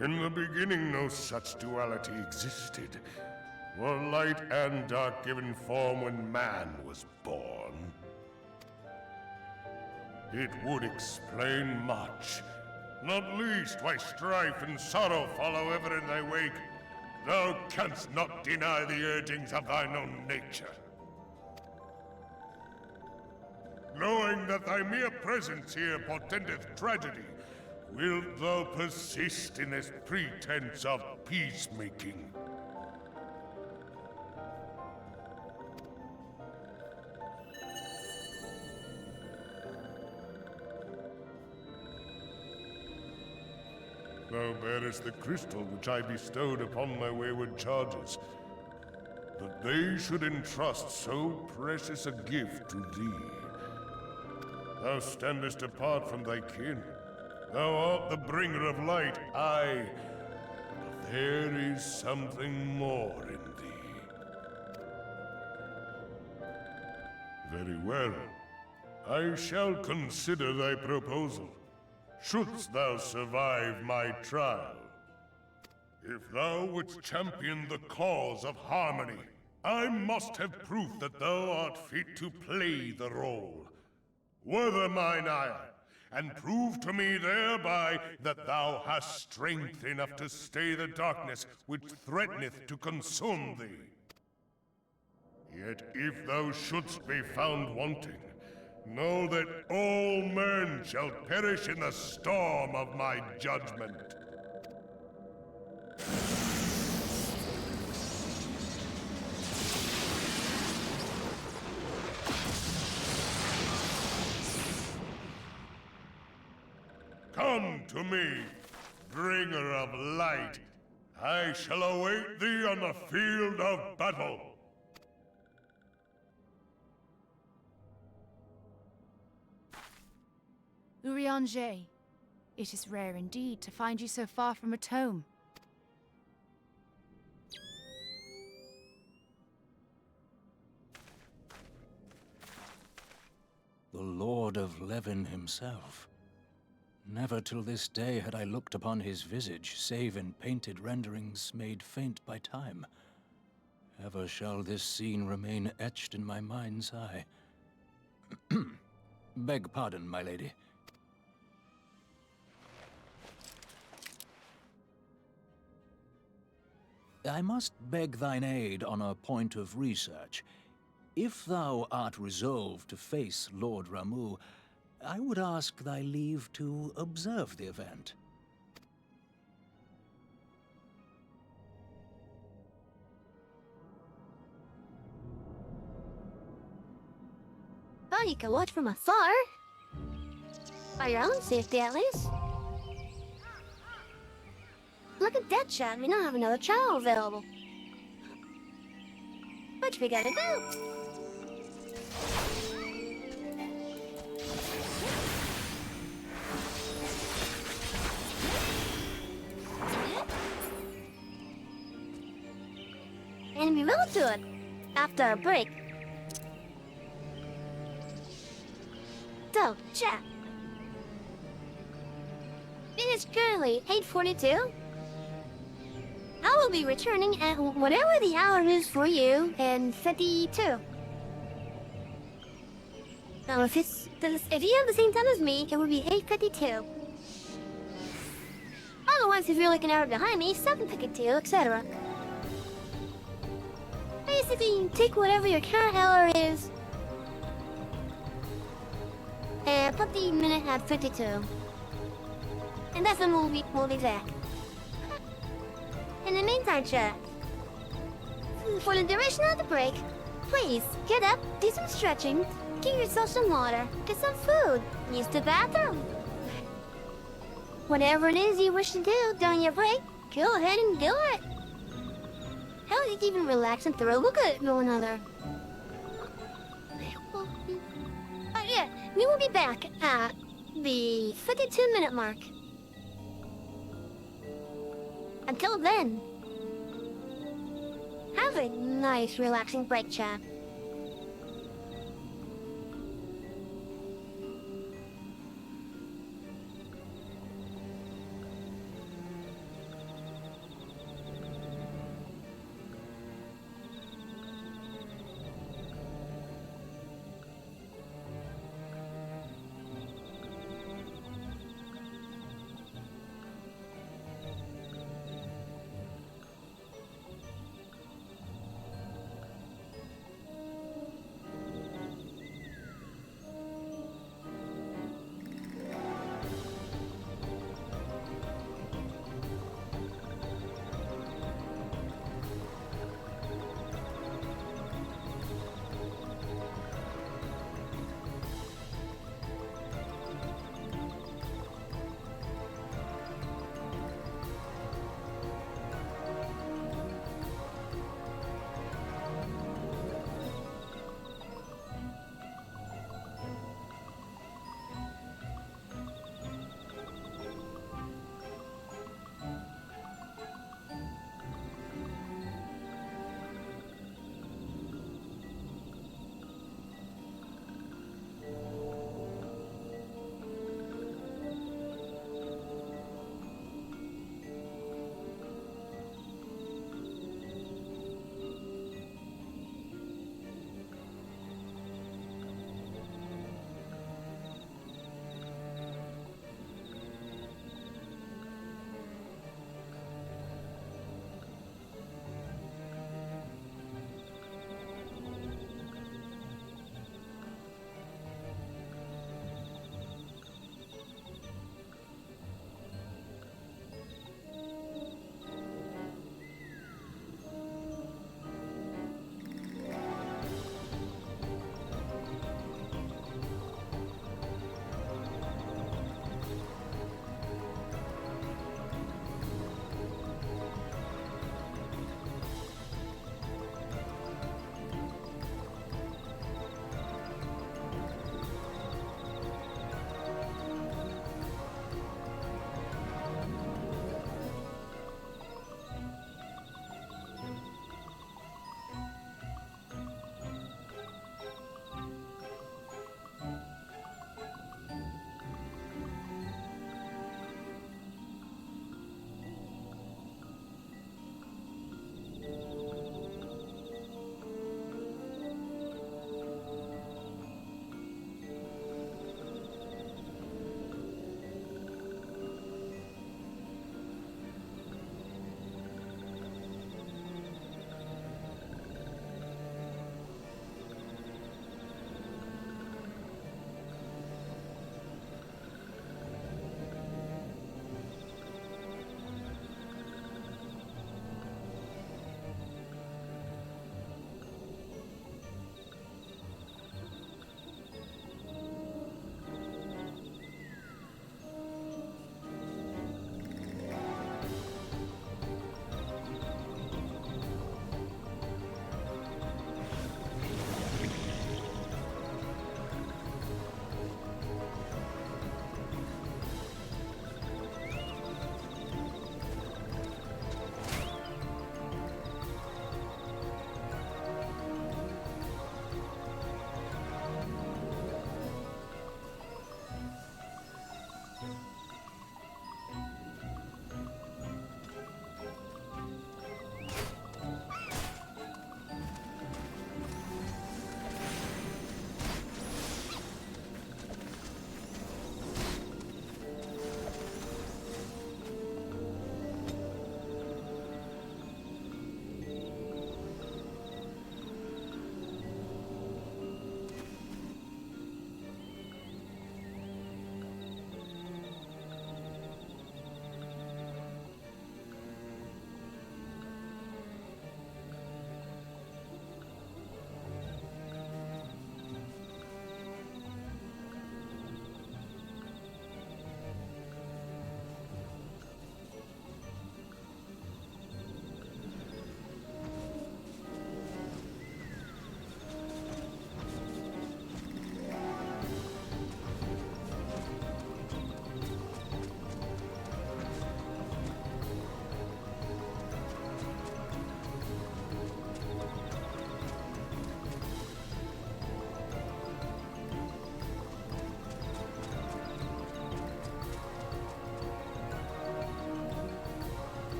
In the beginning no such duality existed. Were light and dark given form when man was born? It would explain much. Not least why strife and sorrow follow ever in thy wake. Thou canst not deny the urgings of thine own nature. Knowing that thy mere presence here portendeth tragedy, wilt thou persist in this pretense of peacemaking? Thou bearest the crystal which I bestowed upon my wayward charges. That they should entrust so precious a gift to thee. Thou standest apart from thy kin. Thou art the bringer of light, aye. But there is something more in thee. Very well. I shall consider thy proposal. Shouldst thou survive my trial. If thou wouldst champion the cause of harmony, I must have proof that thou art fit to play the role. Wither mine ire, and prove to me thereby that thou hast strength enough to stay the darkness which threateneth to consume thee. Yet if thou shouldst be found wanting, know that all men shall perish in the storm of my judgment. Come to me, bringer of light. I shall await thee on the field of battle. Urianger, it is rare indeed to find you so far from a tome. The Lord of Levin himself. Never till this day had I looked upon his visage, save in painted renderings made faint by time. Ever shall this scene remain etched in my mind's eye. Beg pardon, my lady. I must beg thine aid on a point of research. If thou art resolved to face Lord Ramuh, I would ask thy leave to observe the event. Oh, you can watch from afar. For your own safety, at least. Look at that shot. We now have another child available. What we gotta do? And we will do it after a break. So, chat. It is currently 8:42. I will be returning at whatever the hour is for you in 52. Now, if you have the same time as me, it would be 8:52. Otherwise, if you're like an hour behind me, 7:52, etc. Basically, take whatever your current hour is and put the minute at 52. And that's when we'll be back. In the meantime, chat, for the duration of the break, please get up, do some stretching, get yourself some water, get some food, use the bathroom. Whatever it is you wish to do during your break, go ahead and do it. Hell, you can even relax and throw a look at one another. Yeah, we will be back at the 52-minute mark. Until then, have a nice, relaxing break, chat.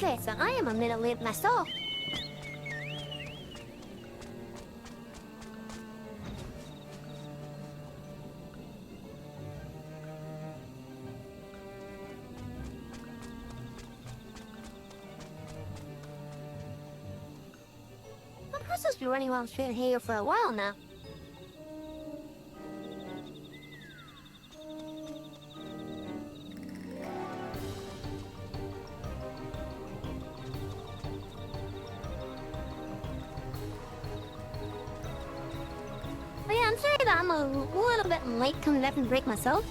Okay, so I am a minute late myself. The process been running around straight here for a while now. But yeah, I'm sorry that I'm a little bit late coming back from break myself.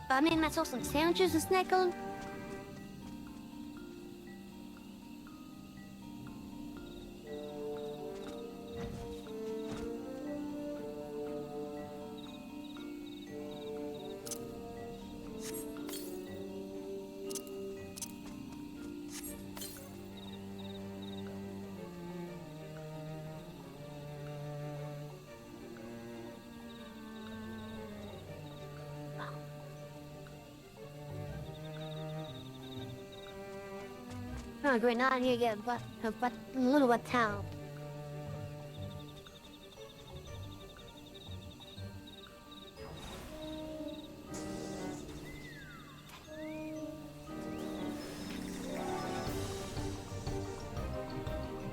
I made myself some sandwiches to snack on. Oh, great, now I need to get a little bit town.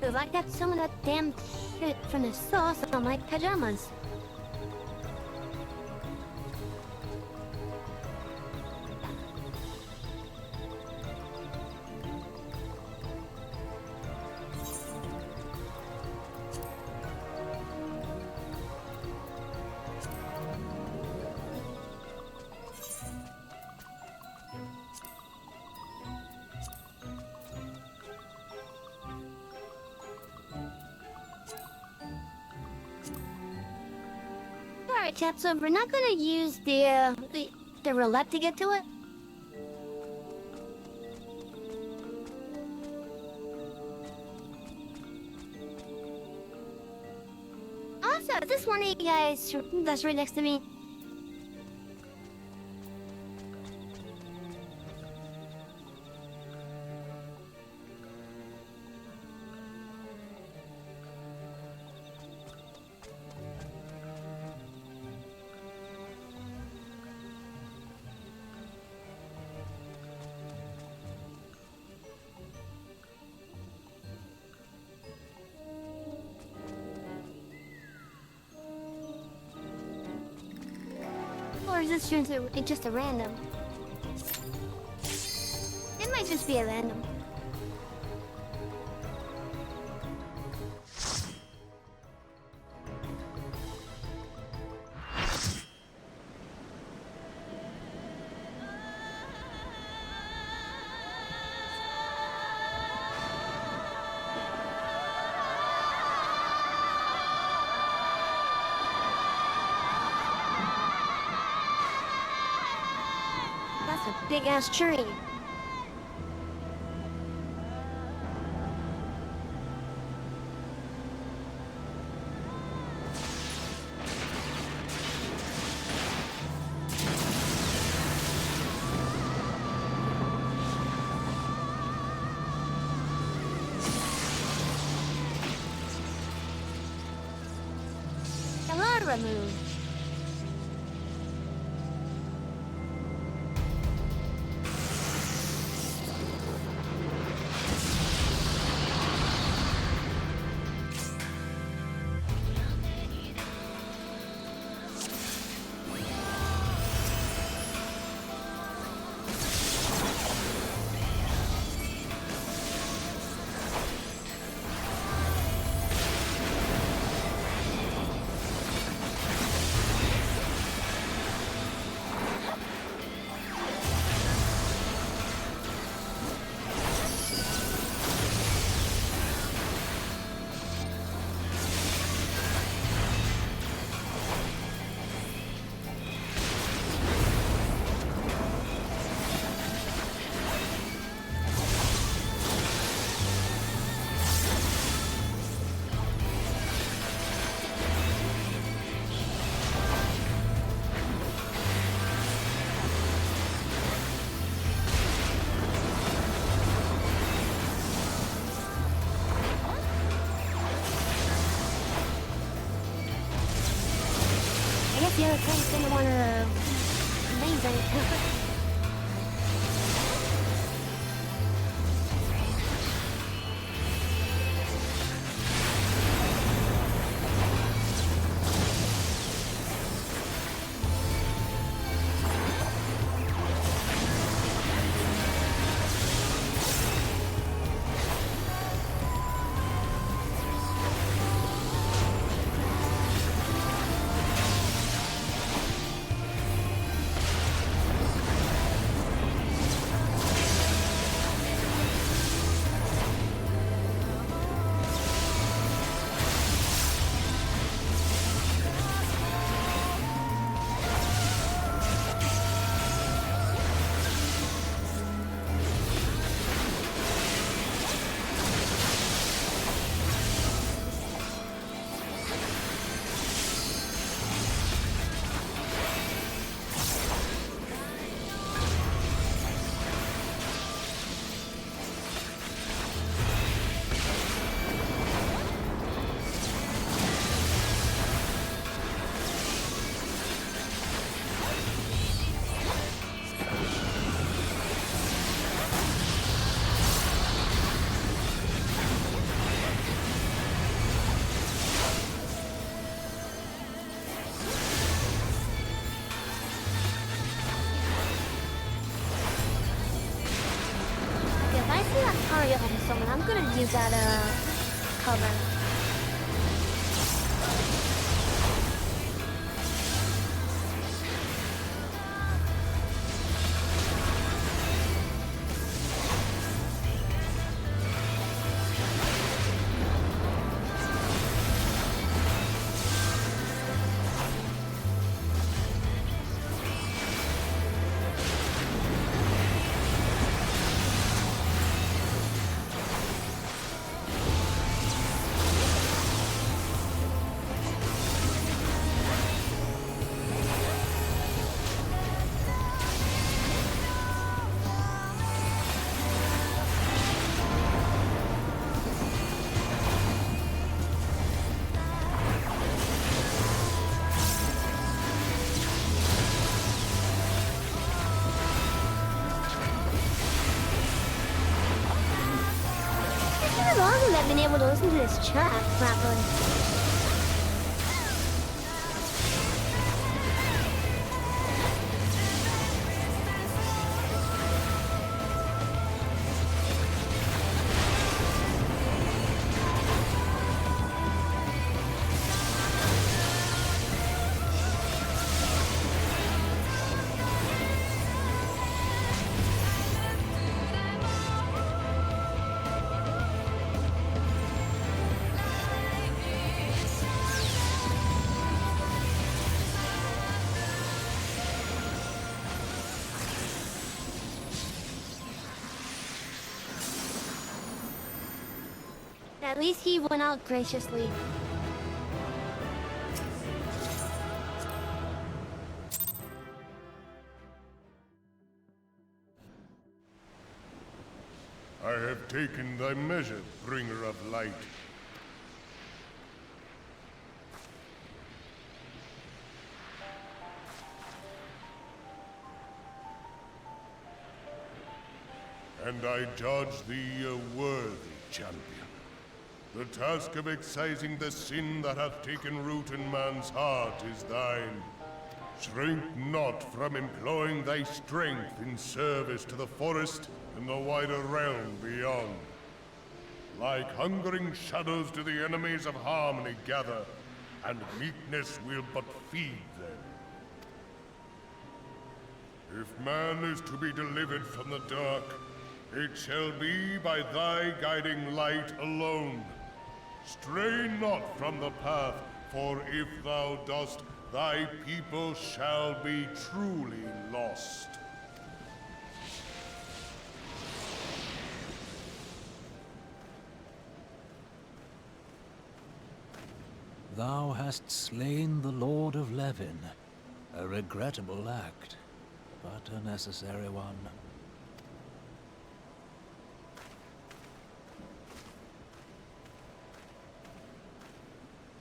Cause I got some of that damn shit from the sauce on my pajamas. Alright, chat, so we're not gonna use the roulette to get to it. Also, this one of you guys that's right next to me. Or is this just a random? It might just be a random. That's a big ass tree. Camera move. guess the other place didn't want to amazing. Hurry up on someone. I'm gonna use that cover. It's been long since I've been able to listen to this track properly. At least he went out graciously. I have taken thy measure, bringer of light. And I judge thee a worthy champion. The task of excising the sin that hath taken root in man's heart is thine. Shrink not from employing thy strength in service to the forest and the wider realm beyond. Like hungering shadows do the enemies of harmony gather, and meekness will but feed them. If man is to be delivered from the dark, it shall be by thy guiding light alone. Stray not from the path, for if thou dost, thy people shall be truly lost. Thou hast slain the Lord of Levin. A regrettable act, but a necessary one.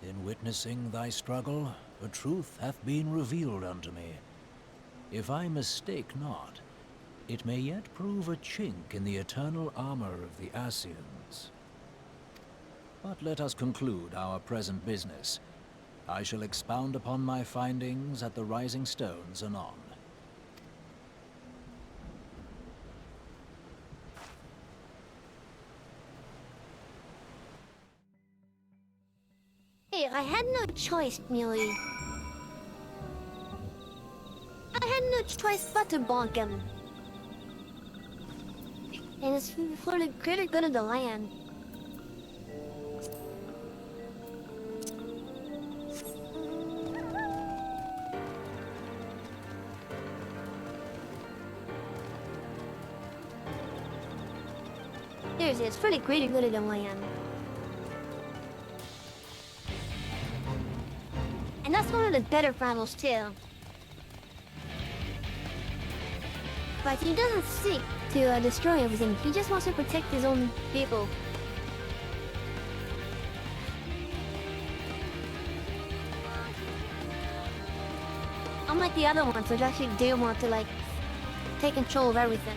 In witnessing thy struggle, a truth hath been revealed unto me. If I mistake not, it may yet prove a chink in the eternal armor of the Ascians. But let us conclude our present business. I shall expound upon my findings at the Rising Stones anon. Hey, I had no choice, Muley. I had no choice but to bonk him. And it's for the greater good of the land. Seriously, it's for the greater good of the land. And that's one of the better battles too. But he doesn't seek to destroy everything. He just wants to protect his own people. Unlike the other ones, which actually do want to like take control of everything.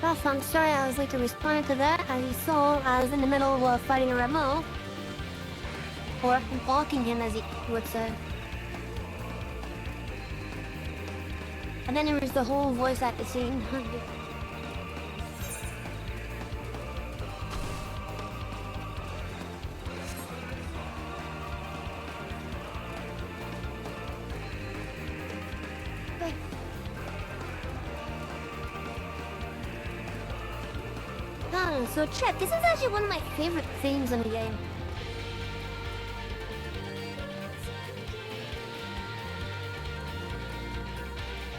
Well, I'm sorry I was late to respond to that. As you saw, I was in the middle of fighting a Remo. Or balking him, as he would say. And then there was the whole voice acting scene. So Chet, this is actually one of my favorite themes in the game.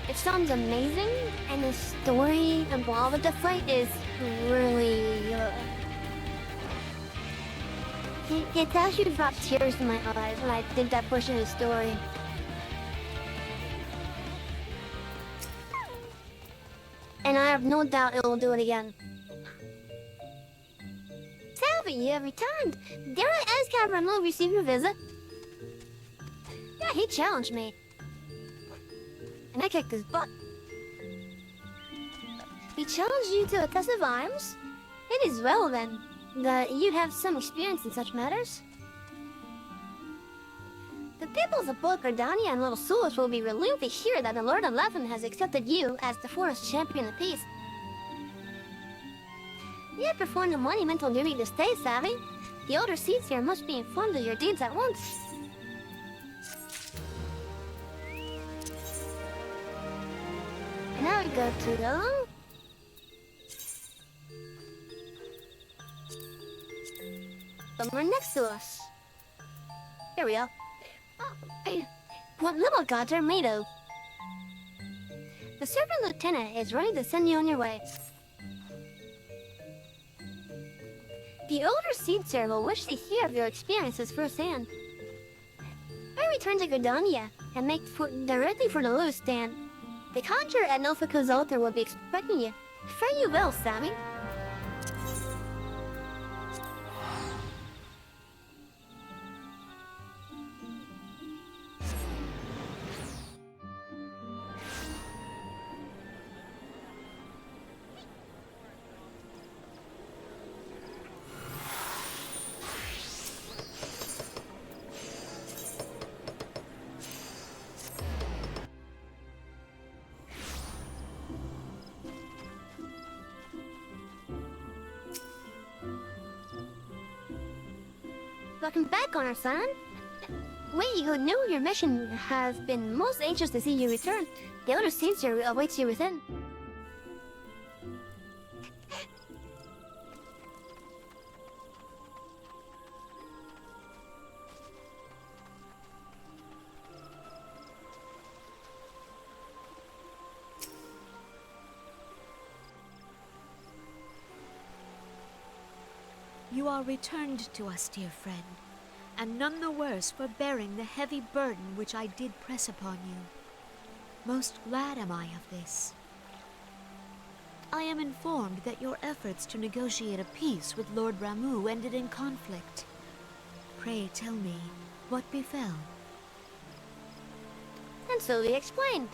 It sounds amazing, and the story involved with the fight is really it actually brought tears to my eyes when I did that portion of the story. And I have no doubt it will do it again. You have returned. Dare I ask how Remo received your visit? Yeah, he challenged me. And I kicked his butt. He challenged you to a test of arms? It is well then, that you have some experience in such matters. The peoples of both Gardania and Little Sulis will be relieved to hear that the Lord of Leaven has accepted you as the forest champion of peace. You have performed a monumental duty to stay, Savvy. The older seats here must be informed of your deeds at once. And now we go to the... somewhere next to us. Here we are. Oh, hey, what little gods are made of? The Servant Lieutenant is ready to send you on your way. The older Seed Sir will wish to hear of your experiences firsthand. I return to Gardania and make directly for the Lewis stand. The conjurer at Nofika's altar will be expecting you. Fare you well, Sammy. Welcome back, Honor Son. We who knew your mission have been most anxious to see you return. The Elder Caesar awaits you within. You are returned to us, dear friend, and none the worse for bearing the heavy burden which I did press upon you. Most glad am I of this. I am informed that your efforts to negotiate a peace with Lord Ramuh ended in conflict. Pray tell me, what befell? And so he explained.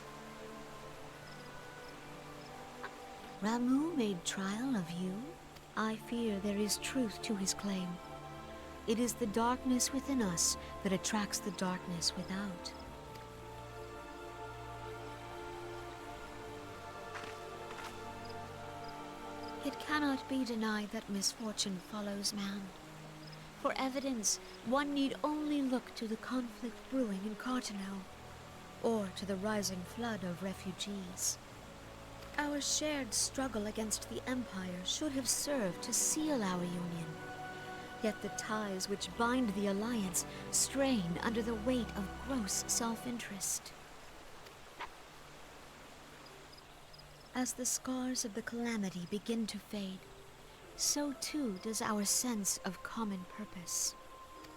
Ramuh made trial of you? I fear there is truth to his claim. It is the darkness within us that attracts the darkness without. It cannot be denied that misfortune follows man. For evidence, one need only look to the conflict brewing in Cartano, or to the rising flood of refugees. Our shared struggle against the Empire should have served to seal our union. Yet the ties which bind the Alliance strain under the weight of gross self-interest. As the scars of the calamity begin to fade, so too does our sense of common purpose.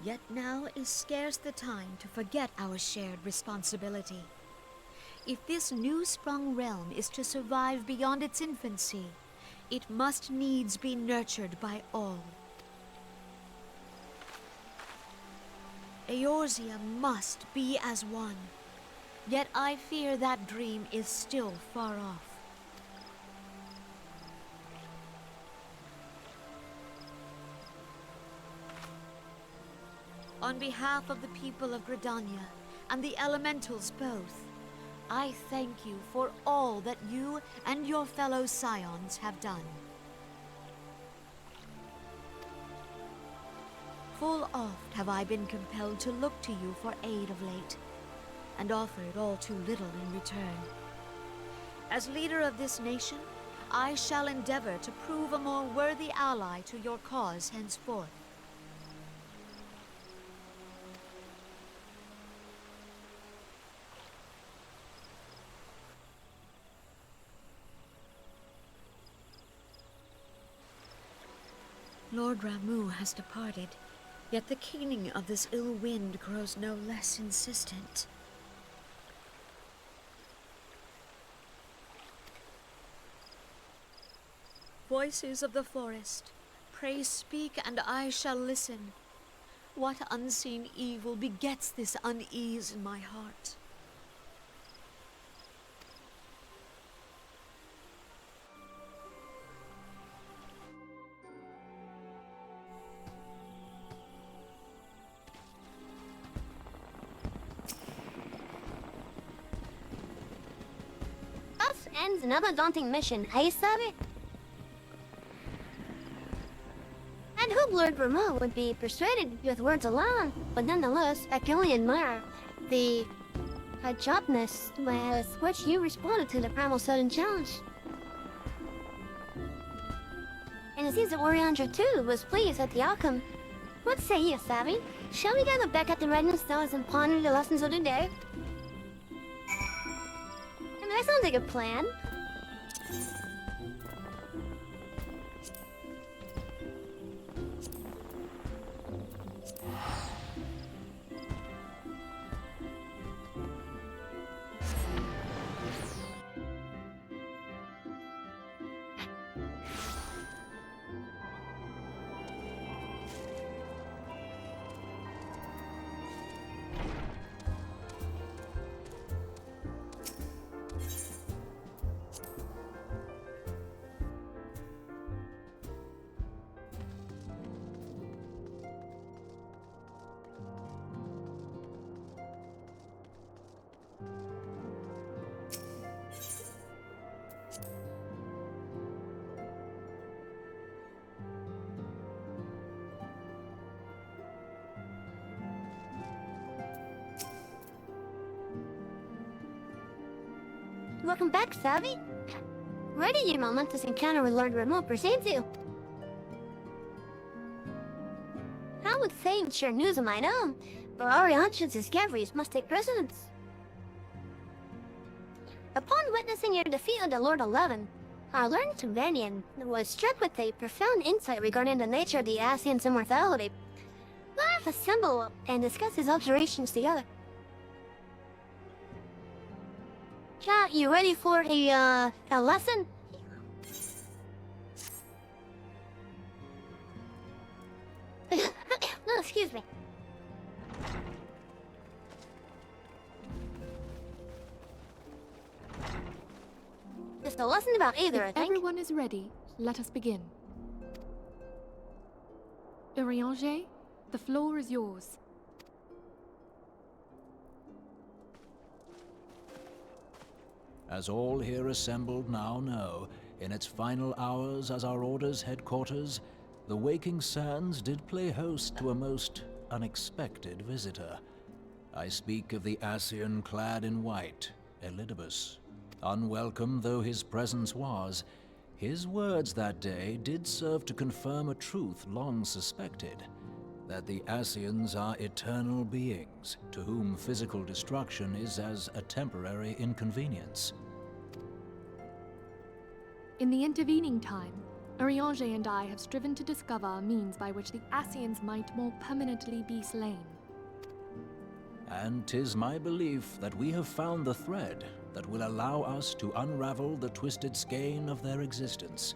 Yet now is scarce the time to forget our shared responsibility. If this new-sprung realm is to survive beyond its infancy, it must needs be nurtured by all. Eorzea must be as one, yet I fear that dream is still far off. On behalf of the people of Gridania and the elementals both, I thank you for all that you and your fellow scions have done. Full oft have I been compelled to look to you for aid of late, and offered all too little in return. As leader of this nation, I shall endeavor to prove a more worthy ally to your cause henceforth. Lord Ramuh has departed, yet the keening of this ill wind grows no less insistent. Voices of the forest, pray speak and I shall listen. What unseen evil begets this unease in my heart? Thus ends another daunting mission, hey, Savvy? I'd hope Lord Ramuh would be persuaded with words alone, but nonetheless, I can only admire the adroitness with which you responded to the Primal Sudden Challenge. And it seems that Oriandra too was pleased at the outcome. What say you, Savvy? Shall we gather back at the Redden Stones and ponder the lessons of the day? I mean, that sounds like a plan. Welcome back, Savvy. Ready your momentous encounter with Lord Ramuh precedes you. I would say share news of mine own, but Oriandra's discoveries must take precedence. Upon witnessing your defeat of the Lord 11, our learned companion was struck with a profound insight regarding the nature of the Ascient's immortality. But assemble and discuss his observations together. Chat, you ready for a lesson? No, excuse me. Just a lesson about either, I If think. everyone is ready, let us begin. Urianger, the floor is yours. As all here assembled now know, in its final hours as our Order's headquarters, the Waking Sands did play host to a most unexpected visitor. I speak of the Ascian clad in white, Elidibus. Unwelcome though his presence was, his words that day did serve to confirm a truth long suspected, that the Ascians are eternal beings, to whom physical destruction is as a temporary inconvenience. In the intervening time, Urianger and I have striven to discover a means by which the Ascians might more permanently be slain. And 'tis my belief that we have found the thread that will allow us to unravel the twisted skein of their existence.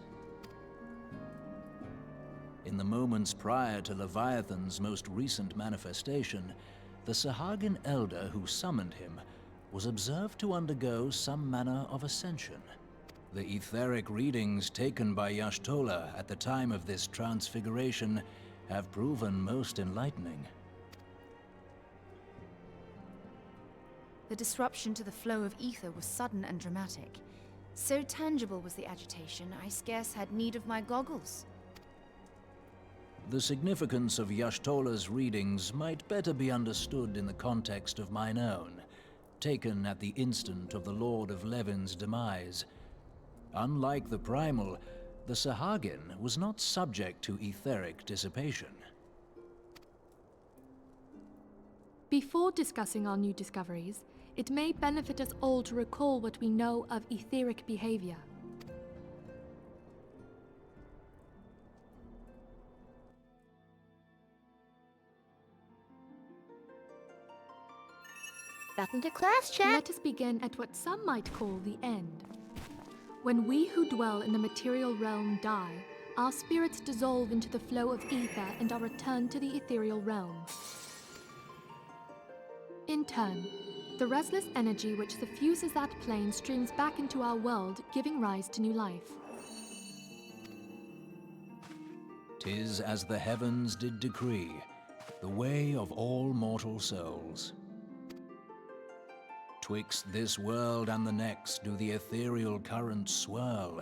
In the moments prior to Leviathan's most recent manifestation, the Sahagin elder who summoned him was observed to undergo some manner of ascension. The etheric readings taken by Y'shtola at the time of this transfiguration have proven most enlightening. The disruption to the flow of ether was sudden and dramatic. So tangible was the agitation, I scarce had need of my goggles. The significance of Y'shtola's readings might better be understood in the context of mine own, taken at the instant of the Lord of Levin's demise. Unlike the Primal, the Sahagin was not subject to etheric dissipation. Before discussing our new discoveries, it may benefit us all to recall what we know of etheric behavior. Welcome to class, chat. Let us begin at what some might call the end. When we who dwell in the material realm die, our spirits dissolve into the flow of ether and are returned to the ethereal realm. In turn, the restless energy which suffuses that plane streams back into our world, giving rise to new life. 'Tis as the heavens did decree, the way of all mortal souls. Twixt this world and the next do the ethereal currents swirl,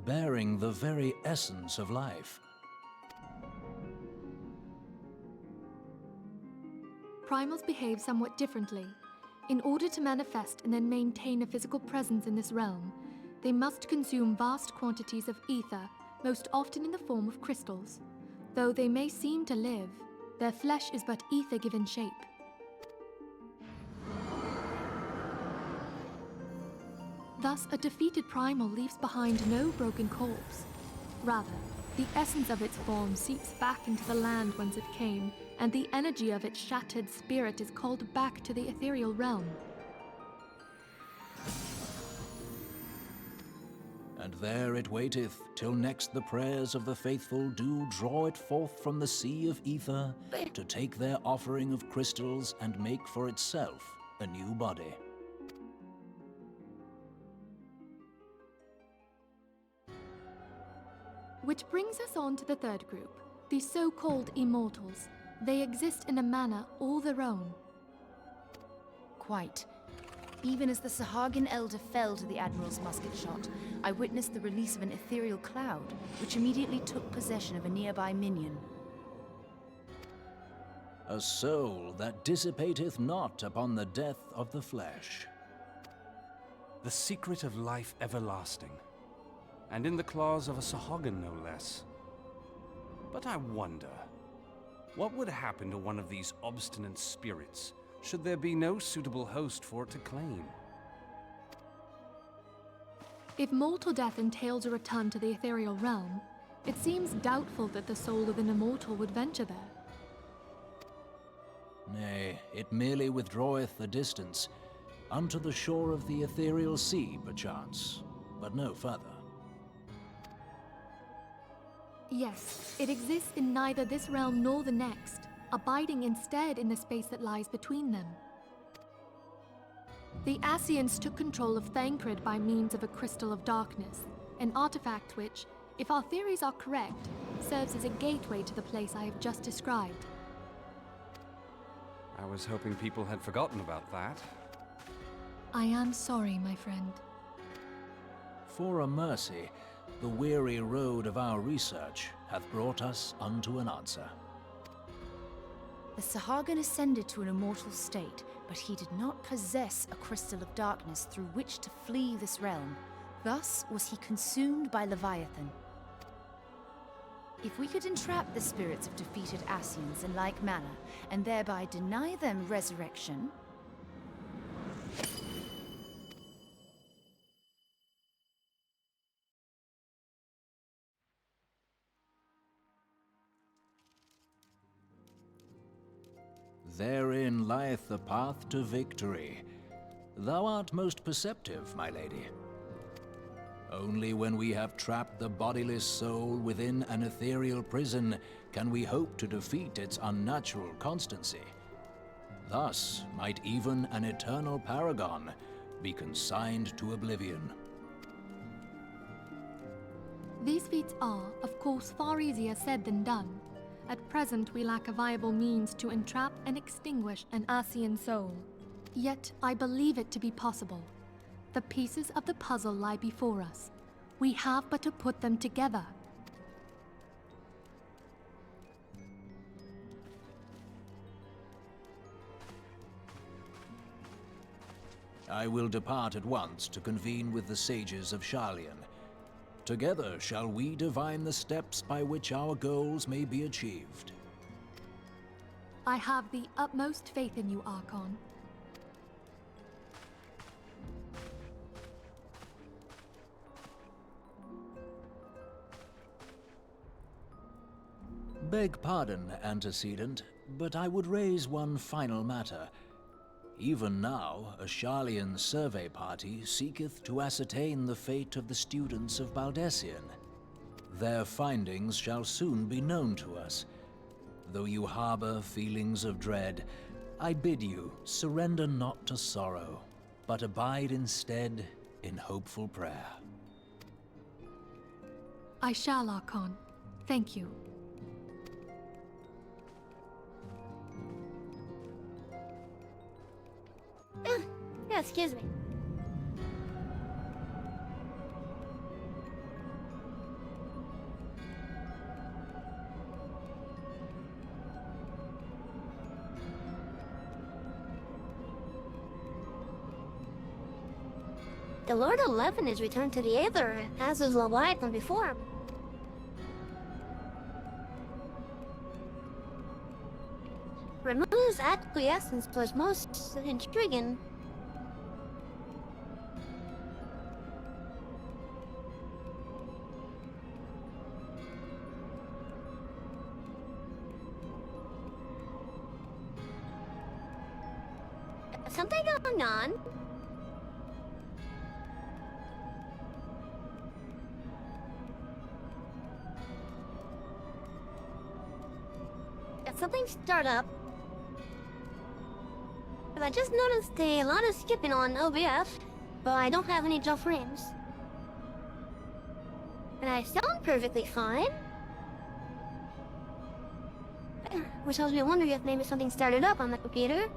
bearing the very essence of life. Primals behave somewhat differently. In order to manifest and then maintain a physical presence in this realm, they must consume vast quantities of ether, most often in the form of crystals. Though they may seem to live, their flesh is but ether given shape. Thus, a defeated primal leaves behind no broken corpse. Rather, the essence of its form seeps back into the land whence it came, and the energy of its shattered spirit is called back to the ethereal realm. And there it waiteth, till next the prayers of the faithful do draw it forth from the sea of ether, to take their offering of crystals and make for itself a new body. Which brings us on to the third group, the so-called immortals. They exist in a manner all their own. Quite. Even as the Sahagin elder fell to the Admiral's musket shot, I witnessed the release of an ethereal cloud, which immediately took possession of a nearby minion. A soul that dissipateth not upon the death of the flesh. The secret of life everlasting, and in the claws of a Sahagin no less. But I wonder, what would happen to one of these obstinate spirits should there be no suitable host for it to claim? If mortal death entails a return to the ethereal realm, it seems doubtful that the soul of an immortal would venture there. Nay, it merely withdraweth the distance, unto the shore of the ethereal sea, perchance, but no further. Yes, it exists in neither this realm nor the next, abiding instead in the space that lies between them. The Ascians took control of Thancred by means of a crystal of darkness, an artifact which, if our theories are correct, serves as a gateway to the place I have just described. I was hoping people had forgotten about that. I am sorry, my friend. For a mercy, the weary road of our research hath brought us unto an answer. The Sahagin ascended to an immortal state, but he did not possess a crystal of darkness through which to flee this realm. Thus was he consumed by Leviathan. If we could entrap the spirits of defeated Ascians in like manner, and thereby deny them resurrection... Therein lieth the path to victory. Thou art most perceptive, my lady. Only when we have trapped the bodiless soul within an ethereal prison can we hope to defeat its unnatural constancy. Thus might even an eternal paragon be consigned to oblivion. These feats are, of course, far easier said than done. At present, we lack a viable means to entrap and extinguish an Ascian soul. Yet, I believe it to be possible. The pieces of the puzzle lie before us. We have but to put them together. I will depart at once to convene with the sages of Sharlayan. Together shall we divine the steps by which our goals may be achieved. I have the utmost faith in you, Archon. Beg pardon, antecedent, but I would raise one final matter. Even now, a Sharlayan survey party seeketh to ascertain the fate of the students of Baldessian. Their findings shall soon be known to us. Though you harbor feelings of dread, I bid you surrender not to sorrow, but abide instead in hopeful prayer. I shall, Archon. Thank you. Yeah, excuse me. The Lord 11 is returned to the Aether, as is Leviathan before him. Ramu's acquiescence was most intriguing. Something going on? Got something start up. But I just noticed a lot of skipping on OBF, but I don't have any jump frames. And I sound perfectly fine. Which has me wondering if maybe something started up on the computer.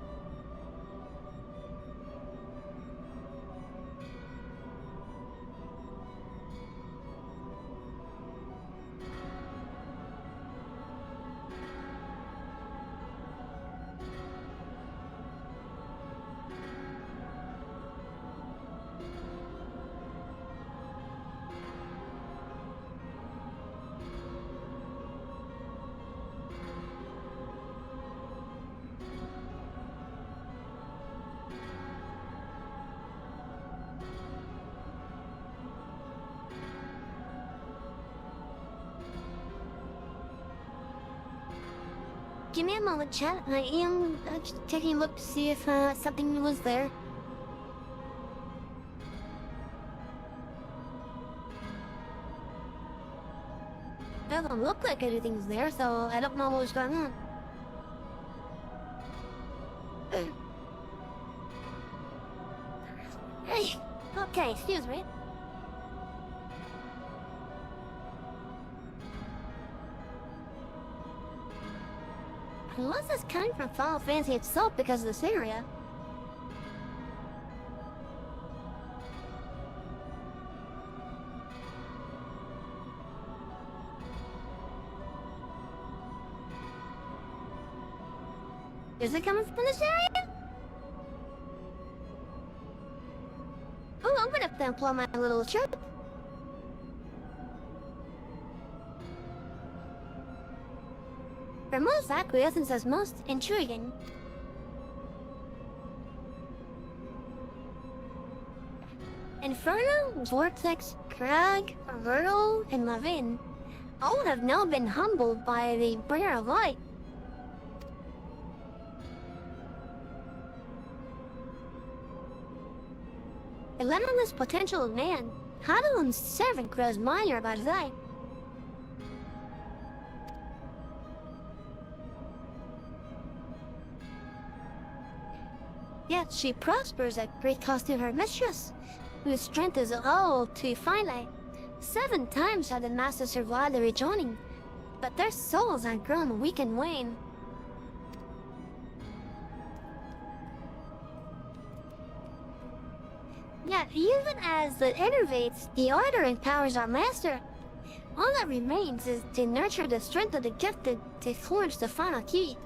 Give me a moment, chat. I am just taking a look to see if something was there. Doesn't look like anything's there, so I don't know what's going on. Hey, okay, excuse me. Unless it's coming from Final Fantasy itself because of this area. Is it coming from this area? Oh, I'm gonna have to employ my little trip. For most acquiescence as most intriguing. Inferno, Vortex, Crag, Vertle, and Levin all have now been humbled by the bringer of light. A limitless potential of man, Hadalon's servant grows minor by the day. Yet she prospers at great cost to her mistress, whose strength is all too finite. 7 times have the masters survived the rejoining, but their souls have grown weak and wane. Yet even as it innervates the order and powers our master, all that remains is to nurture the strength of the gifted to forge the final key.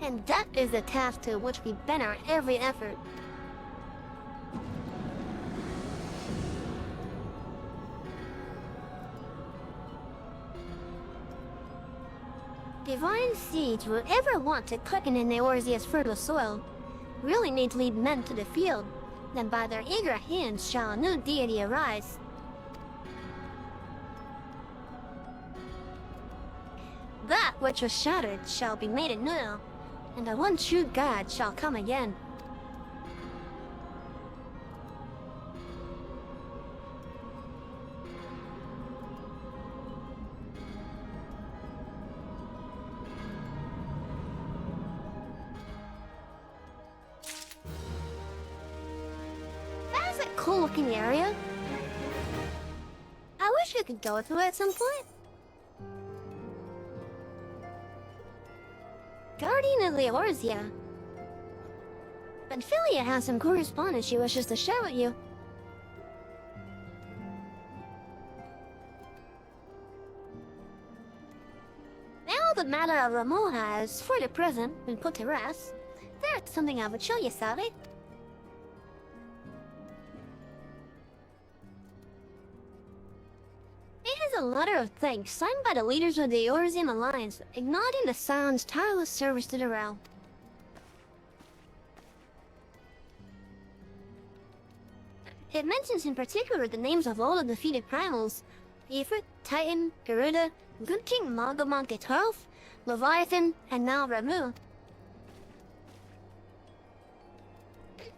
And that is the task to which we bend our every effort. Divine seeds will ever want to quicken in Eorzea's fertile soil, really need to lead men to the field, then by their eager hands shall a new deity arise. That which was shattered shall be made anew, and the one true God shall come again. That's a cool looking area. I wish we could go to it at some point. Guardian of Eorzea. Benfilia has some correspondence she wishes to share with you. Now the matter of Rameau has, for the present, been put to rest. There's something I would show you, Sally. It is a letter of thanks signed by the leaders of the Eorzean Alliance, acknowledging the Scion's tireless service to the realm. It mentions in particular the names of all the defeated primals: Ifrit, Titan, Garuda, Good King Magomon XII, Leviathan, and now Ramu.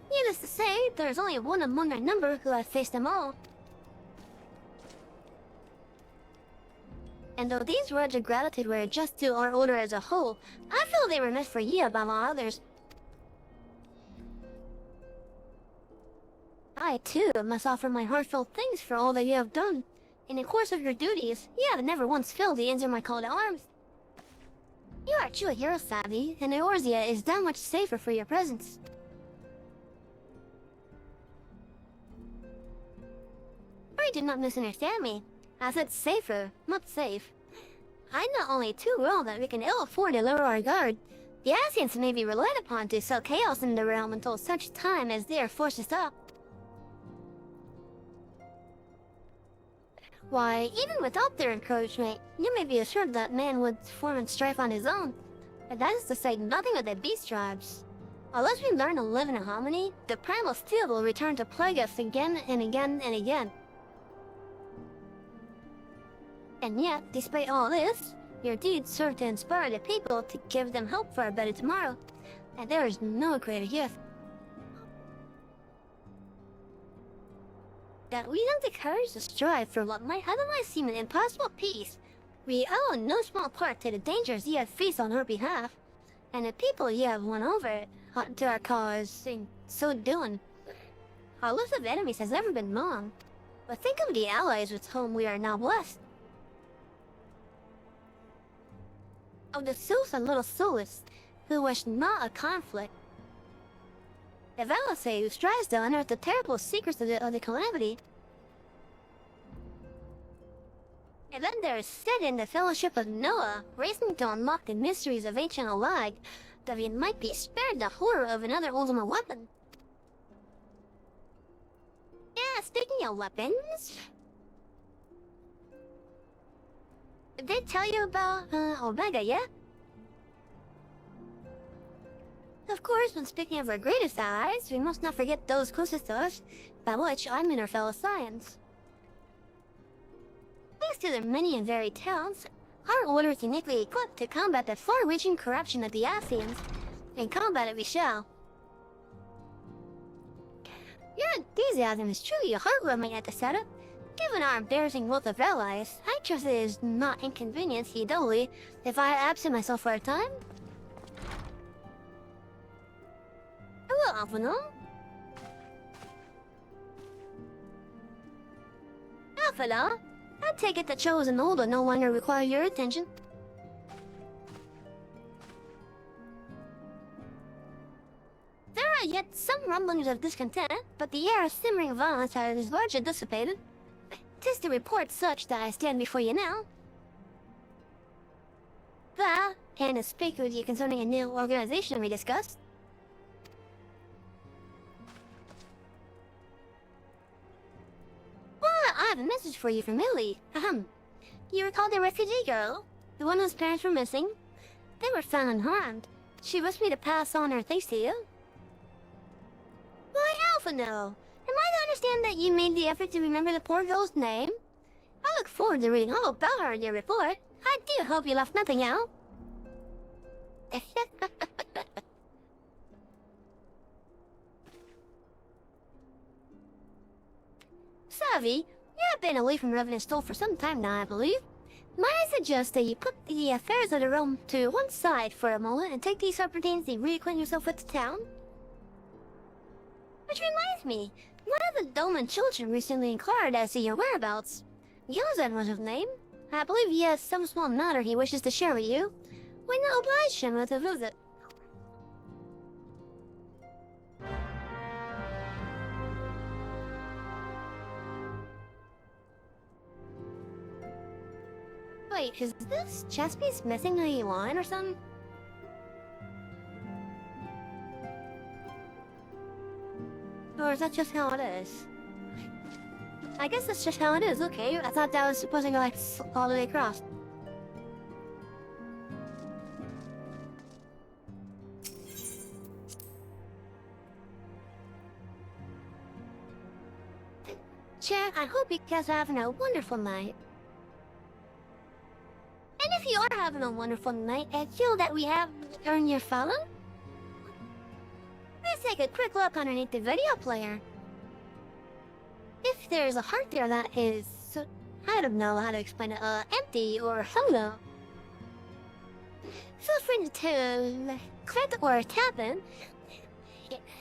Needless to say, there is only one among their number who have faced them all. And though these words of gratitude were just to our order as a whole, I feel they were meant for ye above all others. I, too, must offer my heartfelt thanks for all that you have done. In the course of your duties, you have never once failed to answer my call to arms. You are a true hero, Savvy, and Eorzea is that much safer for your presence. Pray do not misunderstand me. I said safer, not safe. I not only too well that we can ill afford to lower our guard. The Ascians may be relied upon to sow chaos in the realm until such time as they are forced to stop. Why, even without their encouragement, you may be assured that man would form and strife on his own. But that is to say nothing of the beast tribes. Unless we learn to live in harmony, the primal steel will return to plague us again and again and again. And yet, despite all this, your deeds serve to inspire the people to give them hope for a better tomorrow. And there is no greater gift. That we have the courage to strive for what might otherwise seem an impossible peace. We owe no small part to the dangers ye have faced on our behalf, and the people ye have won over to our cause. In so doing, our list of enemies has never been long. But think of the allies with whom we are now blessed. Of the souls and little soulless who wish not a conflict. The Velasay who strives to unearth the terrible secrets of the calamity. And then there is Sid in the Fellowship of Noah, racing to unlock the mysteries of ancient Olag, that we might be spared the horror of another ultimate weapon. Yeah, speaking of weapons... Did they tell you about, Omega yet? Of course, when speaking of our greatest allies, we must not forget those closest to us, by which I mean our fellow Scions. Thanks to their many and varied talents, our order is uniquely equipped to combat the far-reaching corruption of the Ascians, and combat it we shall. Your enthusiasm is truly heartwarming at the setup. Given our embarrassing wealth of allies, I trust it is not inconvenienced ye doubly if I absent myself for a time. Hello, Alphino. Alphino, I take it the chosen older no longer require your attention. There are yet some rumblings of discontent, but the air of simmering violence has largely dissipated. 'Tis to report such that I stand before you now. That, and to speak with you concerning a new organization we discussed. Well, I have a message for you from Millie. You recall the refugee girl? The one whose parents were missing? They were found unharmed. She wished me to pass on her thanks to you. Why, Alphino! Am I to understand that you made the effort to remember the poor girl's name? I look forward to reading all about her in your report. I do hope you left nothing out. Savvy, you have been away from Revenant Stole for some time now, I believe. Might I suggest that you put the affairs of the realm to one side for a moment and take these opportunities to reacquaint yourself with the town? Which reminds me, one of the Dolmen children recently inquired as to your whereabouts. Yozan was his name. I believe he has some small matter he wishes to share with you. Why not oblige him with a visit? Wait, is this chess piece missing a line or something? Or is that just how it is? I guess that's just how it is, okay. I thought that was supposed to go like all the way across. Chair, I hope you guys are having a wonderful night. And if you are having a wonderful night, I feel that we have earned your follow. Let's take a quick look underneath the video player. If there's a heart there that is, I don't know how to explain it, empty or hello. Feel free to click or tap in,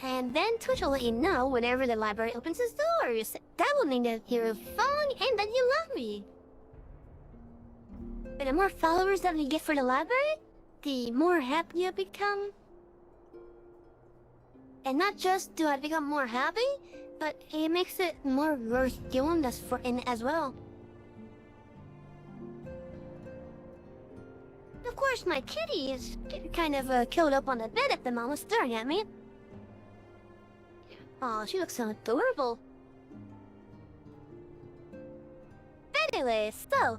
and then Twitch will let you know whenever the library opens its doors. That will mean that you're following and that you love me. But the more followers that we get for the library, the more happy you become. And not just do I become more happy, but it makes it more worth doing this for as well. Of course, my kitty is kind of curled up on the bed at the moment, staring at me. Oh, she looks so adorable. Anyway, so...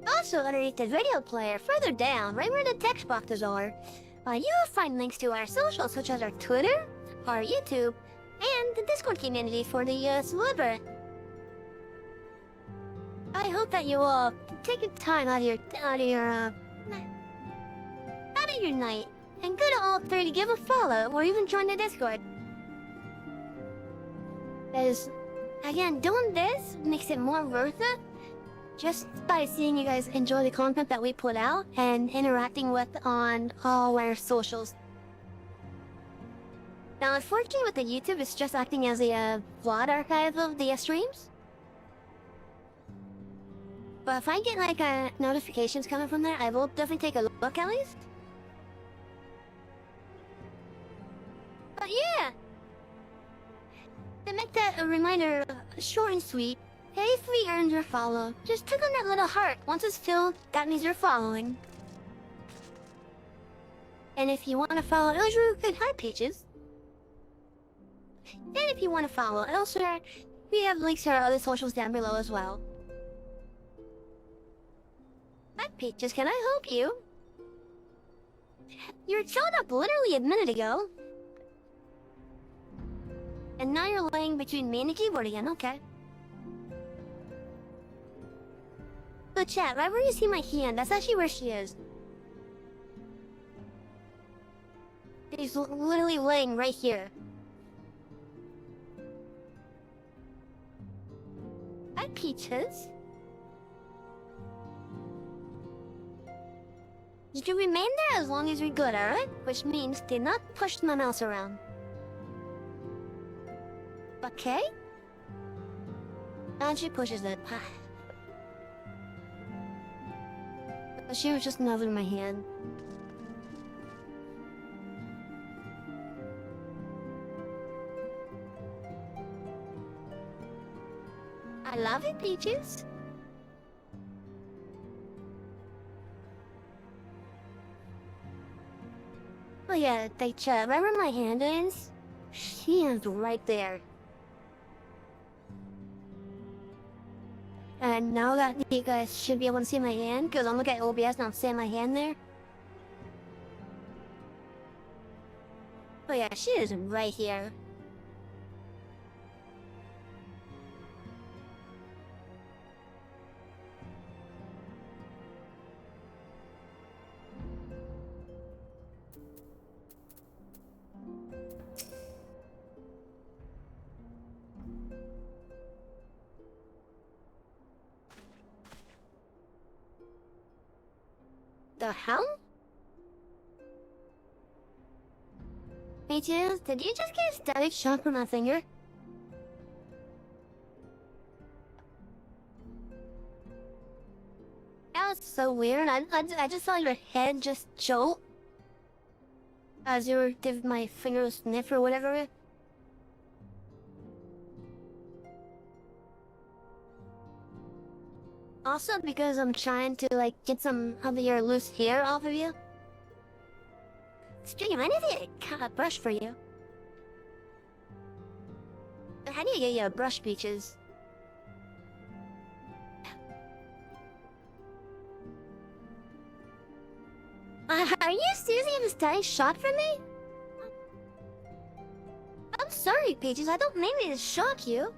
Also underneath the video player, further down, right where the text boxes are, you will find links to our socials, such as our Twitter, our YouTube, and the Discord community for the library. I hope that you all take the time out of your night and go to all three to give a follow or even join the Discord. Because, again, doing this makes it more worth it just by seeing you guys enjoy the content that we put out and interacting with on all our socials. Now, unfortunately with the YouTube, it's just acting as a VOD archive of the streams. But if I get like notifications coming from there, I will definitely take a look at least. But yeah! To make that a reminder, short and sweet, hey, 3 earned your follow. Just click on that little heart. Once it's filled, that means you're following. And if you want to follow Elzru, good hi Peaches. And if you want to follow Elsewhere, we have links to our other socials down below as well. Hi Peaches, can I help you? You were showing up literally a minute ago. And now you're laying between me and the keyboard again, okay. So chat, right where you see my hand, that's actually where she is. She's literally laying right here. Hi, Peaches. Did you remain there as long as you're good, alright? Which means do not push my mouse around. Okay? And she pushes it. She was just nuzzling my hand. I love it, Peaches. Oh yeah, they chat. Right where my hand is? She is right there. And now that you guys should be able to see my hand, because I'm looking at OBS and I'm seeing my hand there. Oh yeah, she is right here. The hell? Peaches, did you just get a static shock from my finger? That was so weird. I just saw your head just jolt as you were giving my finger a sniff or whatever. Also, because I'm trying to like get some of your loose hair off of you. Stream, I need to cut a brush for you. How do you get your brush, Peaches? Are you seriously having a static shot for me? I'm sorry, Peaches. I don't mean to shock you.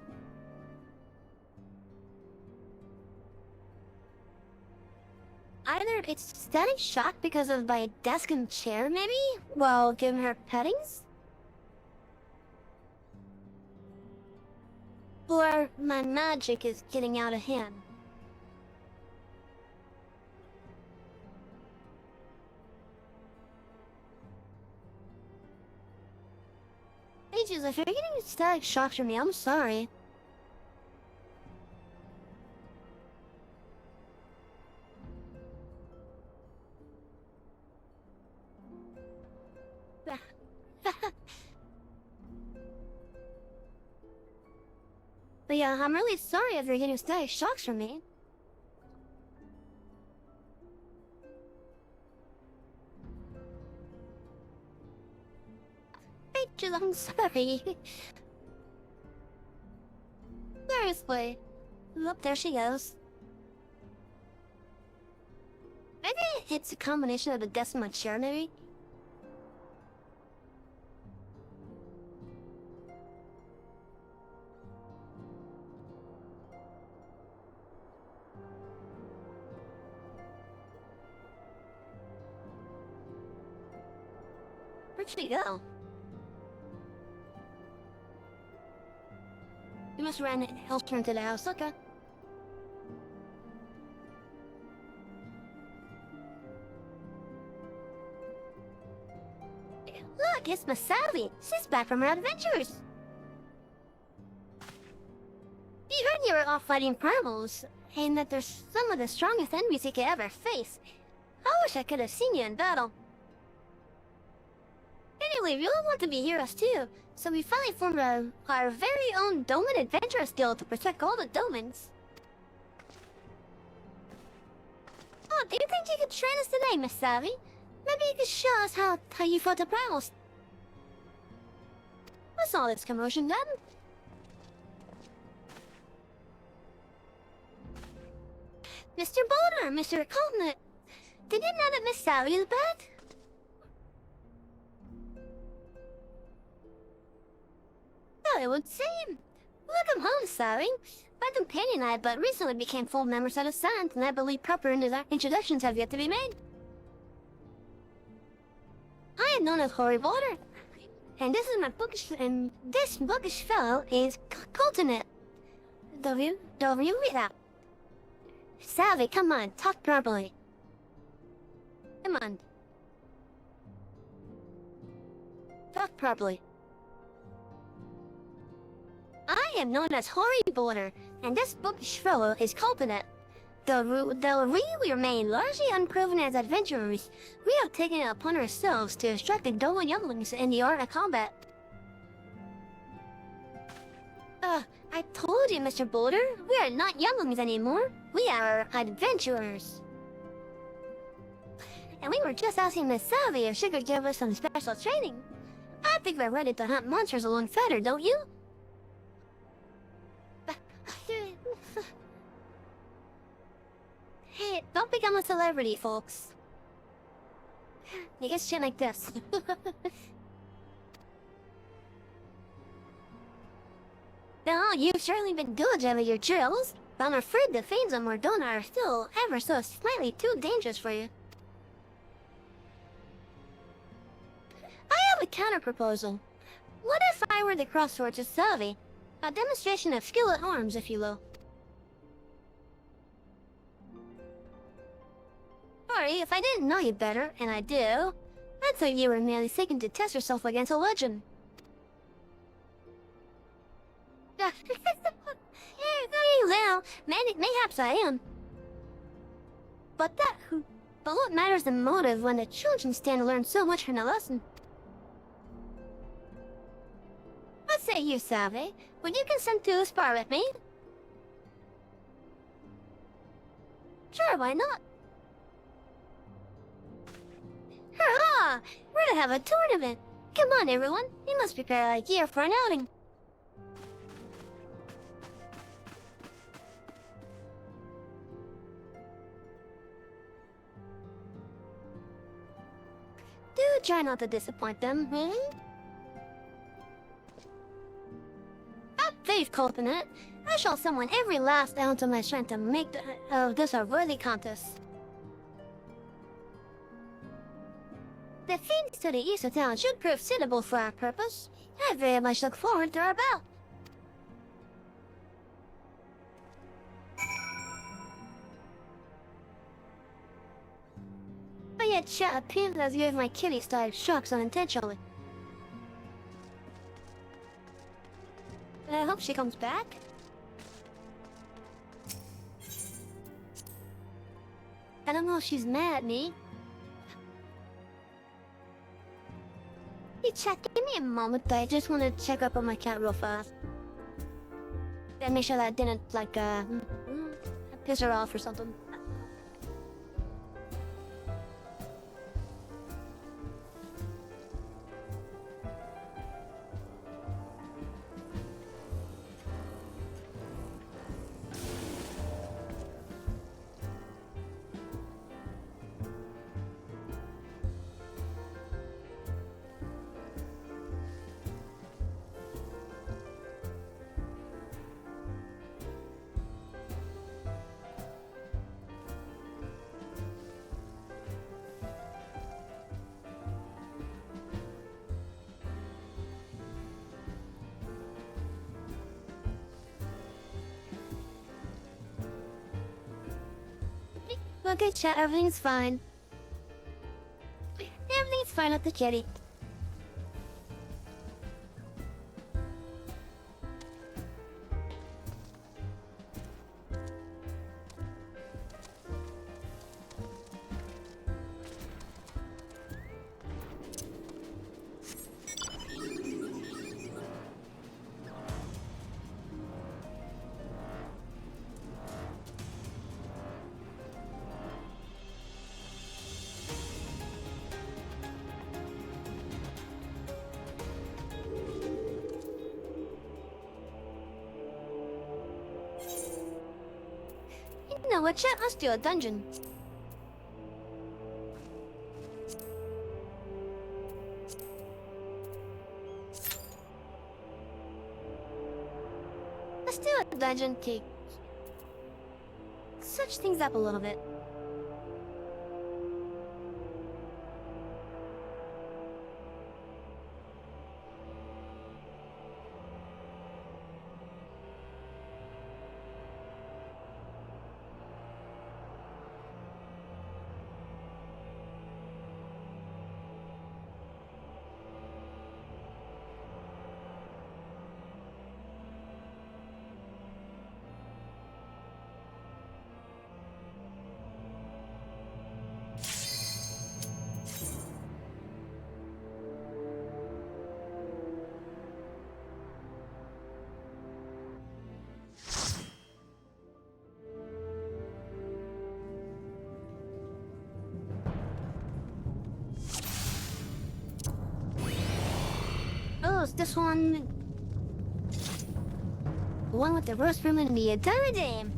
Either it's static shock because of my desk and chair, maybe? While giving her pettings? Or my magic is getting out of hand. Peaches, if you're getting static shocks from me, I'm sorry. But yeah, I'm really sorry if you're getting static shocks from me. Peaches, I'm sorry. Seriously. Look, there she goes. Maybe it's a combination of the desk and my chair, maybe? Where'd she go? You must run help her into the house. Okay. Look, it's Masabi. She's back from her adventures. You heard you were off fighting primals, and that there's some of the strongest enemies you could ever face. I wish I could have seen you in battle. Anyway, we all want to be heroes too, so we finally formed our very own Doman Adventurers Guild to protect all the Domans. Oh, do you think you could train us today, Miss Savvy? Maybe you could show us how you fought the primals. What's all this commotion, then? Mr. Boulder, Mr. Coltnut, did you know that Miss Sally is back? Oh, it would seem. Welcome home, Sally. My companion and I but recently became full members of the Sands, and I believe proper introductions have yet to be made. I am known as Hoary Boulder, and this bookish fellow is Coltnut. Do you read that? Savvy, come on, talk properly. Come on. Talk properly. I am known as Hoary Boulder, and this bookish fellow is Coltnut. Though we remain largely unproven as adventurers, we have taken it upon ourselves to instruct the Doman younglings in the art of combat. I told you, Mr. Boulder, we are not younglings anymore. We are adventurers. And we were just asking Miss Savvy if she could give us some special training. I think we're ready to hunt monsters alongside her, don't you? Hey, don't become a celebrity, folks. You get shit like this. No, you've certainly been diligent with your drills, but I'm afraid the fiends of Mordona are still ever so slightly too dangerous for you. I have a counter-proposal. What if I were to cross swords to Savvy? A demonstration of skill at arms, if you will. Sorry, if I didn't know you better, and I do, I thought you were merely seeking to test yourself against a legend. Well, mayhaps I am. But what matters the motive when the children stand to learn so much from the lesson? What say you, Savvy? Would you consent to spar with me? Sure, why not? Hurrah! We're to have a tournament! Come on, everyone. You must prepare like gear for an outing. Do try not to disappoint them, really? Have faith, Coltnut. I shall summon every last ounce of my strength to make this a worthy contest. The fiends to the east of town should prove suitable for our purpose. I very much look forward to our bout. But yet, chat appears as if my kitty started shocks unintentionally. And I hope she comes back. I don't know if she's mad at me. Hey, chat, give me a moment. I just want to check up on my cat real fast. And make sure that I didn't, like, piss her off or something. Okay, chat, everything's fine. Everything's fine at the jetty. You know what, chat? Let's do a dungeon. Let's do a dungeon to switch things up a little bit. Oh, it's this one. The one with the worst room in the entire game.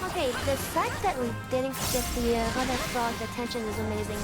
Okay, the fact that we didn't get the other frog's attention is amazing.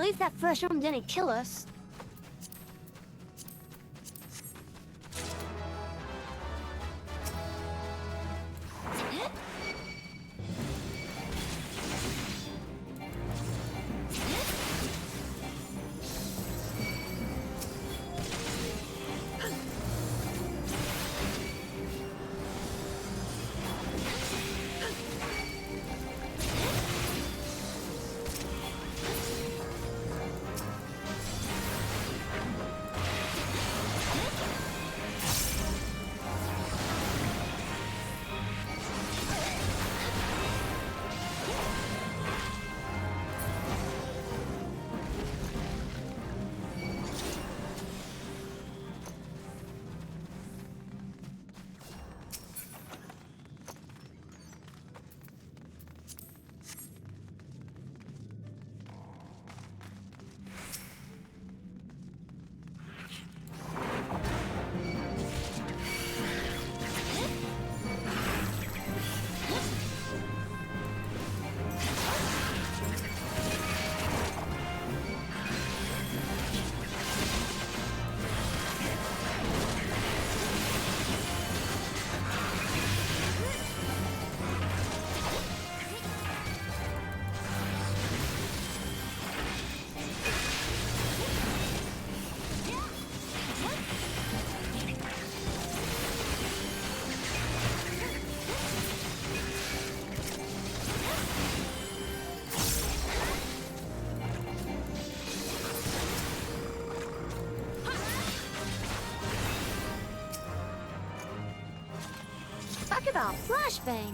least that first room didn't kill us. Talk about flashbang.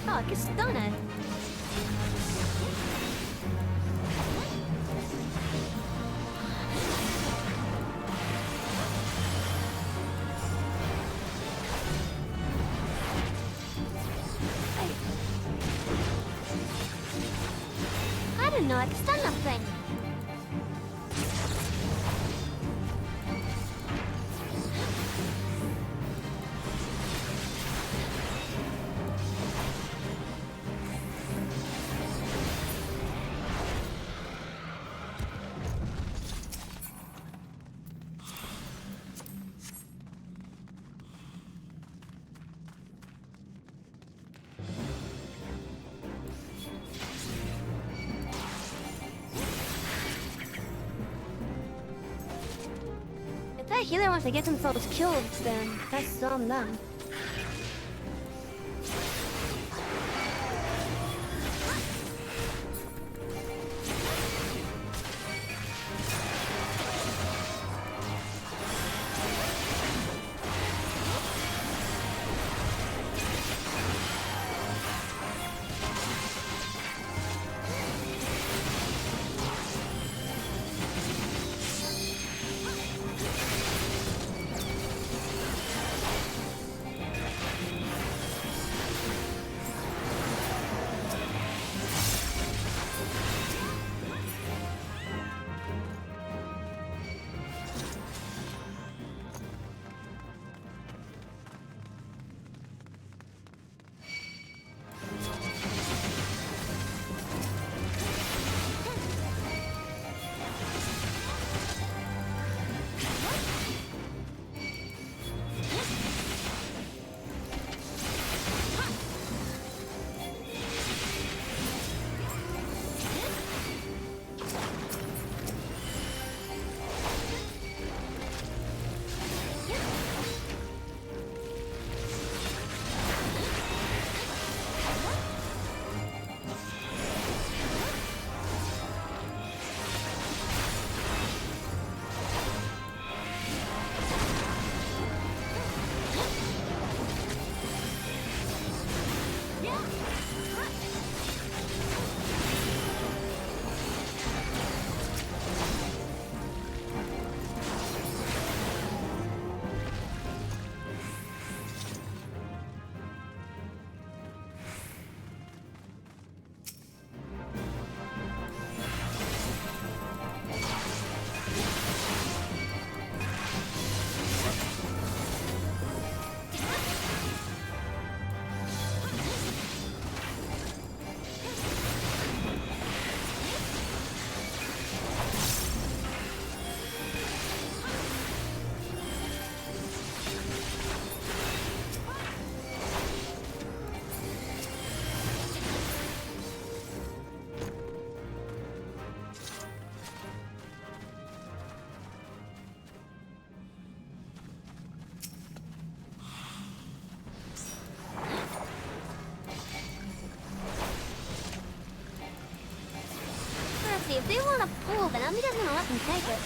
Oh, I can stun it. I didn't know I could stun that thing. If that healer wants to get themselves killed, then that's on them. Honestly, if they want to pull, then I'm just gonna let them take it.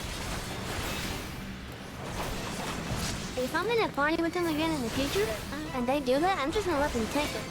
If I'm in a party with them again in the future, and they do that, I'm just gonna let them take it.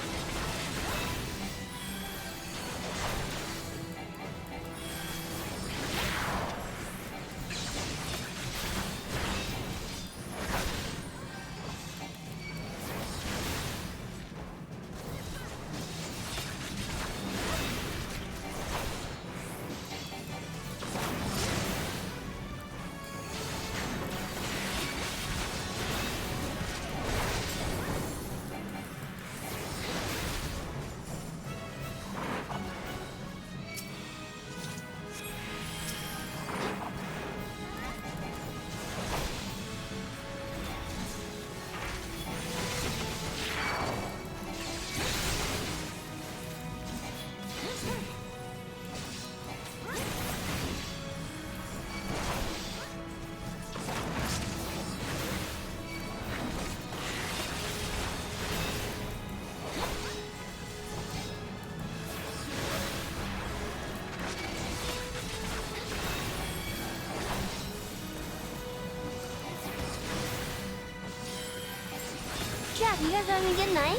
Jack, you guys having a good night?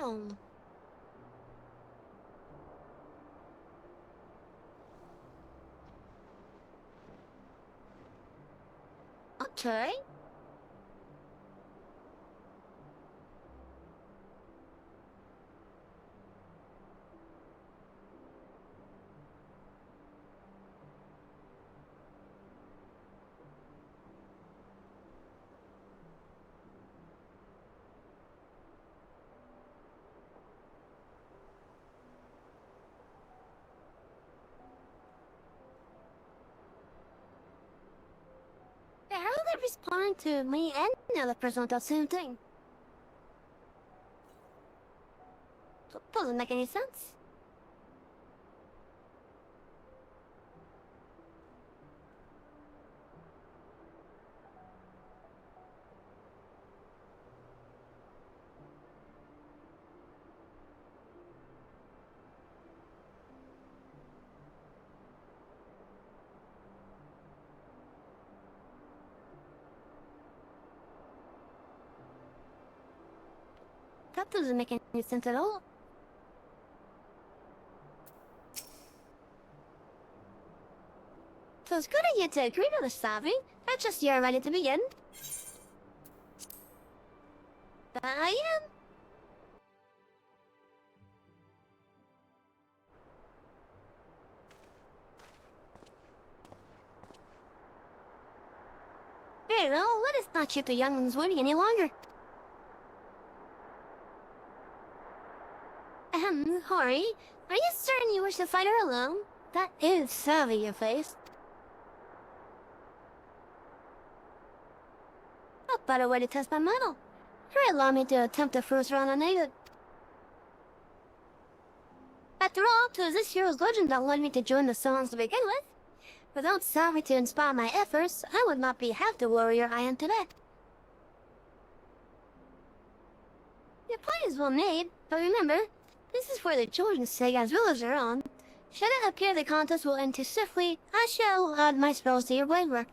Oh. Okay. Yeah, how are they responding to me and the other person with that same thing? Doesn't make any sense. That doesn't make any sense at all. So it's good of you to agree to this, Savvy. That's just you're ready to begin. I am. Very well, let us not keep the young ones waiting any longer. Hori, are you certain you wish to fight her alone? That is savvy, your face. A better way to test my mettle. Try allow me to attempt the first round unaided. After all, 'twas this hero's legend that led me to join the Songs to begin with. Without Savvy to inspire my efforts, I would not be half the warrior I am today. Your point is well made, but remember, this is for the children's sake as well as their own. Should it appear the contest will end too swiftly, I shall add my spells to your blade work.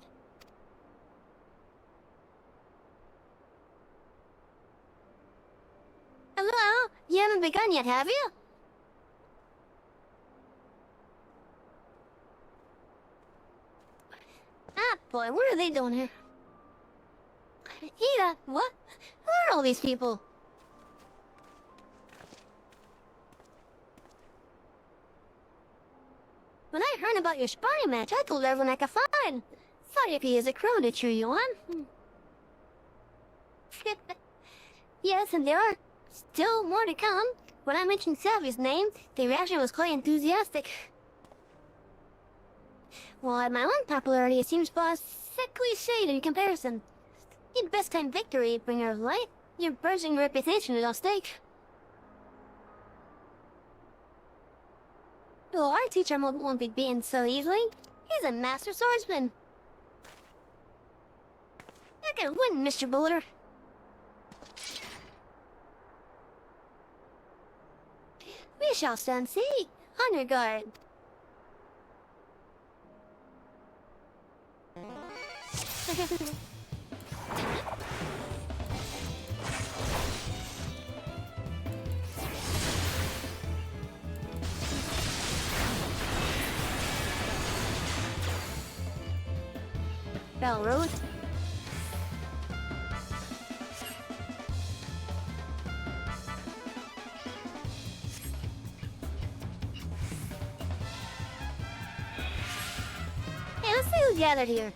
Hello? You haven't begun yet, have you? Ah, boy, what are they doing here? Ida, what? Who are all these people? When I heard about your sparring match, I told everyone I could find. Thought you could use a crow to cheer you on. Yes, and there are still more to come. When I mentioned Savvy's name, the reaction was quite enthusiastic. Well, at my own popularity, it seems sickly shade in comparison. You'd best time victory, bringer of light. Your bursting reputation is at stake. Well, our teacher won't be beaten so easily. He's a master swordsman. You're gonna win, Mr. Boulder. We shall stand see. On your guard. Bell Road. Hey, let's see who's gathered here.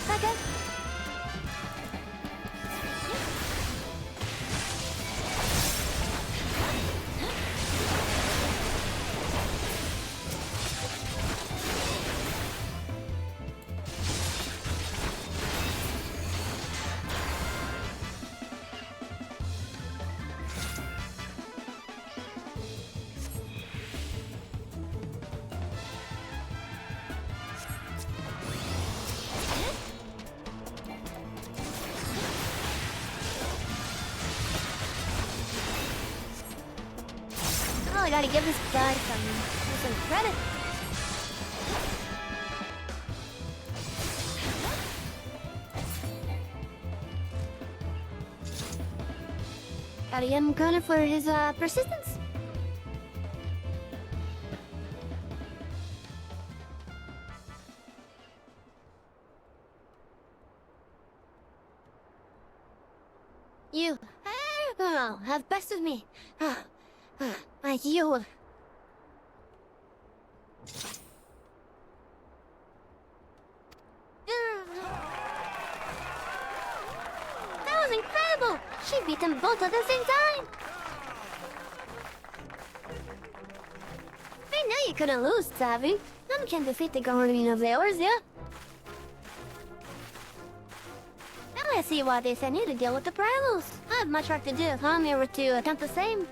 Okay. I gotta give this guy some credit. Gotta give him credit for his persistence. You, have best of me. My you. That was incredible! She beat them both at the same time! I knew you couldn't lose, Savvy. None can defeat the guardian of theirs, yeah? Now I see why they sent you to deal with the primals. I have much work to do if I'm ever to attempt the same.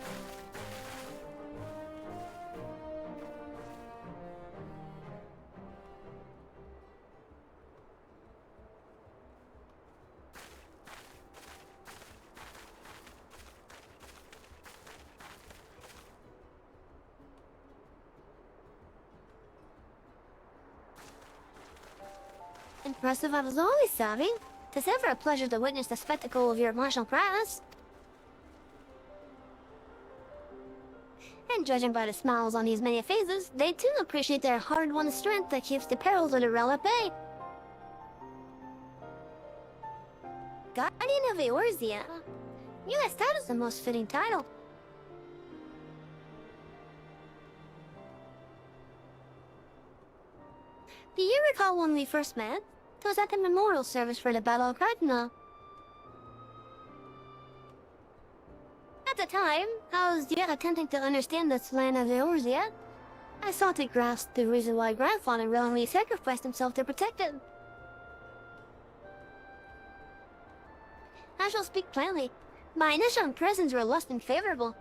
Impressive as always, Savvy. 'Tis ever a pleasure to witness the spectacle of your martial prowess. And judging by the smiles on these many faces, they too appreciate their hard-won strength that keeps the perils of the realm at bay. Guardian of Eorzea. Yes, that is the most fitting title. Do you recall when we first met? It was at the memorial service for the Battle of Cardinal. At the time, I was yet attempting to understand this land of Eorzea. I sought to grasp the reason why Grandfather willingly sacrificed himself to protect it. I shall speak plainly. My initial impressions were less than favorable.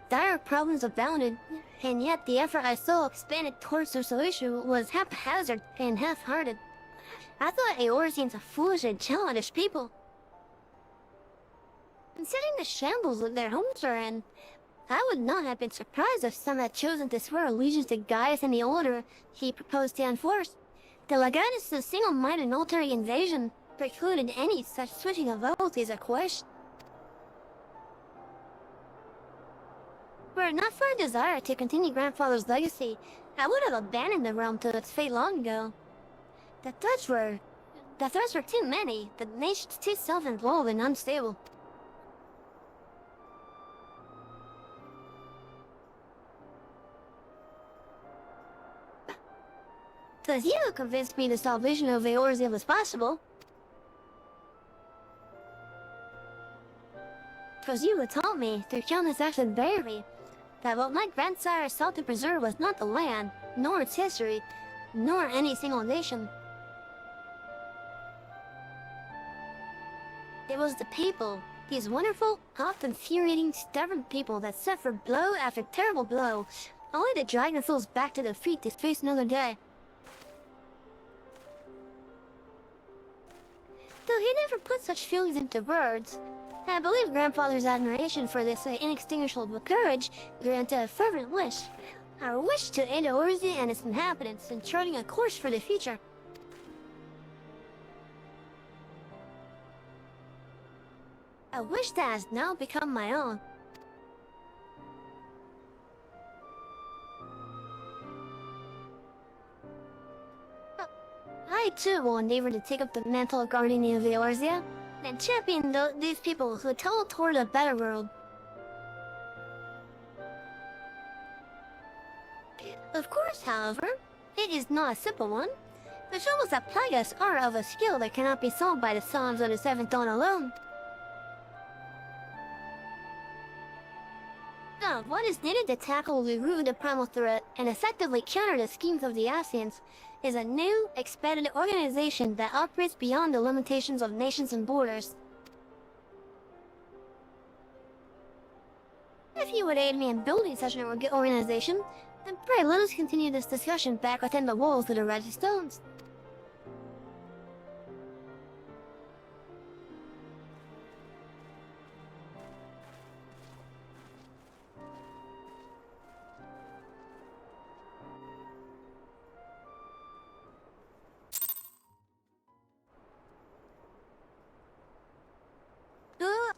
Dire problems abounded, and yet the effort I saw expanded towards their solution was haphazard and half-hearted. I thought Eorzeans a foolish and childish people. Considering the shambles that their homes are in, I would not have been surprised if some had chosen to swear allegiance to Gaius and the order he proposed to enforce. The Legatus' single-minded military invasion precluded any such switching of loyalties or question. Were it not for a desire to continue Grandfather's legacy, I would have abandoned the realm to its fate long ago. The threats were too many, the nation's too self-involved and unstable. Thus you convinced me the salvation of Eorzea was possible. 'Twas you who taught me, through countless acts of bravery, that what my grandsire sought to preserve was not the land, nor its history, nor any single nation. It was the people, these wonderful, often infuriating, stubborn people that suffered blow after terrible blow, only to drag themselves back to defeat to face another day. Though he never put such feelings into words, I believe Grandfather's admiration for this inextinguishable courage granted a fervent wish. A wish to aid Eorzea and its inhabitants in charting a course for the future. A wish that has now become my own. I too will endeavor to take up the mantle of guardian of Eorzea and champion these people who tell toward a better world. Of course, however, it is not a simple one. The troubles that plague us are of a skill that cannot be solved by the Psalms of the Seventh Dawn alone. Now, what is needed to tackle the root of the primal threat and effectively counter the schemes of the Ascians is a new, expanded organization that operates beyond the limitations of nations and borders. If you would aid me in building such an organization, then pray let us continue this discussion back within the walls of the Red Stones.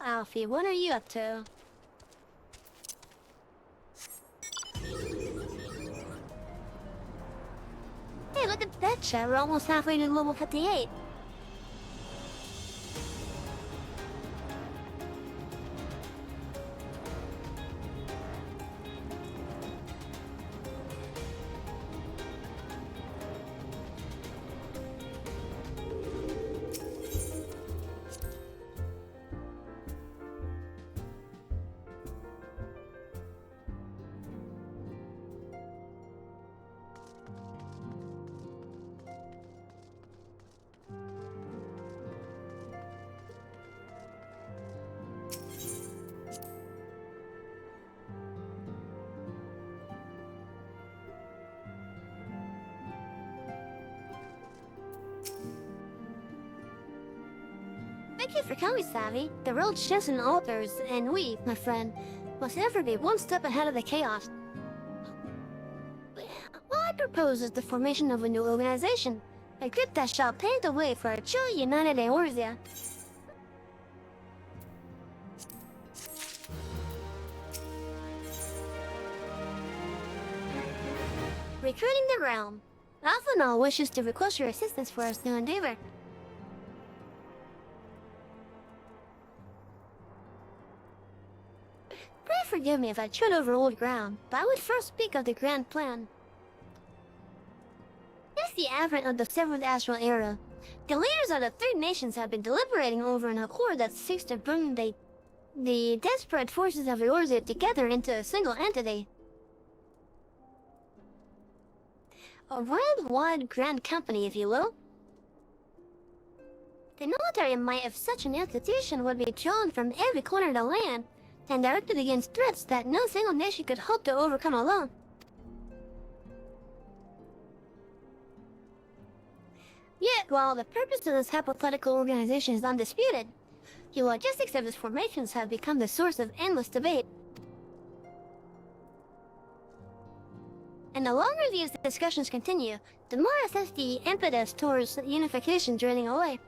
Alfie, what are you up to? Hey, look at that chat. We're almost halfway to level 58. Thank you for coming, Savvy. The world shifts and alters, and we, my friend, must ever be one step ahead of the chaos. What I propose is the formation of a new organization, A grip that shall pave the way for a truly united Eorzea. Recruiting the realm. Alphanal wishes to request your assistance for his new endeavor. Pray forgive me if I tread over old ground, but I would first speak of the grand plan. Since the advent of the Seventh Astral Era, the leaders of the three nations have been deliberating over an accord that seeks to bring the desperate forces of Eorzea together into a single entity. A worldwide grand company, if you will. The military might of such an institution would be drawn from every corner of the land and directed against threats that no single nation could hope to overcome alone. Yet, while the purpose of this hypothetical organization is undisputed, the logistics of its formations have become the source of endless debate. And the longer these discussions continue, the more I sense the impetus towards unification draining away.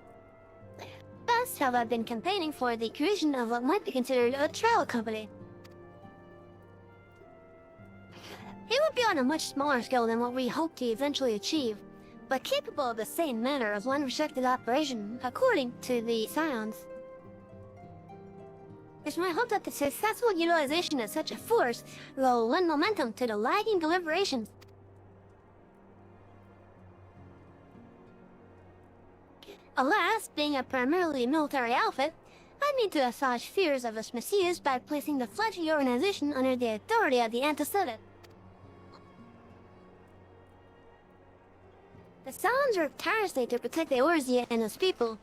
Thus have I been campaigning for the creation of what might be considered a trial company. It would be on a much smaller scale than what we hope to eventually achieve, but capable of the same manner of unrestricted operation, according to the Scions. It's my hope that the successful utilization of such a force will lend momentum to the lagging deliberations. Alas, being a primarily military outfit, I need to assuage fears of its misuse by placing the fledgling organization under the authority of the antecedent. The Scions work tirelessly to protect the Eorzea and its people.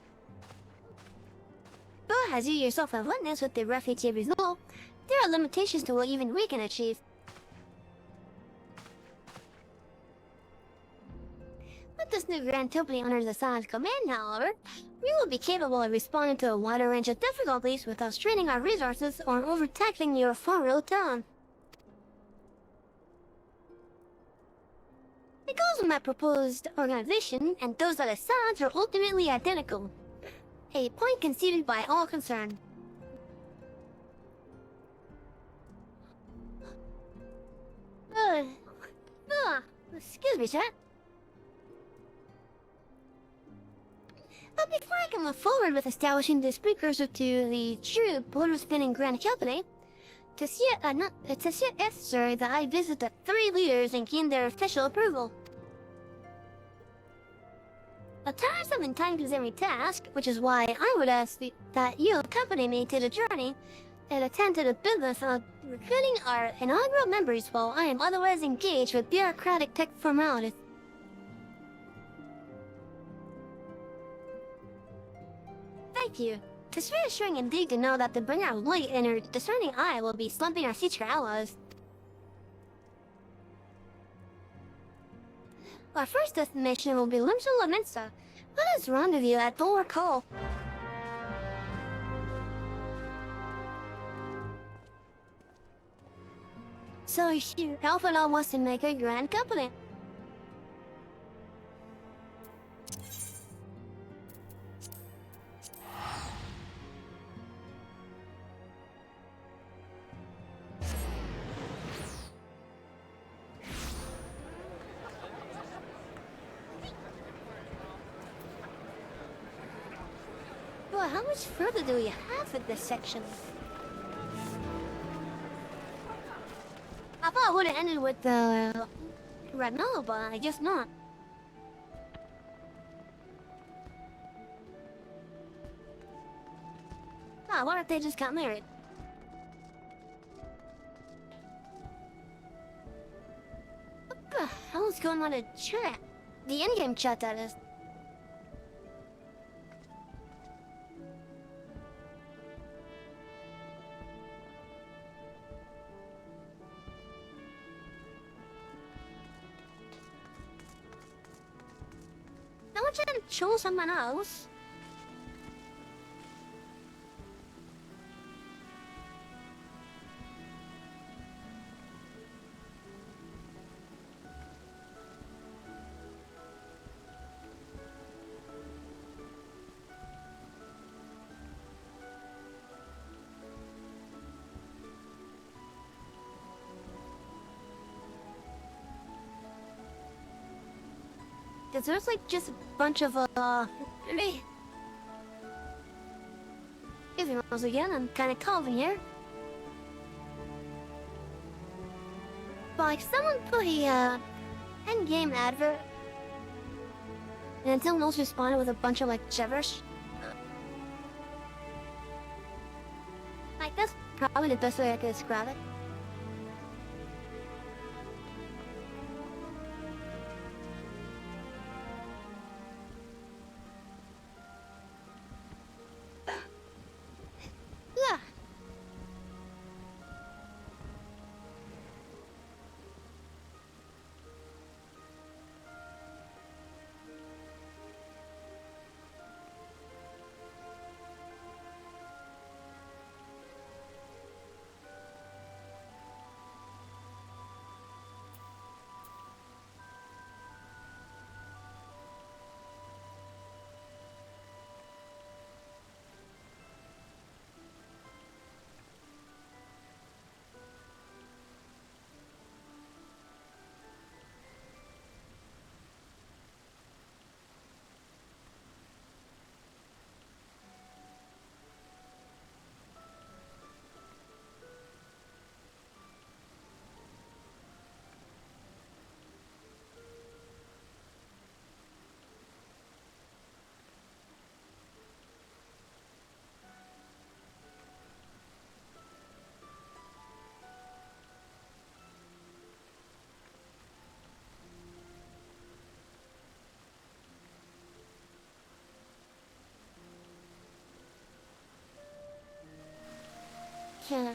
But as you yourself have witnessed with the refugee result, there are limitations to what even we can achieve. With this new grand company under the Scions' command, however, we will be capable of responding to a wider range of difficulties without straining our resources or overtaxing your far-road town. The goals of my proposed organization and those of the Scions are ultimately identical. A point conceded by all concerned. Excuse me, chat. But before I can move forward with establishing the precursor to the true border-spanning grand company, it's yet necessary that I visit the three leaders and gain their official approval. A tiresome and time-consuming task, which is why I would ask that you accompany me to the journey and attend to the business of recruiting our inaugural members while I am otherwise engaged with bureaucratic tech formalities. Thank you. It's reassuring indeed to know that the bringer of light and her discerning eye will be slumping our future allies. Our first destination will be Limsa Laminsa. Let us rendezvous at Bulwark Call. So here, Alphanal wants to make a grand company. Well, how much further do we have in this section? I thought I would have ended with the Red Mellow, but I guess not. Ah, what if they just got married? What the hell is going on in chat? The in-game chat, that is. Now I'm trying to choose someone else. Because there's like just a bunch of, Excuse me once again, I'm kind of coughing here. But like someone put a, endgame advert, and then someone else responded with a bunch of like gibberish. Like that's probably the best way I could describe it. Yeah.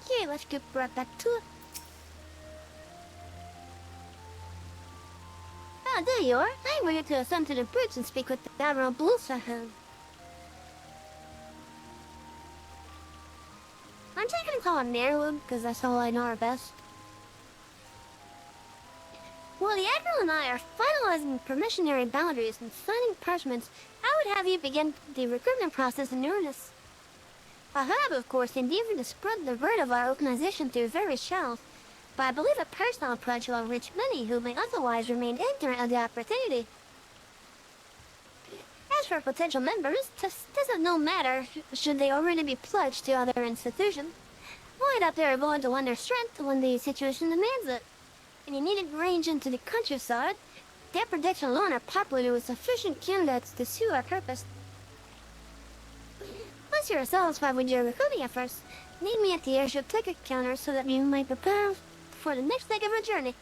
Okay, let's get right back to it. Ah, there you are. I'm ready to ascend to the bridge and speak with the Admiral Bluesahan. I'm just gonna call him Nerwood, because that's all I know her best. While the Admiral and I are finalizing permissionary boundaries and signing parchments, I would have you begin the recruitment process in earnest. I have, of course, endeavored to spread the word of our organization through various channels, but I believe a personal approach will reach many who may otherwise remain ignorant of the opportunity. As for potential members, this doesn't no matter should they already be pledged to other institutions. Why that they are willing to lend their strength when the situation demands it. And you needn't range into the countryside. Their protection alone are populated with sufficient candidates to suit our purpose. Once you're satisfied with your recruiting efforts, meet me at the airship ticket counter so that you may prepare for the next leg of our journey.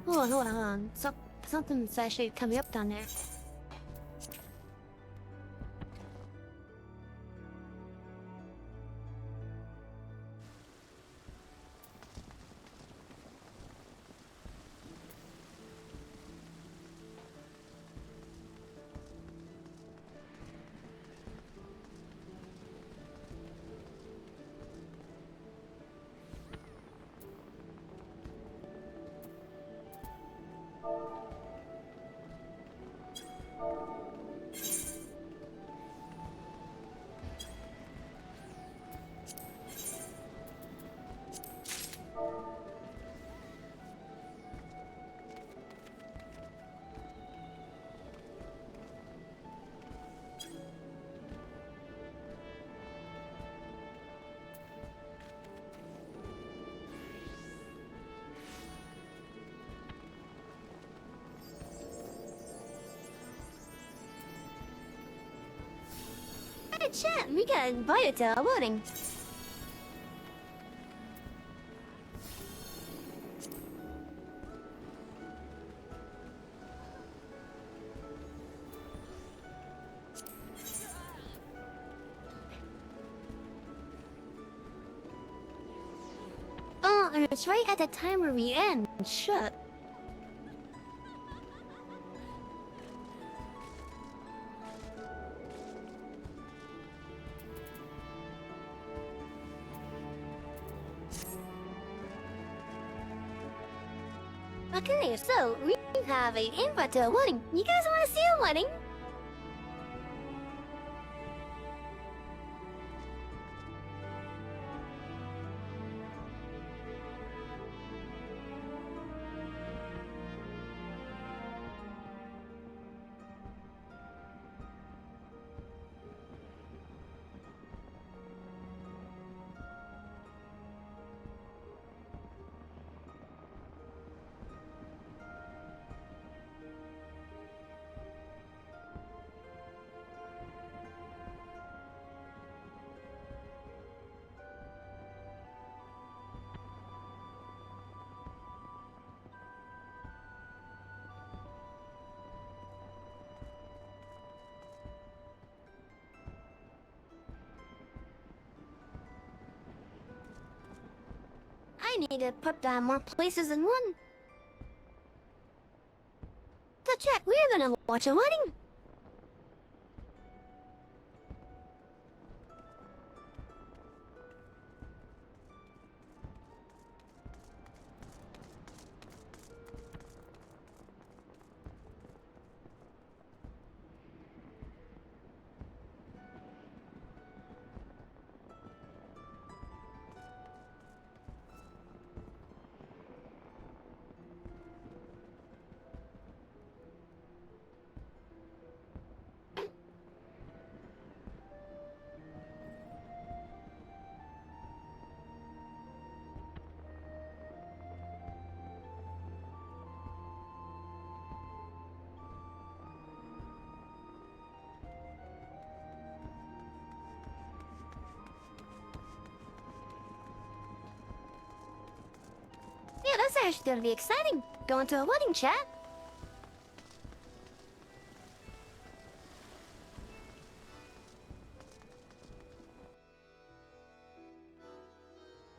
Hold on. Something's actually coming up down there. Hey, chat, we got invited to a wedding. it's right at the time where we end. Shut. Okay, so we have an invite to a wedding. You guys want to see a wedding? I need to put down more places than one. So check, we're gonna watch a wedding. Yeah, that's actually gonna be exciting. Going to a wedding, chat.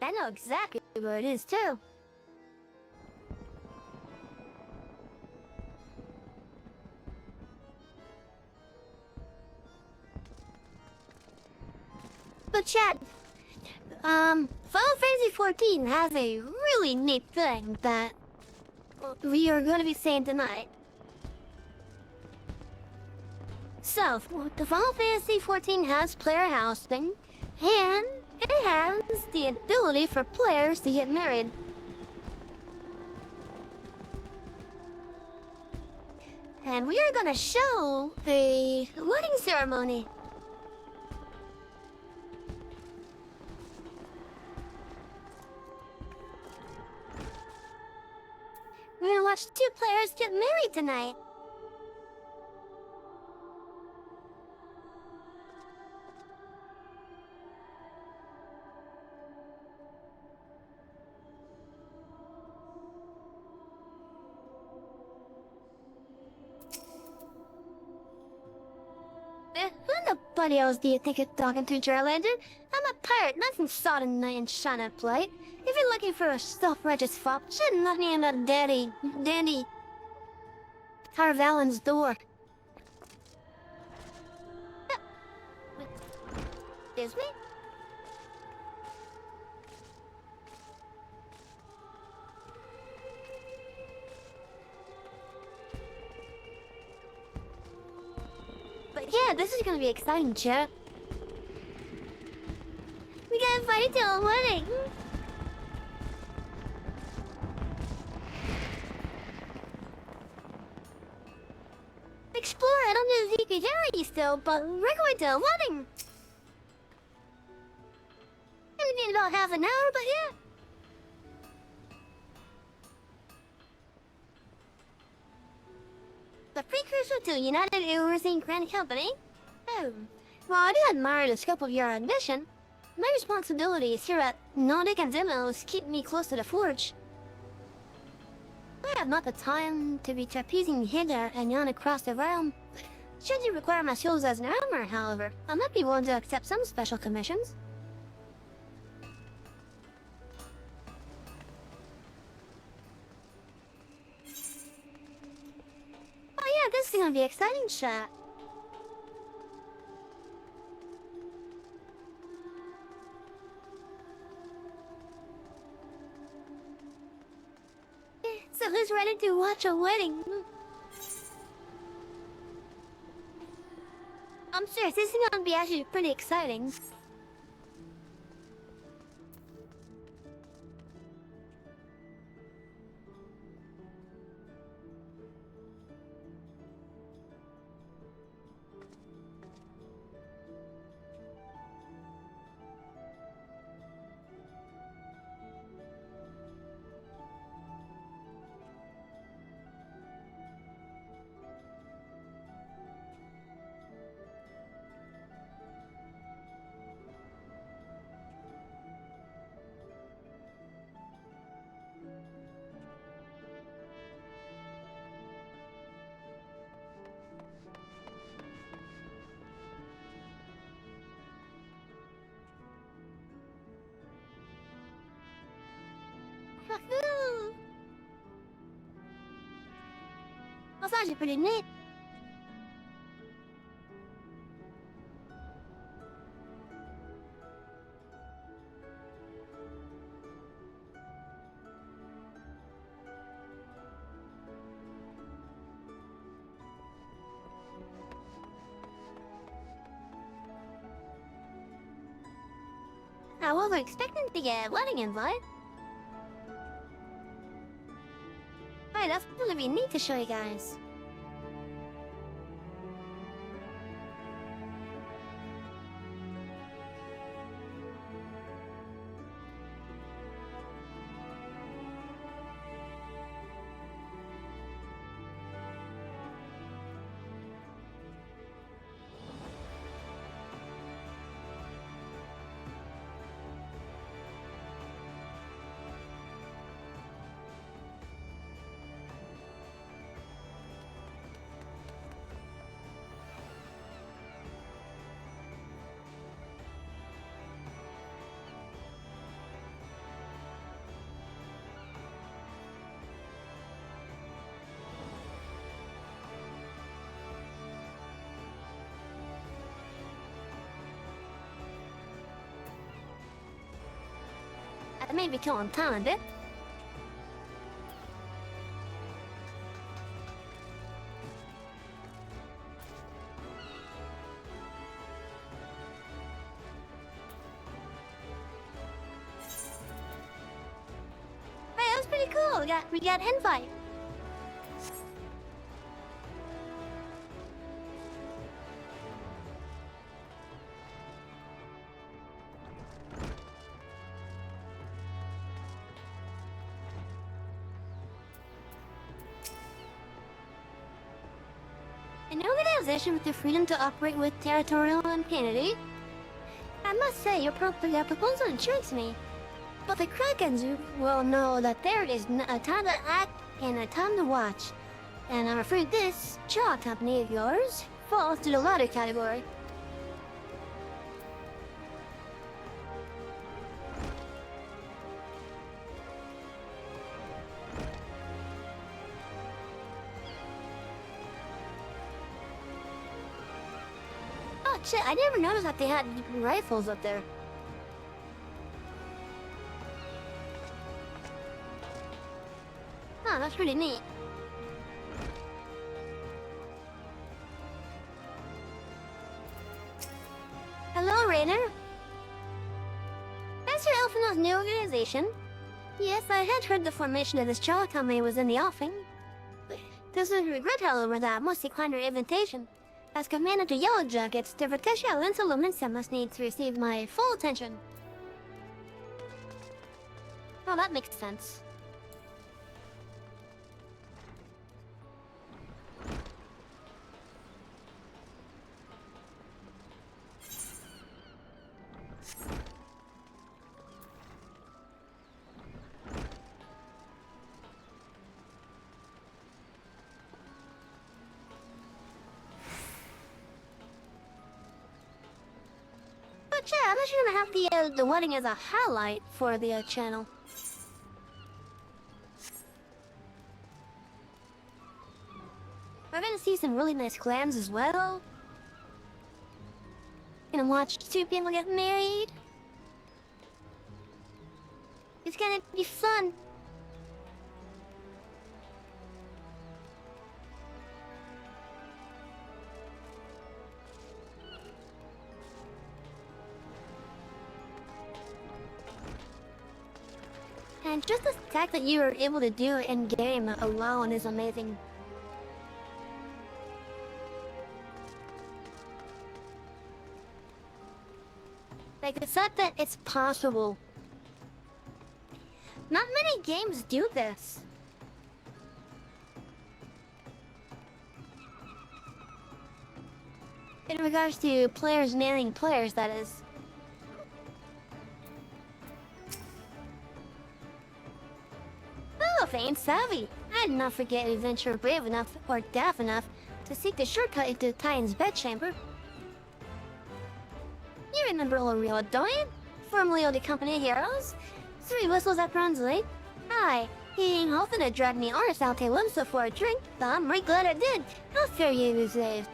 I know exactly where it is, too. But chat, Final Fantasy 14 has a really neat thing that we are going to be saying tonight. So, the Final Fantasy 14 has player housing, and it has the ability for players to get married. And we are going to show the wedding ceremony. We're gonna watch 2 players get married tonight. Who the bloody else do you think you're talking to, Gerlander? I'm a pirate, not from Sodden Knight and Shana Plate. If you're looking for a self-righteous fop, should knock me on the dandy Tarvalin's door. Excuse me? But yeah, this is gonna be exciting, chat. We got invited to a wedding. Explorer, I don't know if you can hear you still, but we're going to a wedding. It'll be in about half an hour, but yeah. The precursor to United Airways Grand Company? Oh, well, I do admire the scope of your ambition. My responsibilities here at Nordic and Demos keep me close to the forge. I have not the time to be trapezing hither and yon across the realm. Should you require my skills as an armor, however, I might be willing to accept some special commissions. like this is gonna be exciting shit. So who's ready to watch a wedding? I'm serious, this is gonna be actually pretty exciting. That's actually pretty neat. I wasn't expecting to get a wedding invite. Alright, that's gonna be neat to show you guys. That may be killing time a bit. Hey, that was pretty cool. We got invite. An organization with the freedom to operate with territorial impunity. I must say, your proposal intrigues me. But the Krakens will know that there is a time to act and a time to watch. And I'm afraid this jaw company of yours falls to the latter category. Oh shit, I never noticed that they had rifles up there. Huh, that's pretty neat. Hello, Rainer. Master Elfino's new organization. Yes, I had heard the formation of this child company was in the offing. There's a regret, however, that I must decline your invitation. As commander to Yellow Jackets, the Vertesia Lumensa must need to receive my full attention. Oh, that makes sense. But yeah, I'm actually gonna have the wedding as a highlight for the channel. We're gonna see some really nice clans as well. Gonna watch 2 people get married. It's gonna be fun. And just the fact that you were able to do it in game alone is amazing. Like the fact that it's possible. Not many games do this. In regards to players nailing players, that is. Oh, ain't savvy. I did not forget a venture brave enough or daft enough to seek the shortcut into Titan's bedchamber. You remember old Rio, don't you? Formerly of the company heroes? 3 whistles at Bronze Lake? Aye, he ain't often to drag me arse out to Limsa for a drink, but I'm right glad I did. How fair you was saved.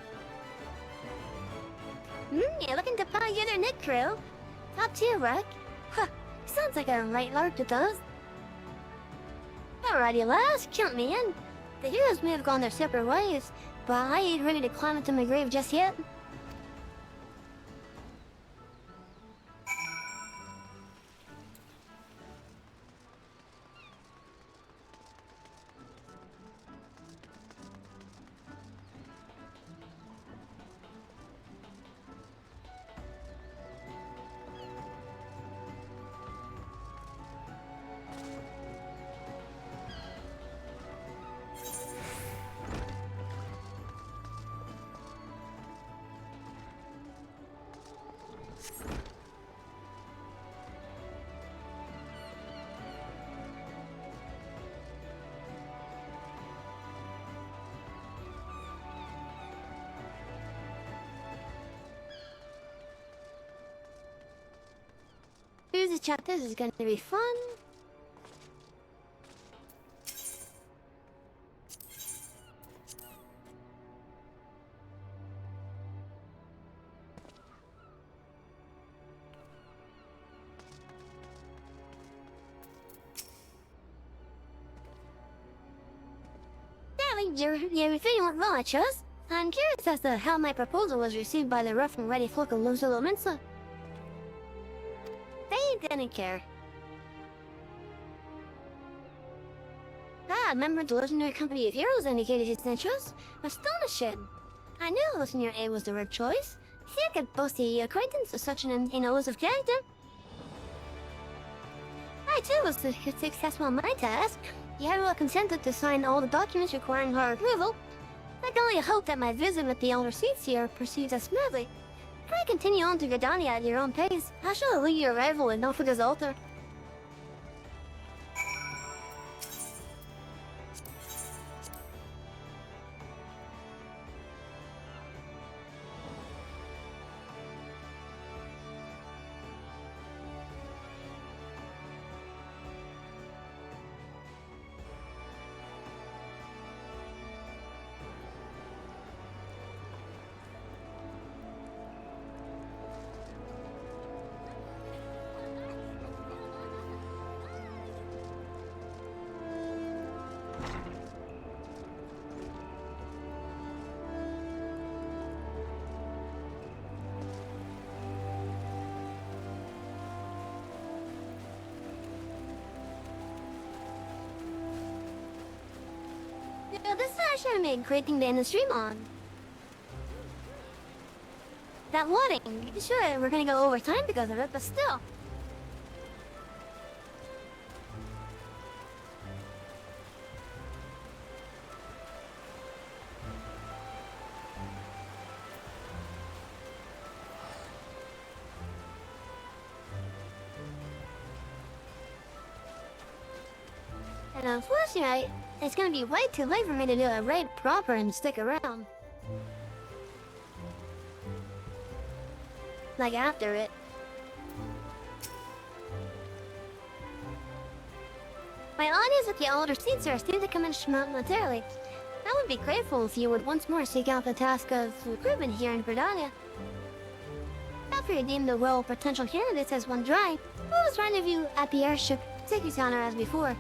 You're looking to pile together Nick crew? Top tier wreck? Huh, sounds like a right lark to does. Alrighty lass, count me in. The heroes may have gone their separate ways, but I ain't ready to climb into my grave just yet. Here's a chat, this is gonna be fun. Darling, you're feeling launch us. I'm curious as to how my proposal was received by the rough and ready folk of Lusa Mensa. They didn't care. Ah, member of the legendary company of heroes indicated his interest. Astonishing. I knew Listener A was the right choice. See, I could boast the acquaintance of such an elusive character. I too was successful in my task. The hero consented to sign all the documents requiring her approval. I can only hope that my visit with the elder seats here proceeds as smoothly. Try to continue on to Gadania at your own pace. I shall await your arrival and not for this altar. Yeah, this is actually a great thing to end the stream on. That loading, sure, we're gonna go over time because of it, but still. And unfortunately, it's gonna be way too late for me to do a raid proper and stick around. Like after it. My audience at the older seats are still to come in momentarily. I would be grateful if you would once more seek out the task of recruitment here in Verdania. After you deem the well potential candidates as one dry, I was rendezvous at the airship Sekisana as before.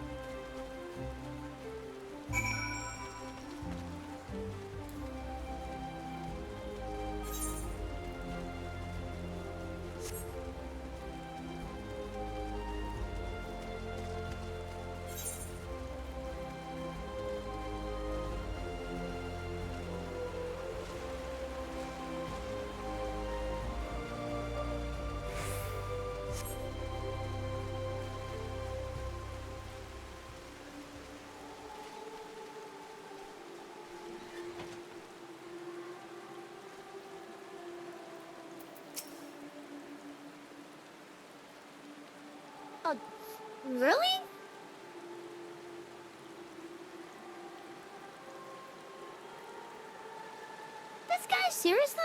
Oh, really? This guy, seriously?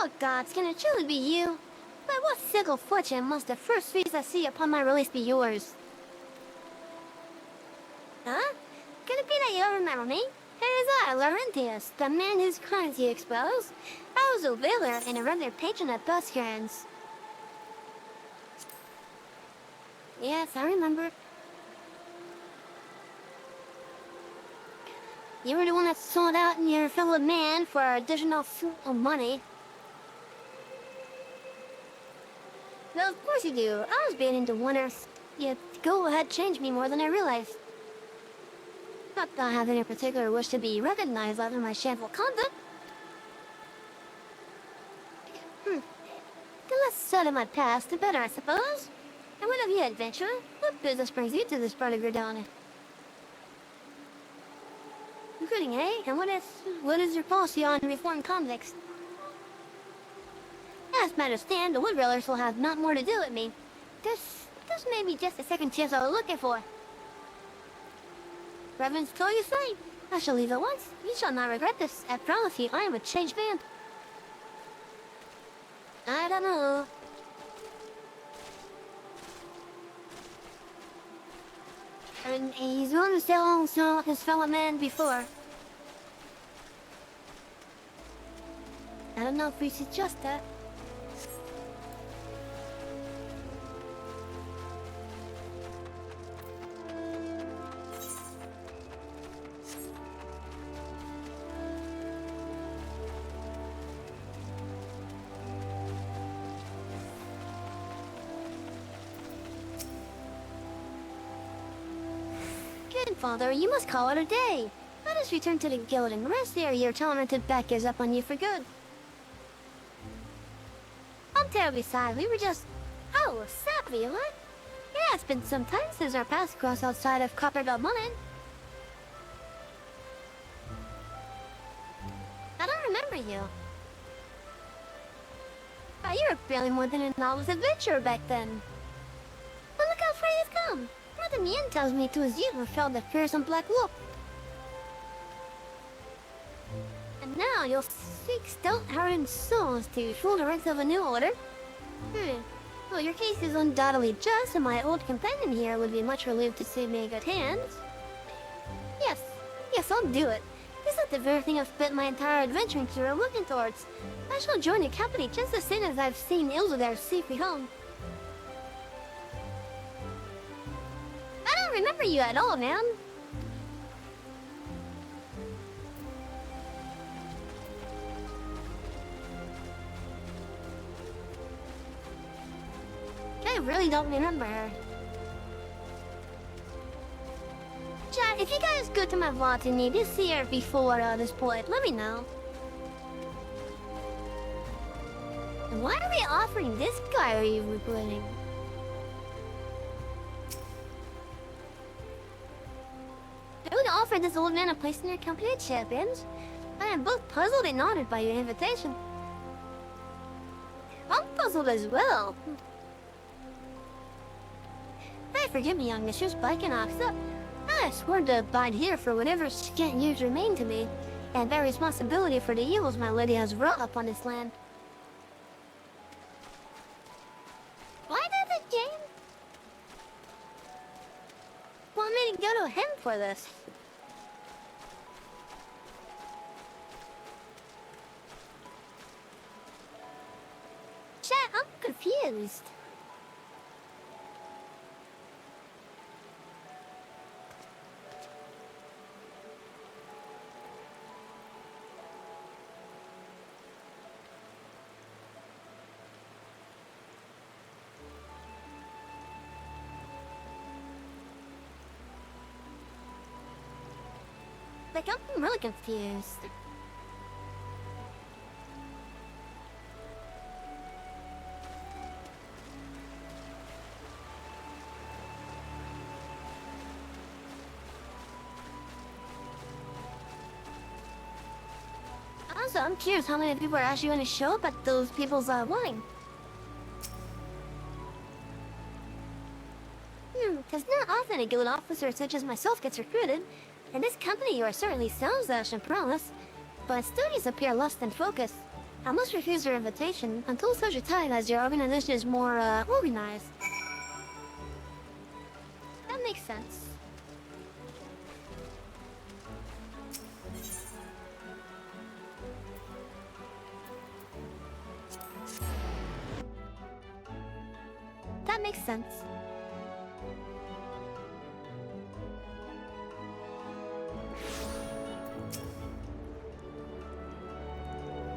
Oh gods, can it truly be you? By what sickle fortune must the first face I see upon my release be yours? Huh? Could it be that you remember me? It is I, Laurentius, the man whose crimes you exposed. I was a veiler and a regular patron at Buskerns. Yes, I remember. You were the one that sold out your fellow man for additional money. Well, of course you do. I was beginning to wonder if your go ahead changed me more than I realized. Not that I have any particular wish to be recognized after my shameful conduct. The less said of my past, the better, I suppose. And what of you, adventurer? What business brings you to this part of your down? Recruiting, eh? And what is your policy on reformed convicts? As matters stand, the Woodrellers will have not more to do with me. This may be just the second chance I was looking for. Reverence told you say. I shall leave at once. You shall not regret this. I promise you, I am a changed man. I don't know. I mean, he's willing to stay alongside with his fellow man before. I don't know if we should just that. Father, you must call it a day. Let us return to the guild and rest there. Your talented back is up on you for good. I'm terribly sorry. We were just... Oh, sappy, what? Yeah, it's been some time since our paths crossed outside of Copperbell Mullen. I don't remember you. Oh, you were barely more than a novice adventurer back then. But look how far you've come. Brother Mien tells me 'twas you who felled the fearsome black wolf. And now you'll seek stout-hearted souls to fool the ranks of a new order? Well, your case is undoubtedly just, and my old companion here would be much relieved to see me in good hands. Yes, I'll do it. This is the very thing I've spent my entire adventuring career looking towards. I shall join your company just as soon as I've seen Ilzadir safely home. I don't remember you at all, man. I really don't remember her. Chat, if you guys go to my vault and need to see her before this point, let me know. And why are we offering this guy are you recruiting? I would offer this old man a place in your company, champions. I am both puzzled and honored by your invitation. I'm puzzled as well. Hey, forgive me, young mistress, but I can ox up. I swore to abide here for whatever scant years remain to me. and bear responsibility for the evils my lady has wrought upon this land. Why did the game want me to go to him for this? Chat, I'm confused. Like, I'm really confused. Also, I'm curious how many people are actually going to show up at those people's wedding. Because not often a guild officer such as myself gets recruited. In this company, you are certainly sounds dash and prowess, but studies appear lost in focus. I must refuse your invitation until such a time as your organization is more, organized. That makes sense. That makes sense.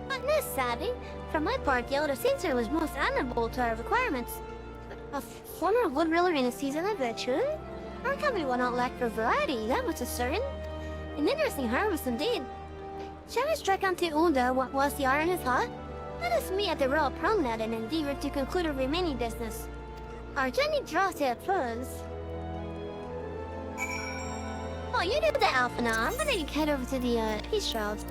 But no, savvy. For my part, the elder censor was most amenable to our requirements. A former wood driller in a seasoned adventurer? Our company will not lack for variety, that was a certain. An interesting harvest indeed. Shall we strike on to Unda whilst the iron is hot? Let us meet at the Royal Promenade and endeavor to conclude our remaining business. Our journey draws to a close. Oh, you do the Alpha now. I'm gonna head over to the Peace Shrouds.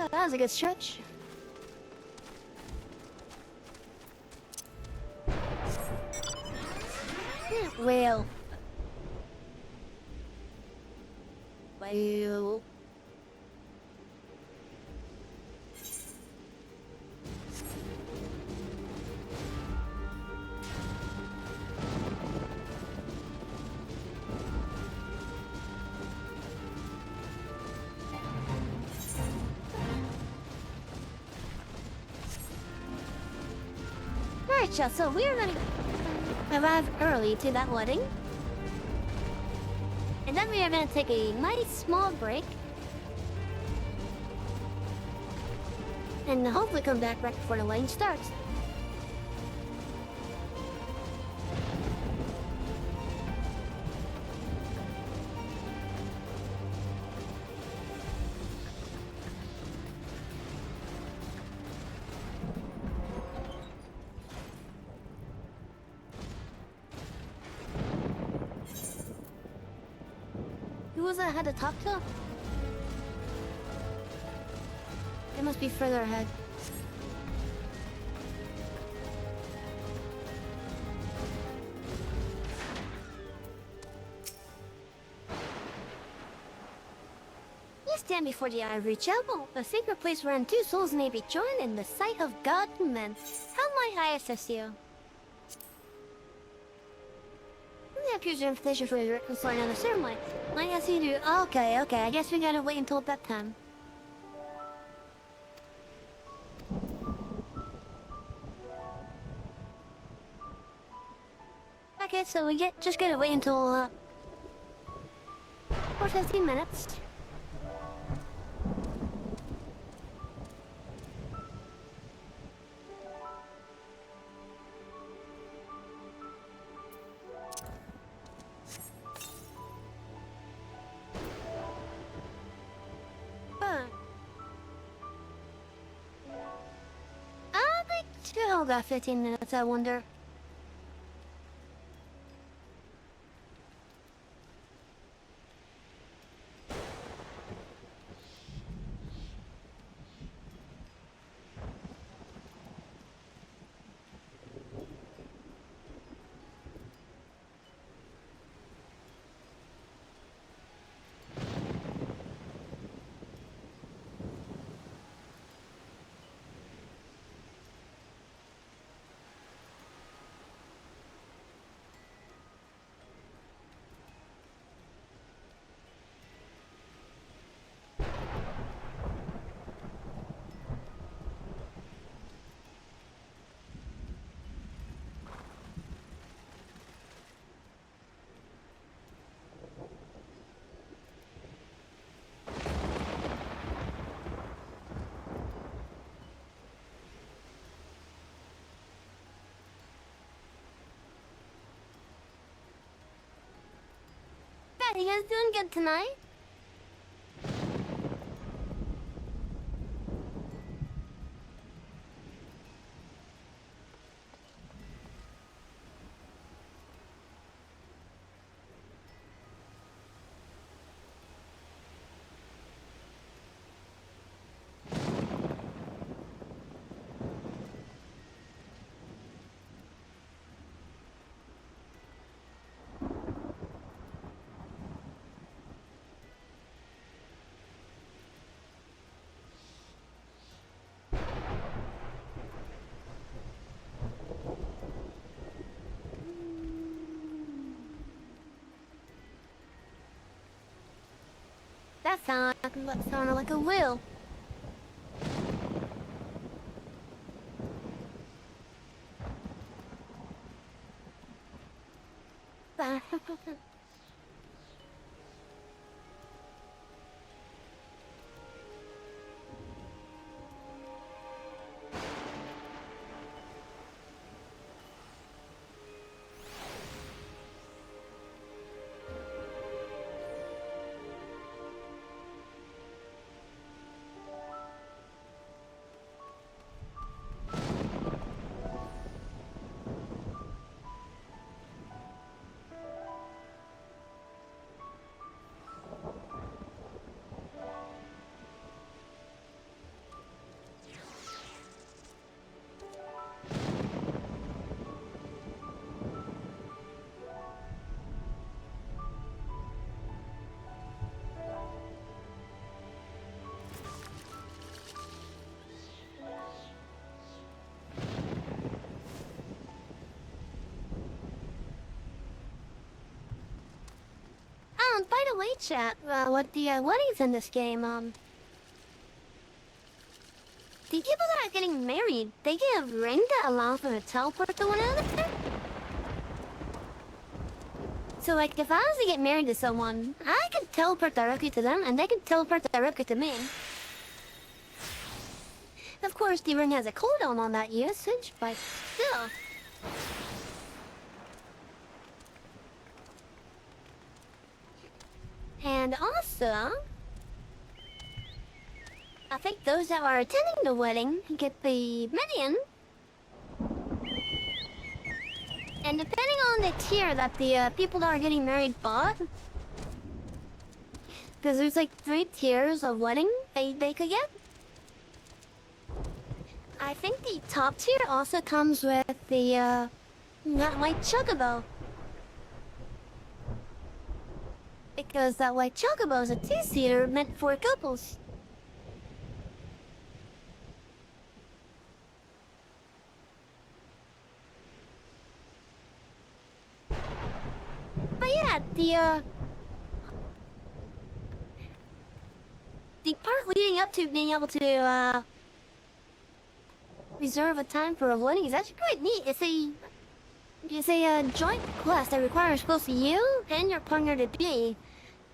Oh, that was a good stretch. Well. Alright, y'all, so we're gonna arrive early to that wedding. And then we are gonna take a nice small break. And hopefully come back right before the wedding starts. Who was I had to talk to? It must be further ahead. You stand before the Ivory Chapel, a sacred place wherein two souls may be joined in the sight of God and men. How might I assist you? Here's your invitation for your concerning on the ceremony. I guess you do. Okay, I guess we gotta wait until that time. Okay, so we just gotta wait until for 15 minutes. Still got 15 minutes, I wonder. Yeah, you guys doing good tonight? That sounded like a wheel. By the way, chat, what the weddings in this game, the people that are getting married, they get a ring that allows them to teleport to one another? So, like, if I was to get married to someone, I could teleport directly to them, and they can teleport directly to me. Of course, the ring has a cooldown on that usage, but still. And also, I think those that are attending the wedding get the minion. And depending on the tier that the people that are getting married bought, because there's like 3 tiers of wedding they could get. I think the top tier also comes with the that white chocobo. Because that white chocobo is a 2-seater meant for couples. But yeah, the part leading up to being able to reserve a time for a wedding is actually quite neat. It's a joint quest that requires both you and your partner to be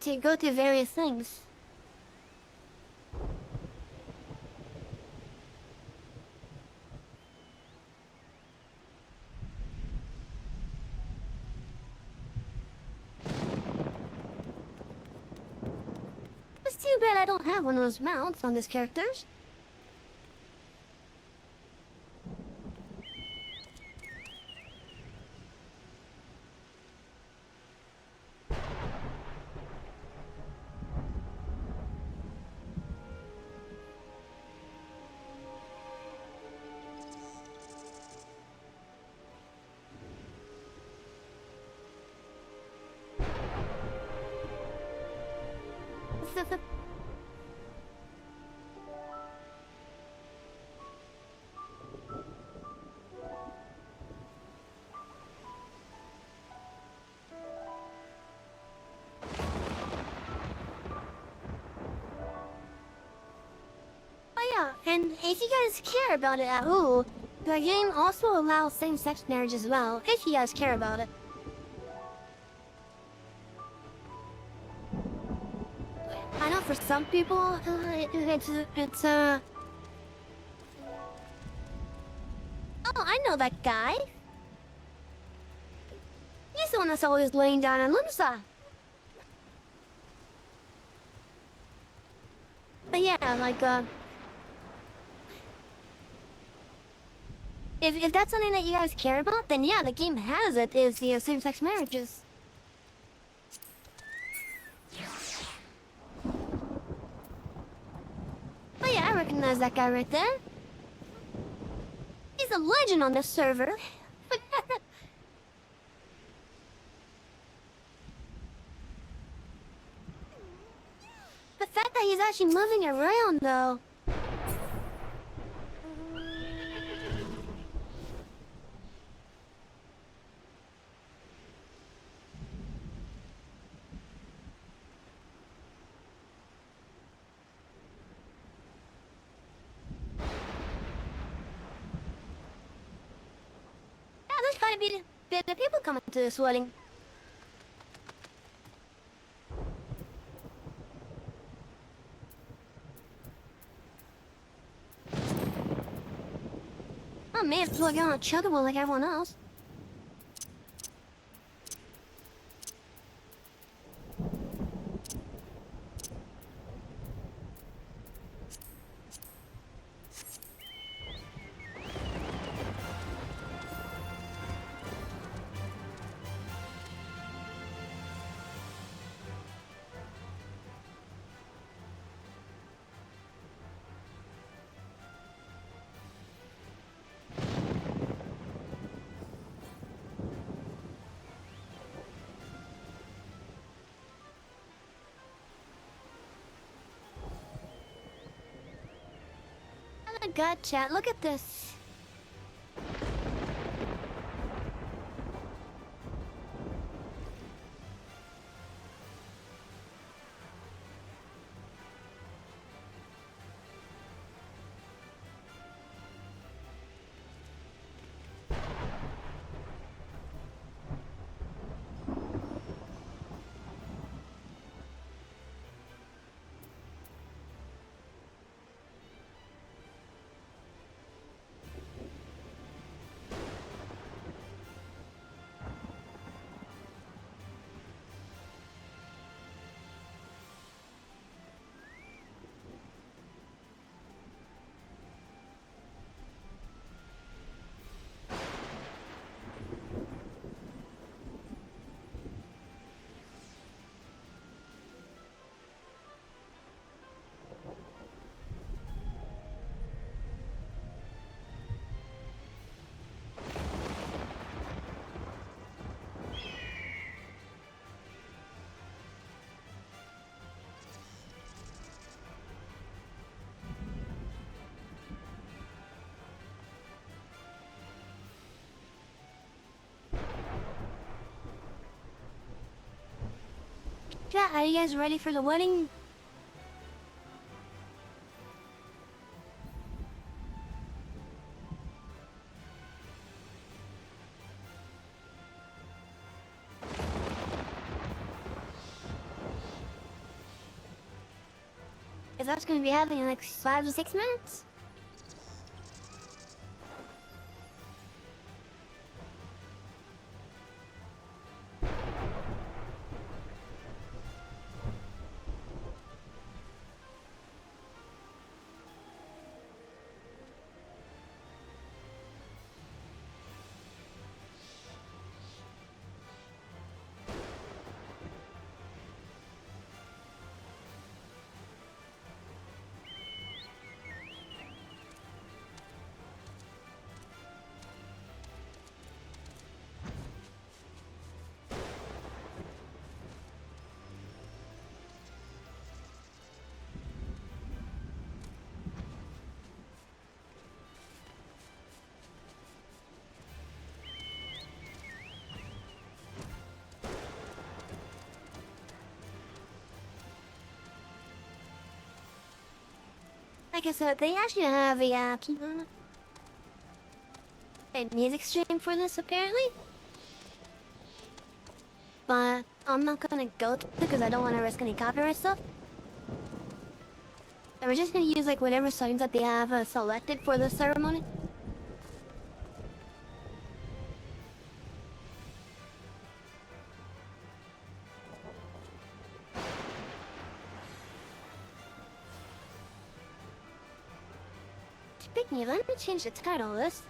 to go through various things. It's too bad I don't have one of those mounts on this characters. And if you guys care about it at all, the game also allows same-sex marriage as well, if you guys care about it. I know for some people, oh, I know that guy. He's the one that's always laying down in Limsa. But yeah, like, if that's something that you guys care about, then yeah, the game has it, is the same-sex marriages. Oh yeah, I recognize that guy right there. He's a legend on this server. The fact that he's actually moving around, though. Yeah, there's quite a bit of people coming to this wedding. Oh man, it's like on a chuggable like everyone else. Oh my god, chat, look at this. Chat, are you guys ready for the wedding? Is that's gonna be happening in like 5 to 6 minutes? Like I said, they actually have a music stream for this apparently. But I'm not gonna go to it because I don't want to risk any copyright stuff. So we're just gonna use like whatever songs that they have selected for the ceremony. Speaking of, let me change the title of this.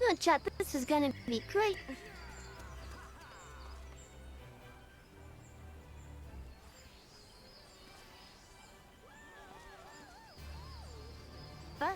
Oh, chat, this is gonna be great. But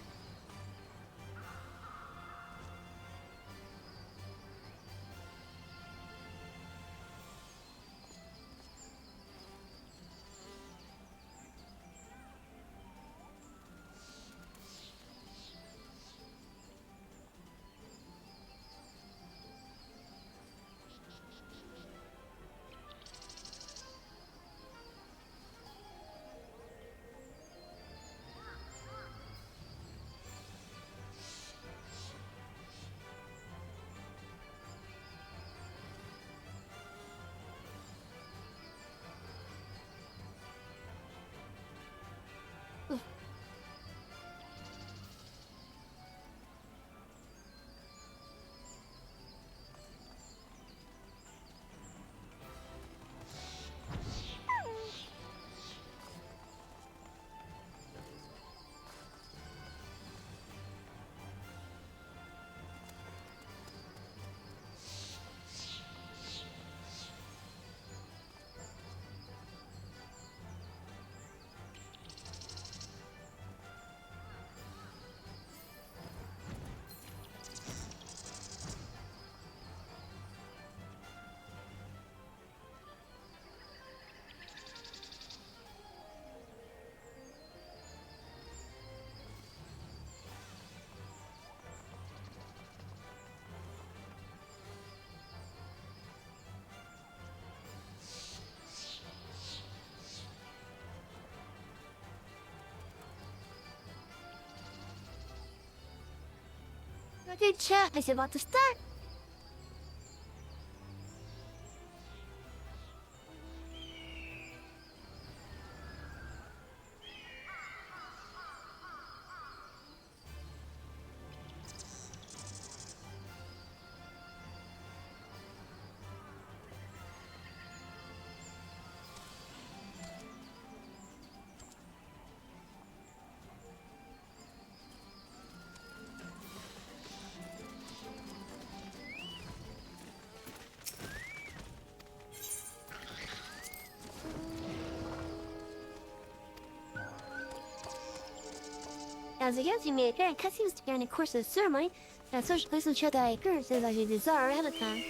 okay, chat, it's about to start. As a guest, you may appear in cutscenes during the course of the ceremony, and social places will show that occurrences as you desire ahead of time.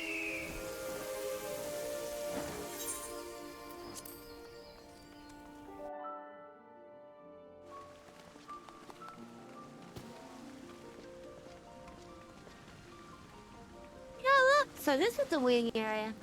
Yeah, look! So this is the waiting area.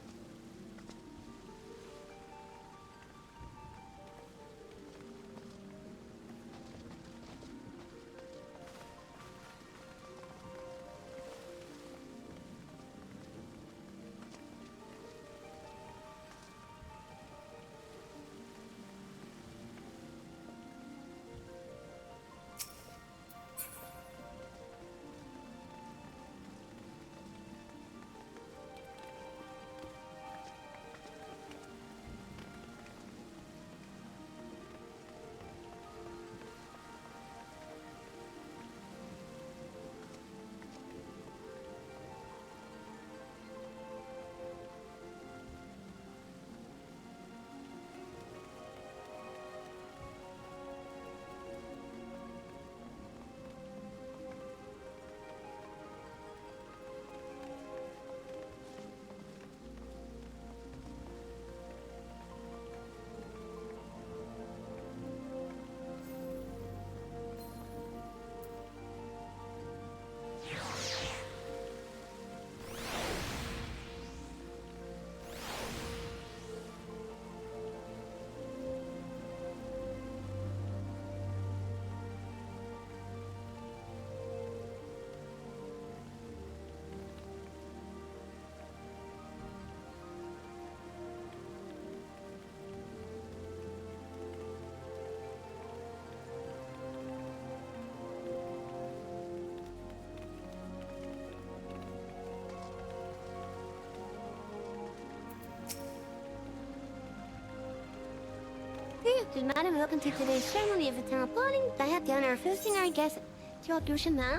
Should Madam welcome to today's ceremony of eternal plotting? I have the honor of hosting our guest to Odushima.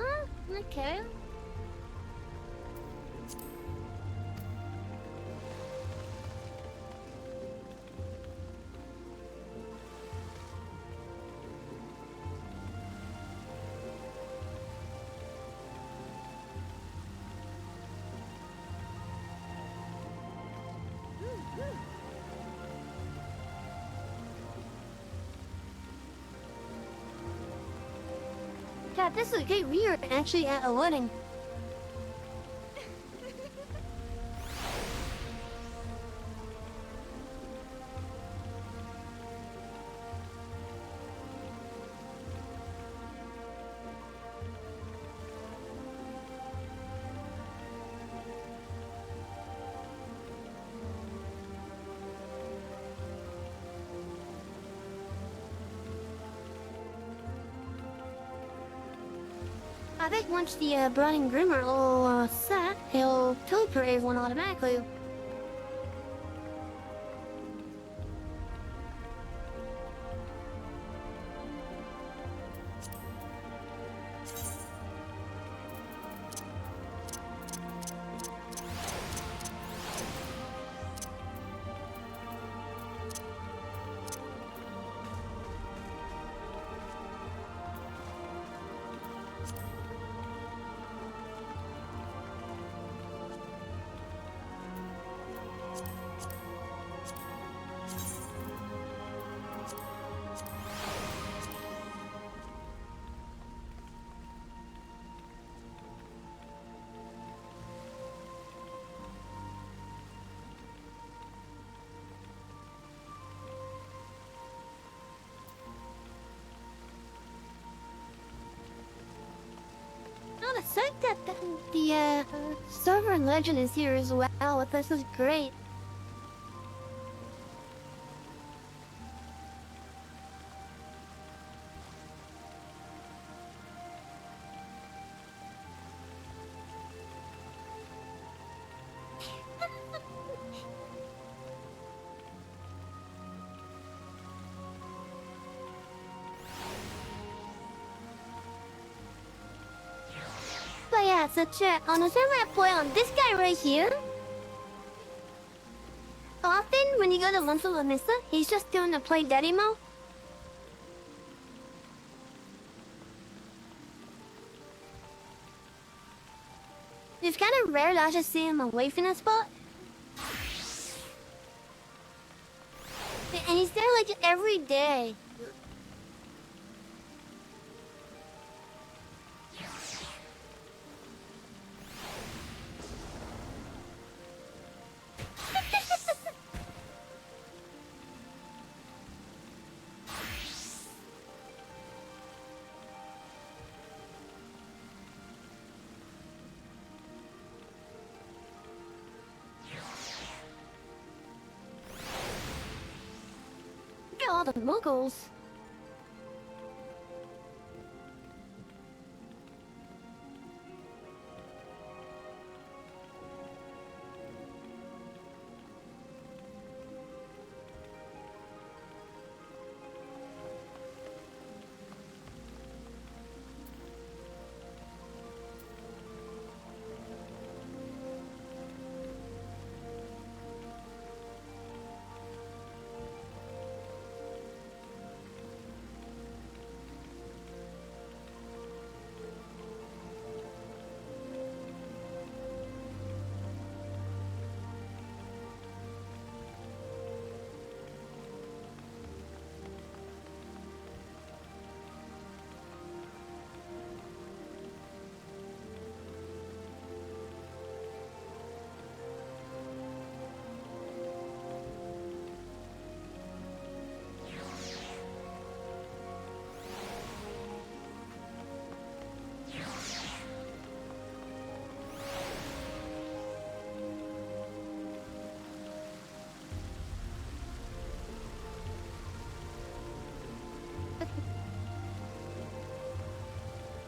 Okay. God, this is okay. We are actually at a wedding. I think once the bride and groom are all set, he'll teleport everyone automatically. Oh, the fact that the server legend is here as well. This is great. But yeah, so check on the server I play on this guy right here. Often when you go to Lunch with Lamissa, he's just doing the play dead emo. It's kind of rare that I just see him away from that spot. And he's there like every day. Look at all the muggles.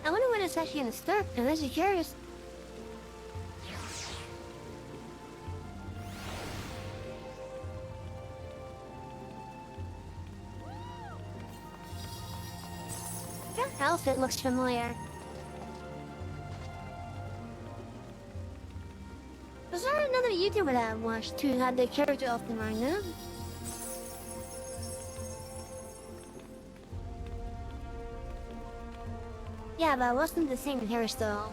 I wonder what it's actually gonna start. I'm actually curious. outfit looks familiar. Was there another YouTuber that I watched who had the character of the manga? Yeah, but it wasn't the same hairstyle.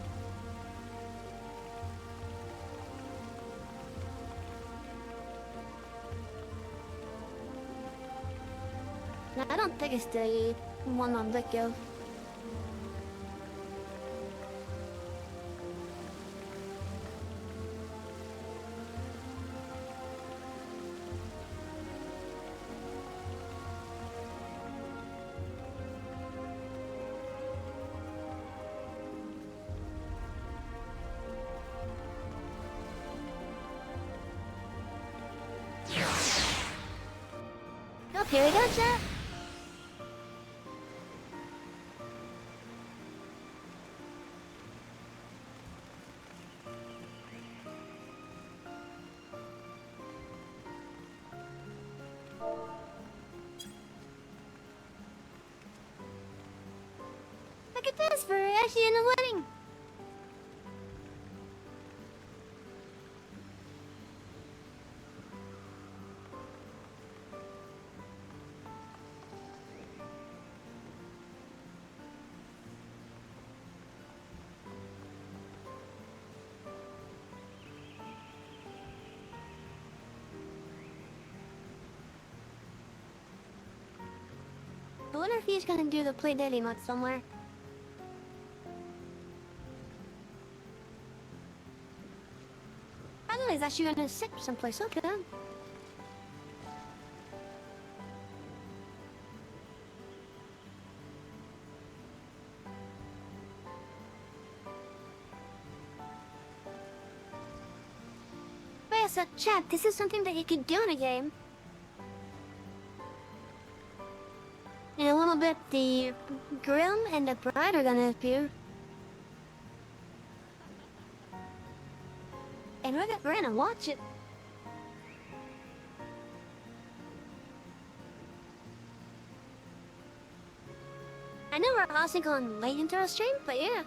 No, I don't think it's the one on Lickyo. Oh, here we go, chat. Look at this, we're actually in a wedding. I wonder if he's gonna do the play daily mode somewhere. I don't know, he's actually gonna sit someplace. Okay. But yeah, so chat, this is something that you could do in a game. In a little bit, the groom and the bride are gonna appear. And we're gonna watch it. I know we're also going late into our stream, but yeah.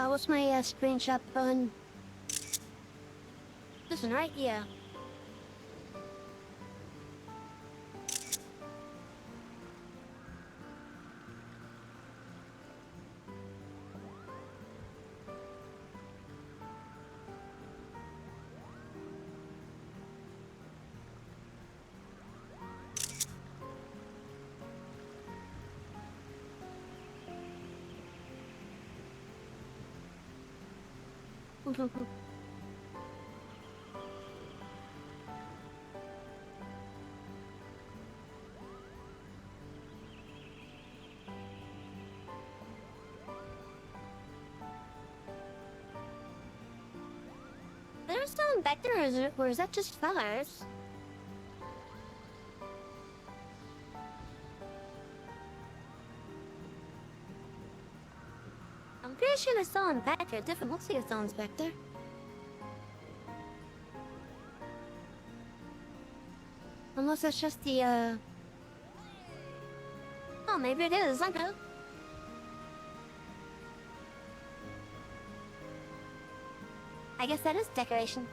What's my screenshot button? This one, right? Yeah. There's someone back there, or is that just fellers? I'm pretty sure there's someone back there. Different looks like someone's back there. Unless that's just the, Oh, maybe it is. I don't know. I guess that is decoration.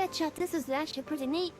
that shot. This is actually pretty neat.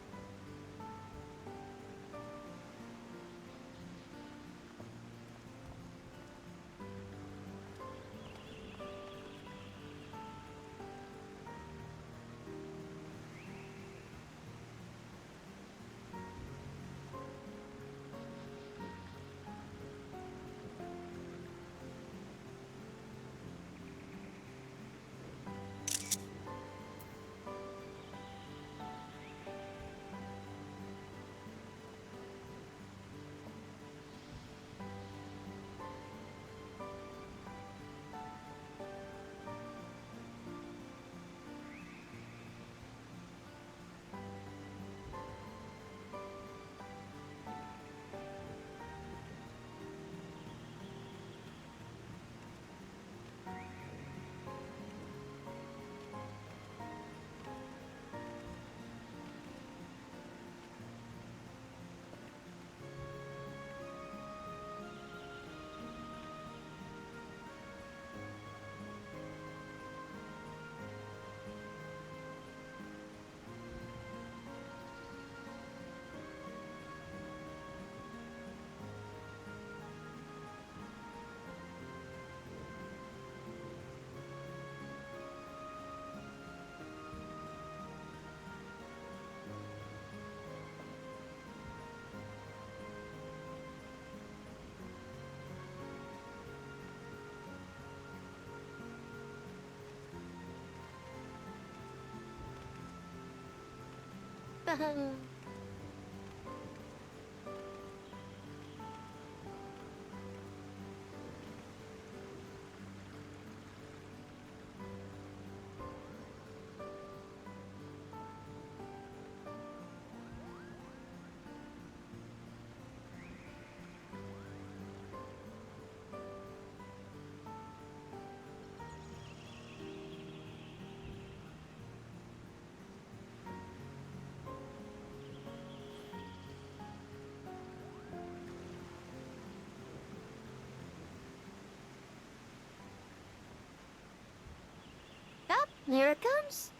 Here it comes.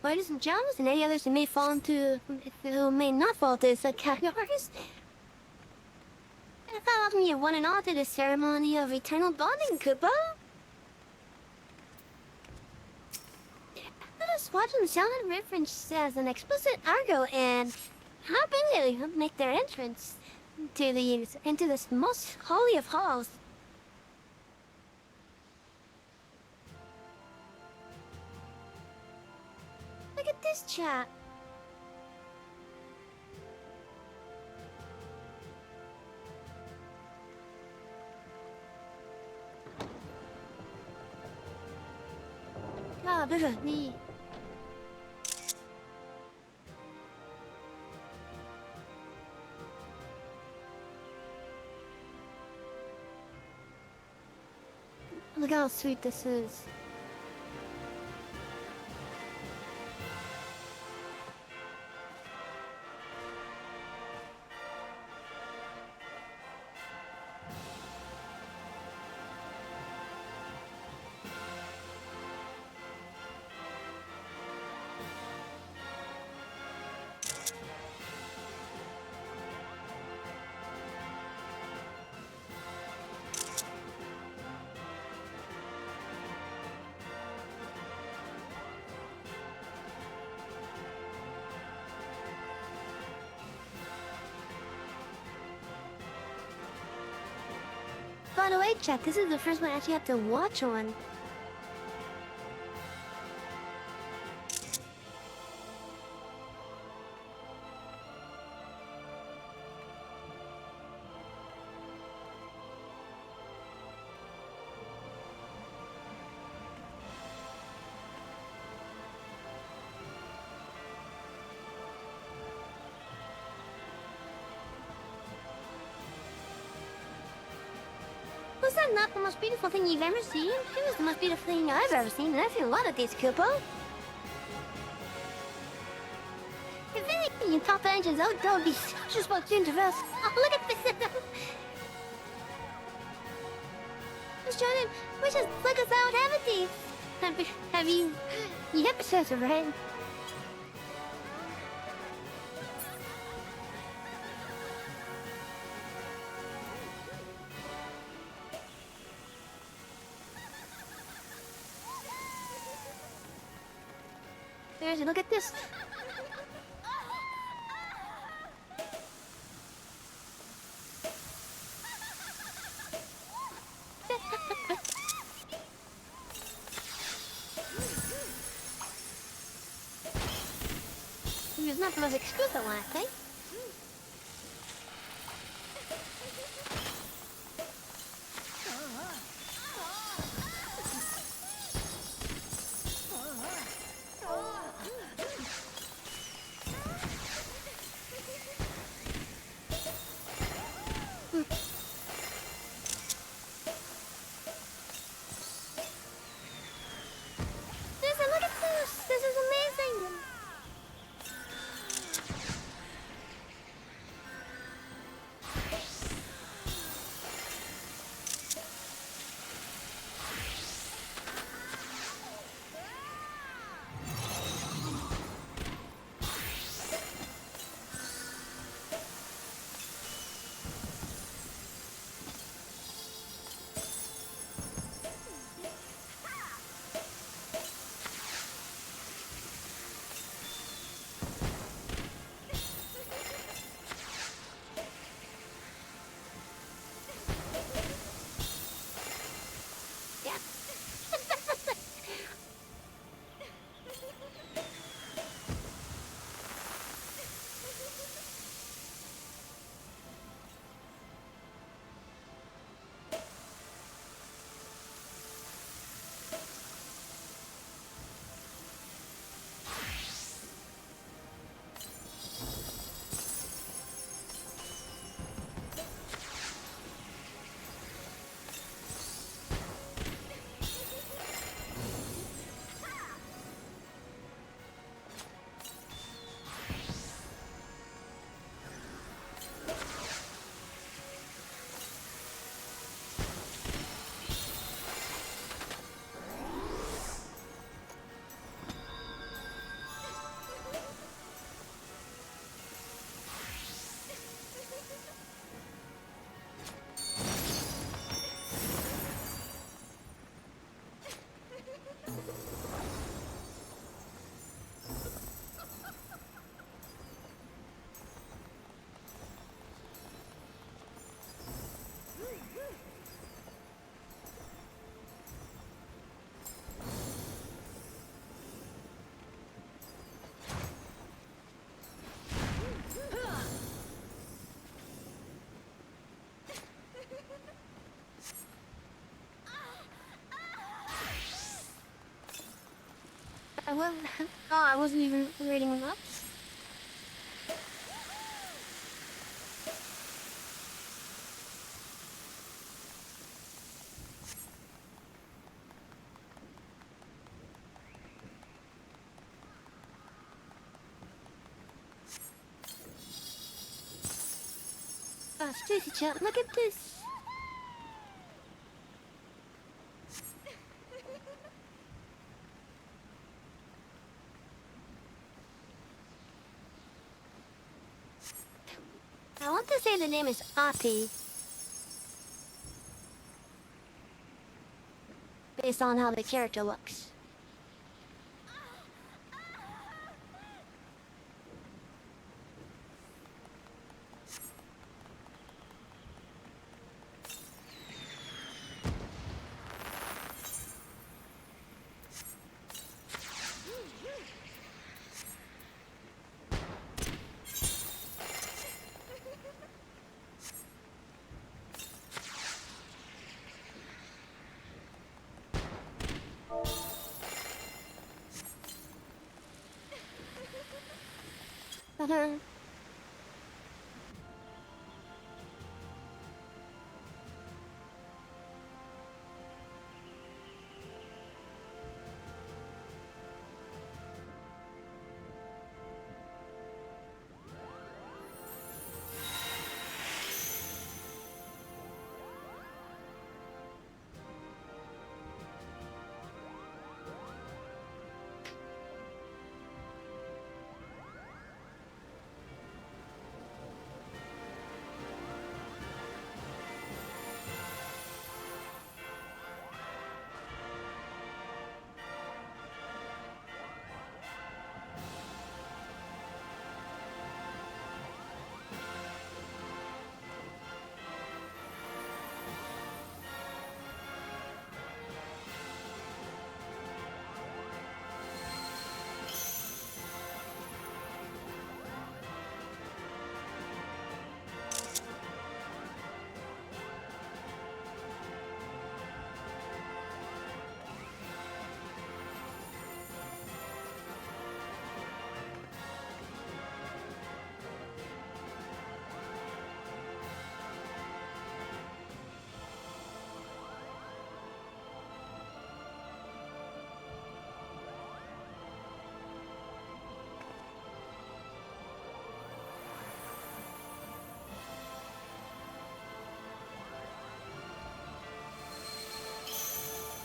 Ladies and gentlemen, and any others who may fall into, who may not fall into this categories. I welcome you one and all to the ceremony of eternal bonding, Koopa. Let us watch them sound and reference as an explicit argo and happily make their entrance into this most holy of halls. Look at this chat. Ah, look at me. Look how sweet this is. By the way, chat, this is the first one I actually have to watch on. Was that not the most beautiful thing you've ever seen? It was the most beautiful thing I've ever seen, and I've seen a lot of these, Koopo. If anything, in top engines, that would be just what to us. Oh, look at this! Miss Jordan, we just look us out, haven't you? Have you? Yep, it says it right. seriously, look at this. He was not the most exquisite one, I think. Listen, look at this! This is amazing! Yeah. I wasn't even reading them up. Stacy chan, look at this. I want to say the name is Ati. Based on how the character looks.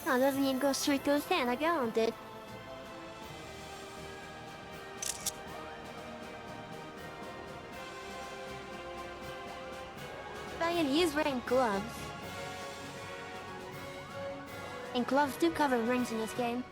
Oh, doesn't even go straight to his hand like I did. But again, he is wearing gloves. And gloves do cover rings in this game.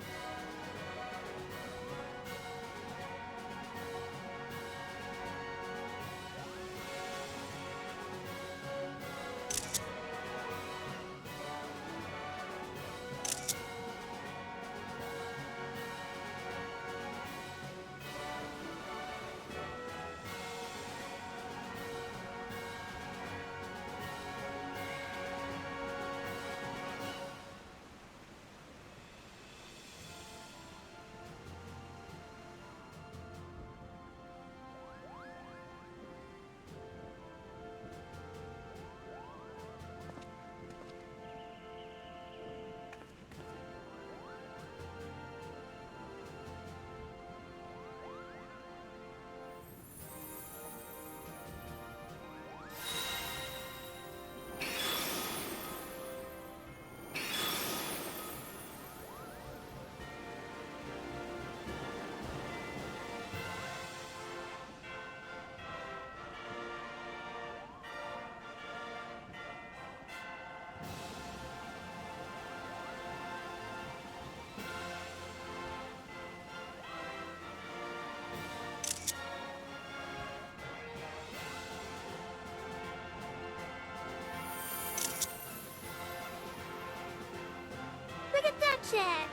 Look at that shit!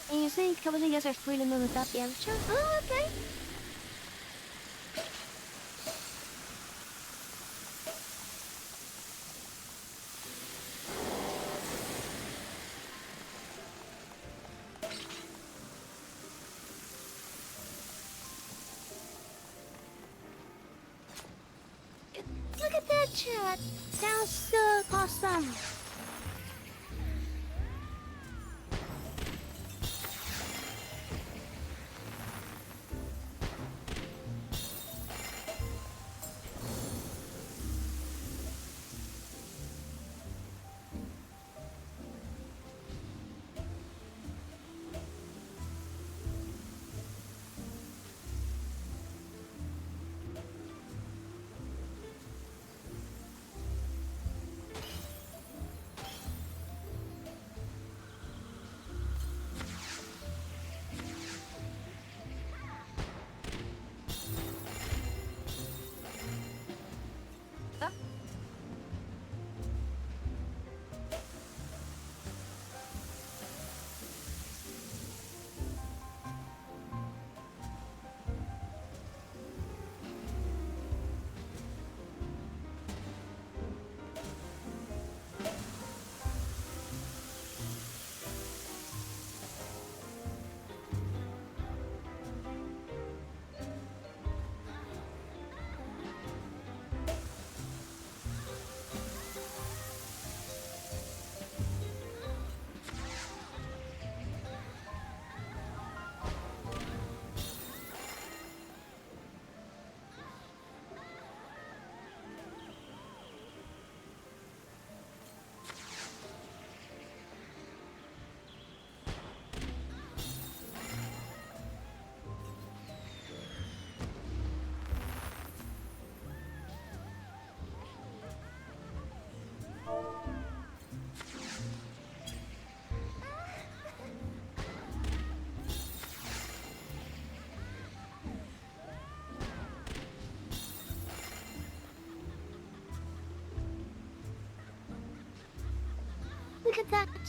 And you say a couple of you guys are free to move without the amateur? Oh, okay. Look at that chat. Sounds so awesome.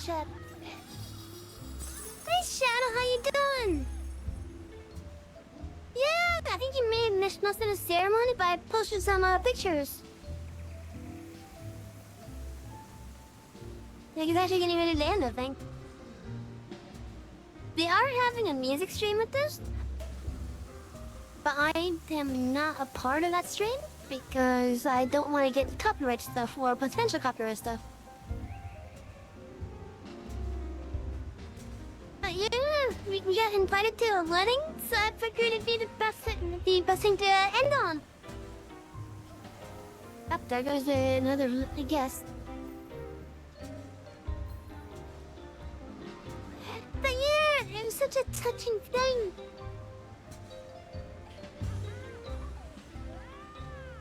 chat. Hey Shadow, how you doing? Yeah, I think you missed most of the ceremony by posting some pictures. Yeah, he's actually getting ready to end, I think. They are having a music stream with this, but I am not a part of that stream because I don't want to get copyright stuff or potential copyright stuff. But yeah, we got invited to a wedding, so I figured it'd be the best thing to end on. Oh, there goes another guest. But yeah, it was such a touching thing.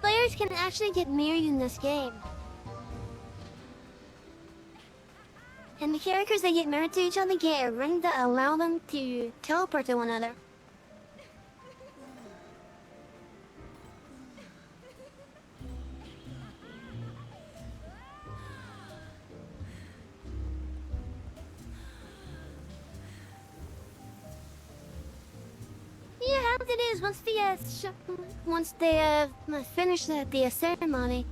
Players can actually get married in this game. And the characters that get married to each other get a ring that allow them to teleport to one another. Yeah, how it is once they finish the ceremony.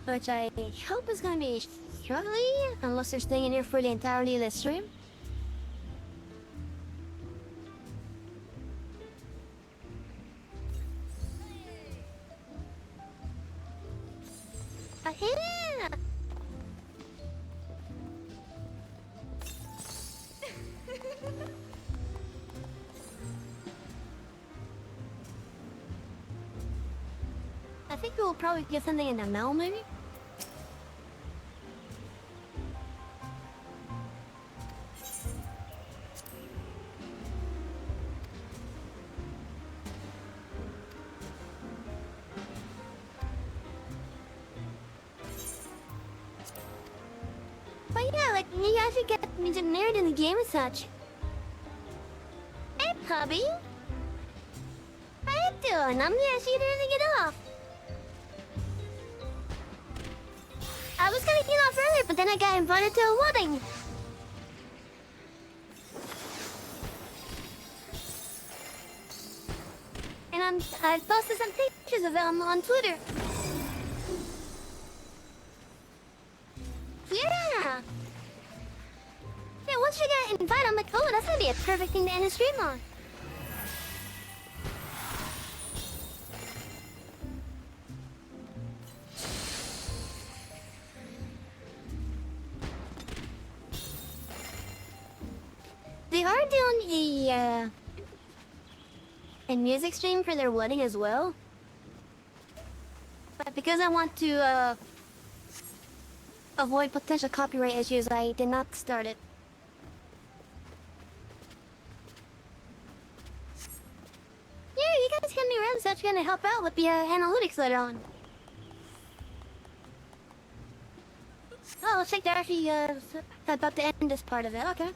Which I hope is gonna be shortly, unless they're staying in here for the entirety of the stream. But yeah! I think we'll probably get something in the mail, maybe? But yeah, like, you guys should get married in the game and such. Hey, puppy! How you doing? I'm gonna see you to get off. I was gonna get off earlier, but then I got invited to a wedding. And I posted some pictures of them on Twitter. Yeah! Yeah, once you get invited, I'm like, oh, that's gonna be a perfect thing to end the stream on. They are doing a music stream for their wedding as well. But because I want to avoid potential copyright issues, I did not start it. Yeah, you guys can be around, so that's gonna help out with the analytics later on. Oh, looks like they're actually about to end this part of it. Okay.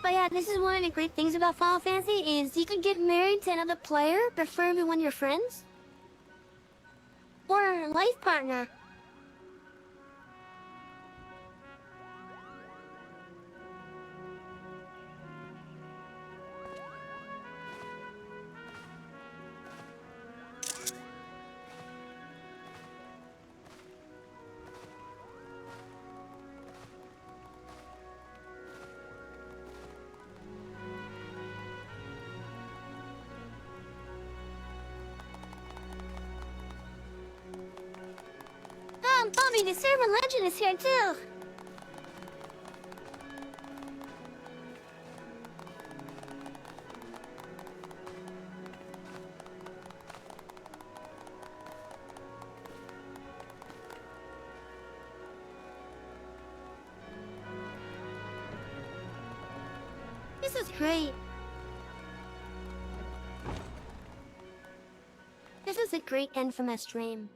But yeah, this is one of the great things about Final Fantasy is you can get married to another player, preferably one of your friends. Or a life partner. Bobby, the servant legend is here too. This is great. This is a great infamous stream.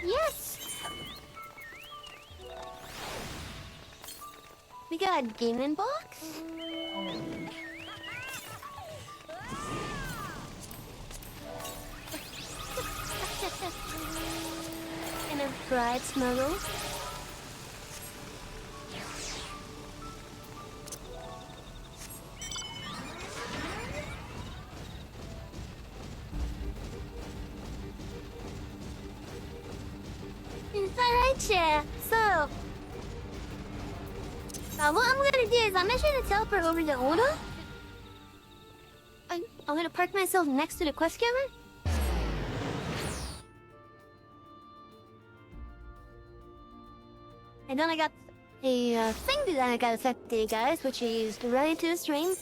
Yes! We got a gaming box? And a fried smuggle. Alright, yeah. So, what I'm gonna do is I'm actually gonna teleport over to Oda. I'm gonna park myself next to the quest giver. And then I got a thing that I gotta set to you guys, which is ready to stream.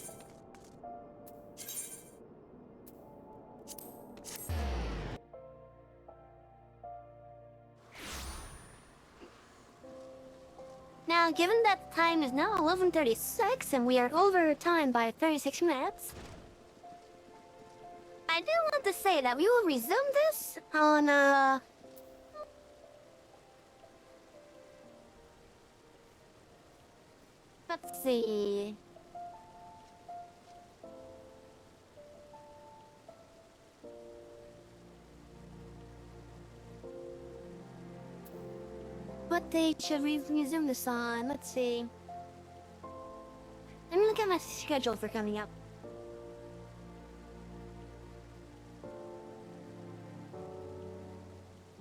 Now, given that the time is now 11:36 and we are over time by 36 minutes, I do want to say that we will resume this on, let's see. What date should we resume this on? Let's see. Let me look at my schedule for coming up.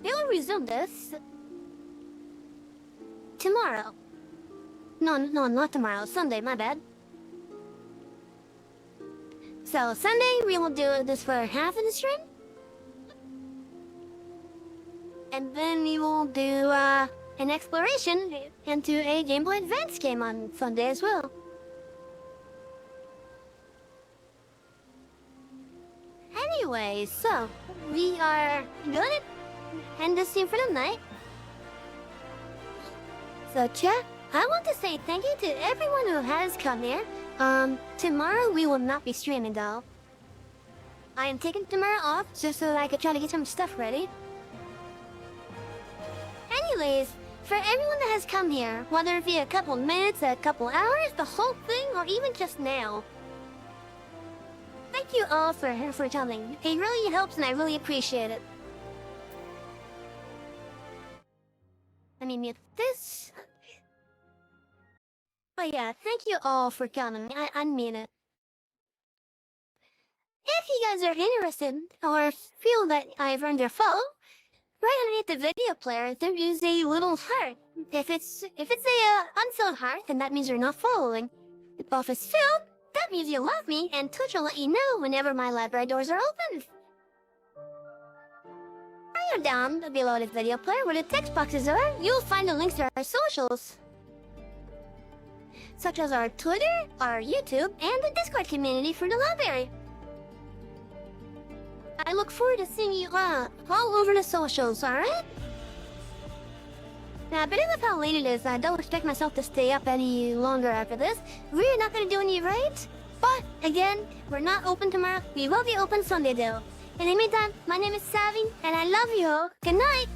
We will resume this tomorrow. No, not tomorrow. Sunday, my bad. So, Sunday, we will do this for half of the stream. And then we will do, an exploration into a Game Boy Advance game on Sunday as well. Anyway, so, we are gonna end this stream for the night. So, chat, I want to say thank you to everyone who has come here. Tomorrow we will not be streaming though. I am taking tomorrow off just so that I could try to get some stuff ready. Anyways, for everyone that has come here, whether it be a couple minutes, a couple hours, the whole thing, or even just now, thank you all for coming. It really helps and I really appreciate it. Let me mute this. But yeah, thank you all for coming. I mean it. If you guys are interested or feel that I've earned your follow, right underneath the video player, there is a little heart. If it's a unfilled heart, then that means you're not following. If both is filled, that means you love me, and Twitch will let you know whenever my library doors are open. Further down below the video player, where the text boxes are, you'll find the links to our socials, such as our Twitter, our YouTube, and the Discord community for the library. I look forward to seeing you all over the socials, alright? Now, because of how late it is, I don't expect myself to stay up any longer after this. We're not gonna do any raids, but again, we're not open tomorrow. We will be open Sunday though. In the meantime, my name is Savvy, and I love you all. Good night!